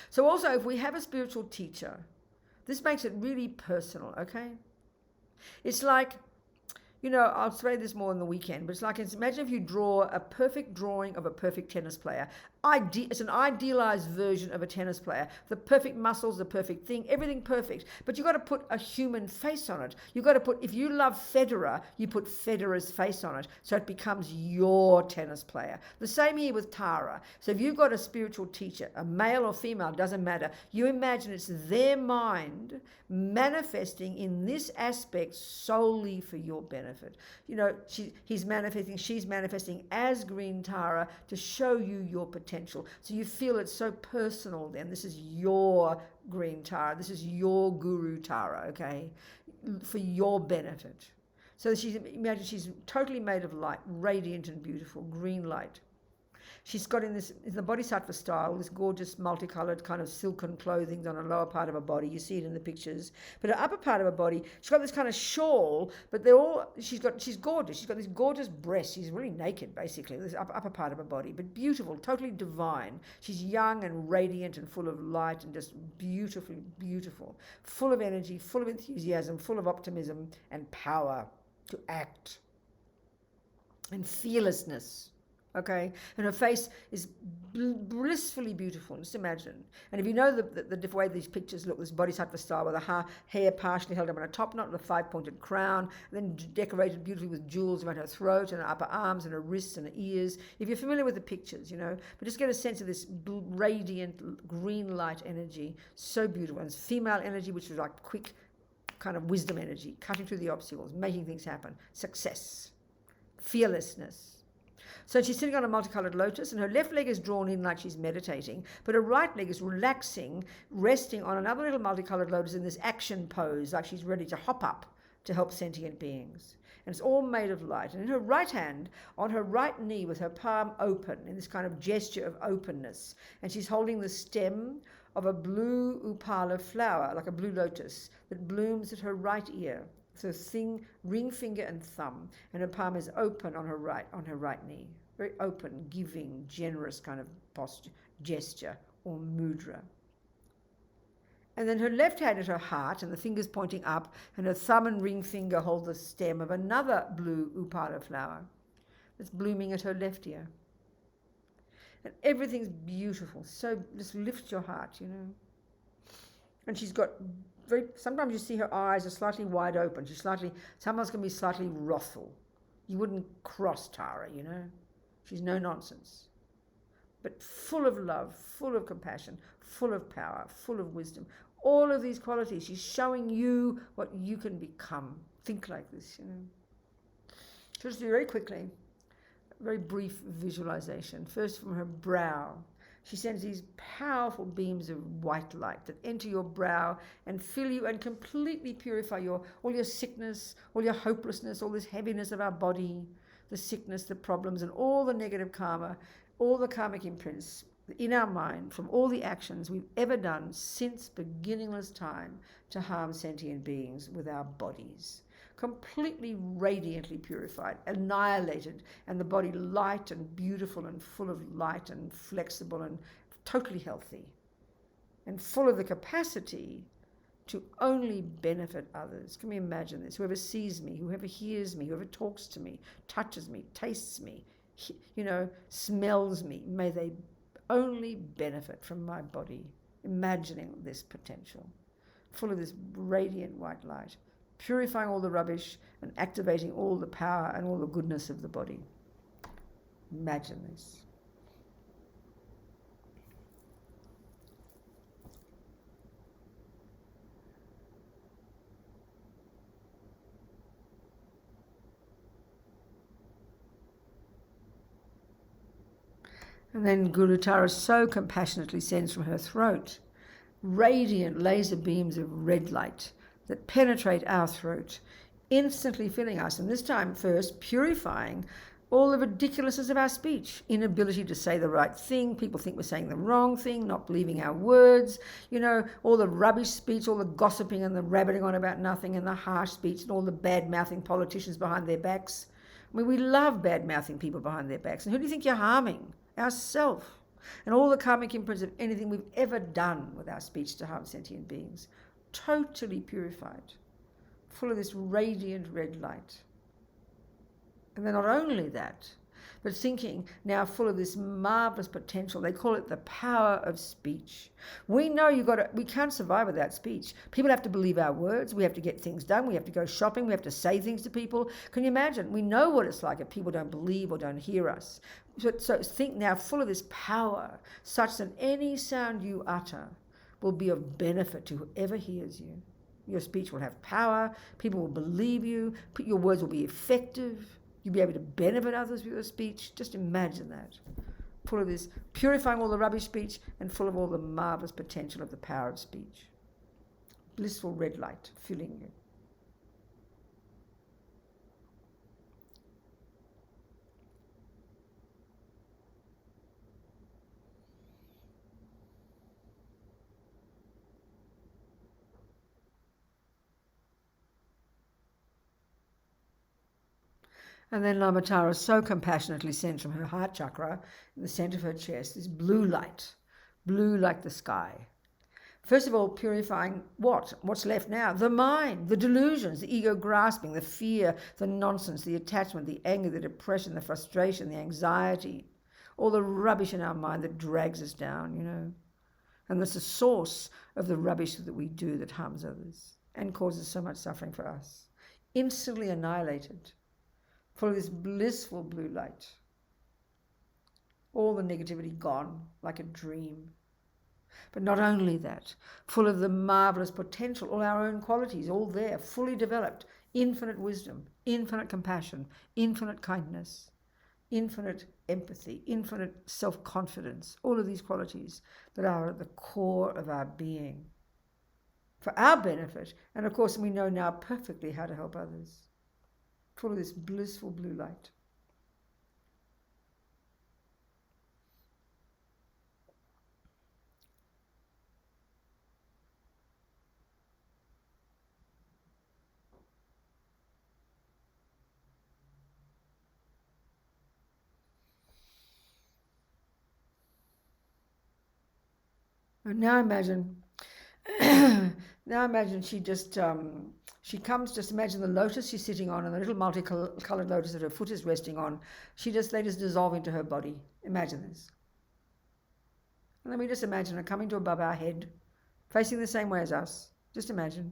So also, if we have a spiritual teacher, this makes it really personal, okay? It's like, I'll say this more on the weekend, but it's like, imagine if you draw a perfect drawing of a perfect tennis player. It's an idealized version of a tennis player. The perfect muscles, the perfect thing, everything perfect. But you've got to put a human face on it. You've got to put, if you love Federer, you put Federer's face on it, so it becomes your tennis player. The same here with Tara. So if you've got a spiritual teacher, a male or female, doesn't matter. You imagine it's their mind manifesting in this aspect solely for your benefit. She's manifesting as Green Tara to show you your potential. So you feel it's so personal then. This is your Green Tara. This is your Guru Tara, okay? For your benefit. So imagine she's totally made of light, radiant and beautiful, green light. She's got in the Bodhisattva style, this gorgeous multicolored kind of silken clothing on the lower part of her body. You see it in the pictures. But her upper part of her body, she's got this kind of shawl, but she's gorgeous. She's got this gorgeous breast. She's really naked, basically, this upper part of her body, but beautiful, totally divine. She's young and radiant and full of light and just beautifully beautiful, full of energy, full of enthusiasm, full of optimism and power to act and fearlessness. Okay, and her face is blissfully beautiful. Just imagine. And if you know the way these pictures look, this Bodhisattva style, with the hair partially held up on a top knot and a 5-pointed crown, and then decorated beautifully with jewels around her throat and her upper arms and her wrists and her ears. If you're familiar with the pictures, but just get a sense of this radiant green light energy, so beautiful. And it's female energy, which is like quick kind of wisdom energy, cutting through the obstacles, making things happen, success, fearlessness. So she's sitting on a multicolored lotus, and her left leg is drawn in like she's meditating, but her right leg is relaxing, resting on another little multicolored lotus in this action pose, like she's ready to hop up to help sentient beings. And it's all made of light. And in her right hand, on her right knee, with her palm open, in this kind of gesture of openness, and she's holding the stem of a blue upala flower, like a blue lotus, that blooms at her right ear. So ring finger and thumb, and her palm is open on her right knee. Very open, giving, generous kind of posture, gesture, or mudra. And then her left hand at her heart, and the fingers pointing up, and her thumb and ring finger hold the stem of another blue upala flower that's blooming at her left ear. And everything's beautiful. So just lift your heart, And she's got sometimes you see her eyes are slightly wide open. Sometimes can be slightly wrathful. You wouldn't cross Tara, She's no nonsense. But full of love, full of compassion, full of power, full of wisdom. All of these qualities, she's showing you what you can become. Think like this, So just do very quickly, a very brief visualization. First from her brow. She sends these powerful beams of white light that enter your brow and fill you and completely purify all your sickness, all your hopelessness, all this heaviness of our body, the sickness, the problems, and all the negative karma, all the karmic imprints in our mind from all the actions we've ever done since beginningless time to harm sentient beings with our bodies. Completely radiantly purified, annihilated, and the body light and beautiful and full of light and flexible and totally healthy and full of the capacity to only benefit others. Can we imagine this? Whoever sees me, whoever hears me, whoever talks to me, touches me, tastes me, smells me, may they only benefit from my body, imagining this potential, full of this radiant white light, purifying all the rubbish and activating all the power and all the goodness of the body. Imagine this. And then Guru Tara so compassionately sends from her throat radiant laser beams of red light that penetrate our throat, instantly filling us, and this time first purifying all the ridiculousness of our speech, inability to say the right thing, people think we're saying the wrong thing, not believing our words, all the rubbish speech, all the gossiping and the rabbiting on about nothing and the harsh speech and all the bad-mouthing politicians behind their backs. I mean, we love bad-mouthing people behind their backs. And who do you think you're harming? Ourselves. And all the karmic imprints of anything we've ever done with our speech to harm sentient beings. Totally purified. Full of this radiant red light. And then not only that, but thinking now full of this marvelous potential. They call it the power of speech. We know we can't survive without speech. People have to believe our words. We have to get things done. We have to go shopping. We have to say things to people. Can you imagine? We know what it's like if people don't believe or don't hear us. So think now full of this power, such that any sound you utter will be of benefit to whoever hears you. Your speech will have power. People will believe you. Your words will be effective. You'll be able to benefit others with your speech. Just imagine that. Full of this, purifying all the rubbish speech and full of all the marvelous potential of the power of speech. Blissful red light filling you. And then Lama Tara so compassionately sends from her heart chakra, in the center of her chest, this blue light, blue like the sky. First of all, purifying what? What's left now? The mind, the delusions, the ego grasping, the fear, the nonsense, the attachment, the anger, the depression, the frustration, the anxiety, all the rubbish in our mind that drags us down, And that's the source of the rubbish that we do that harms others and causes so much suffering for us. Instantly annihilated. Full of this blissful blue light. All the negativity gone like a dream. But not only that, full of the marvelous potential, all our own qualities, all there, fully developed, infinite wisdom, infinite compassion, infinite kindness, infinite empathy, infinite self-confidence, all of these qualities that are at the core of our being. For our benefit, and of course we know now perfectly how to help others. Full of this blissful blue light. And now imagine she just she comes, just imagine the lotus she's sitting on and the little multicolored lotus that her foot is resting on. They just dissolve into her body. Imagine this. And then we just imagine her coming to above our head, facing the same way as us. Just imagine.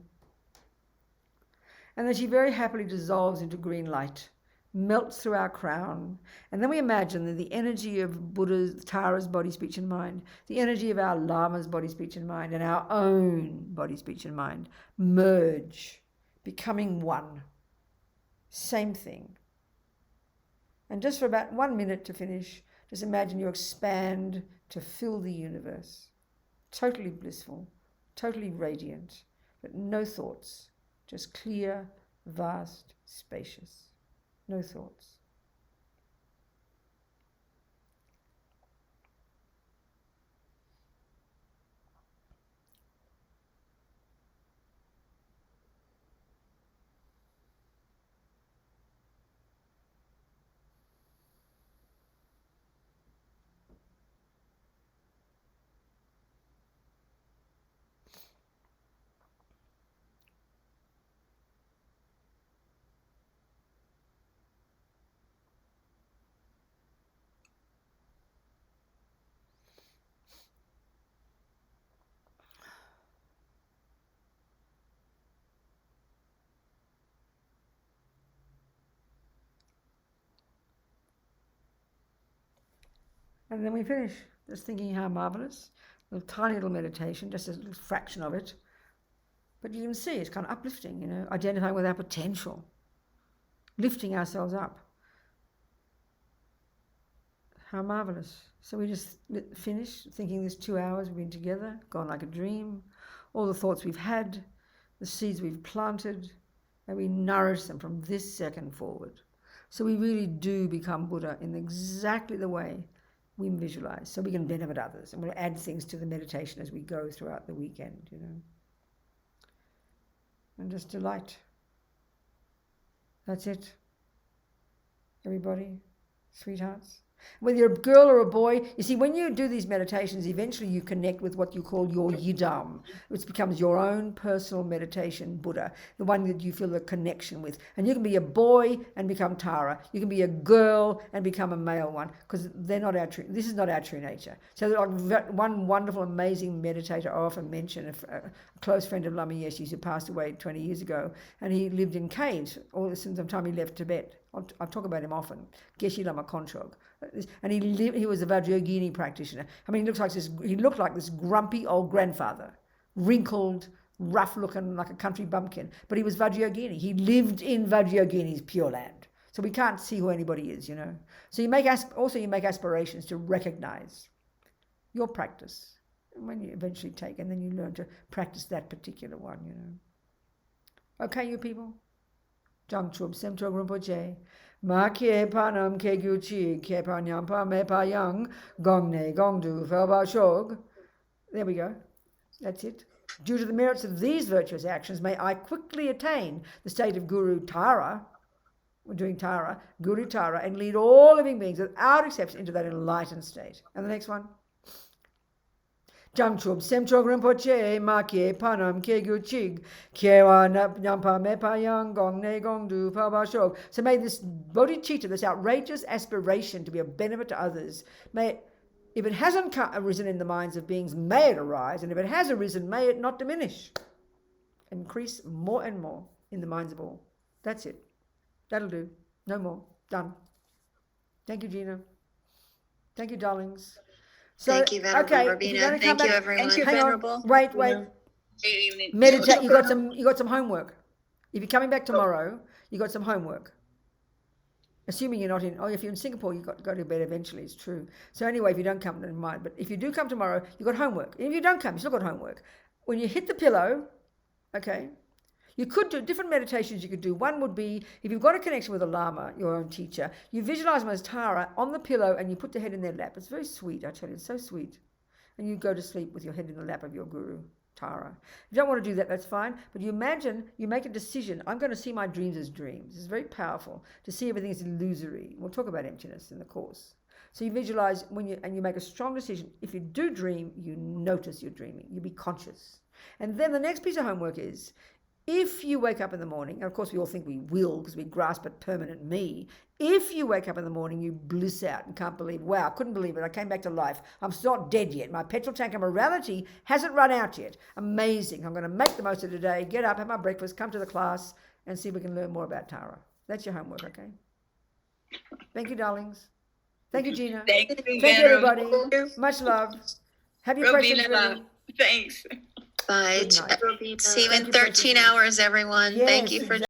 And then she very happily dissolves into green light, melts through our crown. And then we imagine that the energy of Buddha's, Tara's body, speech and mind, the energy of our Lama's body, speech and mind, and our own body, speech and mind merge, becoming one. Same thing. And just for about 1 minute to finish, just imagine you expand to fill the universe. Totally blissful, totally radiant, but no thoughts, just clear, vast, spacious. No thoughts. And then we finish, just thinking how marvelous. A tiny little meditation, just a little fraction of it. But you can see it's kind of uplifting, identifying with our potential, lifting ourselves up. How marvelous. So we just finished thinking this 2 hours we've been together, gone like a dream, all the thoughts we've had, the seeds we've planted, and we nourish them from this second forward. So we really do become Buddha in exactly the way we visualize, so we can benefit others, and we'll add things to the meditation as we go throughout the weekend, and just delight. That's it. Everybody, sweethearts. Whether you're a girl or a boy, you see, when you do these meditations, eventually you connect with what you call your yidam, which becomes your own personal meditation Buddha, the one that you feel a connection with. And you can be a boy and become Tara. You can be a girl and become a male one, because they're not our true. This is not our true nature. So like one wonderful, amazing meditator I often mention, a close friend of Lama Yeshe's who passed away 20 years ago, and he lived in caves all since the time he left Tibet. I talk about him often, Geshe Lama Kontrog. And he was a Vajrayogini practitioner. I mean, he looked like this grumpy old grandfather, wrinkled, rough looking, like a country bumpkin. But he was Vajrayogini. He lived in Vajrayogini's pure land. So we can't see who anybody is, So you make aspirations to recognize your practice. And when you eventually take, and then you learn to practice that particular one, Okay, you people? Jang Chub Sem Chog Rinpoche. Ma Kie Panam Ke Gyu Chi Ke Panyam Pa Me Pa Yang Gong Ne Gong Du Fel Ba Shog. There we go. That's it. Due to the merits of these virtuous actions, may I quickly attain the state of Guru Tara. We're doing Tara, Guru Tara, and lead all living beings without exception into that enlightened state. And the next one. Jang Chub Sem Chog Rinpoche Ma Kie Panam Ke Gyu Chig Kiewa Nyampa Me Pa Yang Gong Ne Gong Du Pa Ba Shog. So may this bodhicitta, this outrageous aspiration to be of benefit to others, if it hasn't arisen in the minds of beings, may it arise, and if it has arisen, may it not diminish. Increase more and more in the minds of all. That's it. That'll do. No more. Done. Thank you, Gina. Thank you, darlings. So,
thank you, Venerable Robina. Thank you, everyone.
Thank you, Venerable.
Wait. Meditate. You got some homework. If you're coming back tomorrow, you got some homework. Assuming you're not in. If you're in Singapore, you got to go to bed eventually. It's true. So anyway, if you don't come, never mind. But if you do come tomorrow, you got homework. If you don't come, you still got homework. When you hit the pillow, okay. You could do different meditations you could do. One would be, if you've got a connection with a Lama, your own teacher, you visualize them as Tara on the pillow and you put the head in their lap. It's very sweet, I tell you, it's so sweet. And you go to sleep with your head in the lap of your Guru, Tara. If you don't want to do that, that's fine. But you imagine, you make a decision, I'm going to see my dreams as dreams. It's very powerful to see everything as illusory. We'll talk about emptiness in the course. So you visualize, and you make a strong decision. If you do dream, you notice you're dreaming. You be conscious. And then the next piece of homework is, if you wake up in the morning, and of course we all think we will because we grasp at permanent me, if you wake up in the morning, you bliss out and can't believe, wow, I couldn't believe it, I came back to life, I'm still not dead yet, my petrol tank of morality hasn't run out yet, amazing, I'm going to make the most of today, get up, have my breakfast, come to the class, and see if we can learn more about Tara. That's your homework, okay? Thank you, darlings. Thank you, Gina.
Thank you,
everybody. Much love. Have your questions ready.
Thanks.
Bye. See you in 13 hours, everyone.
Yes.
Thank you for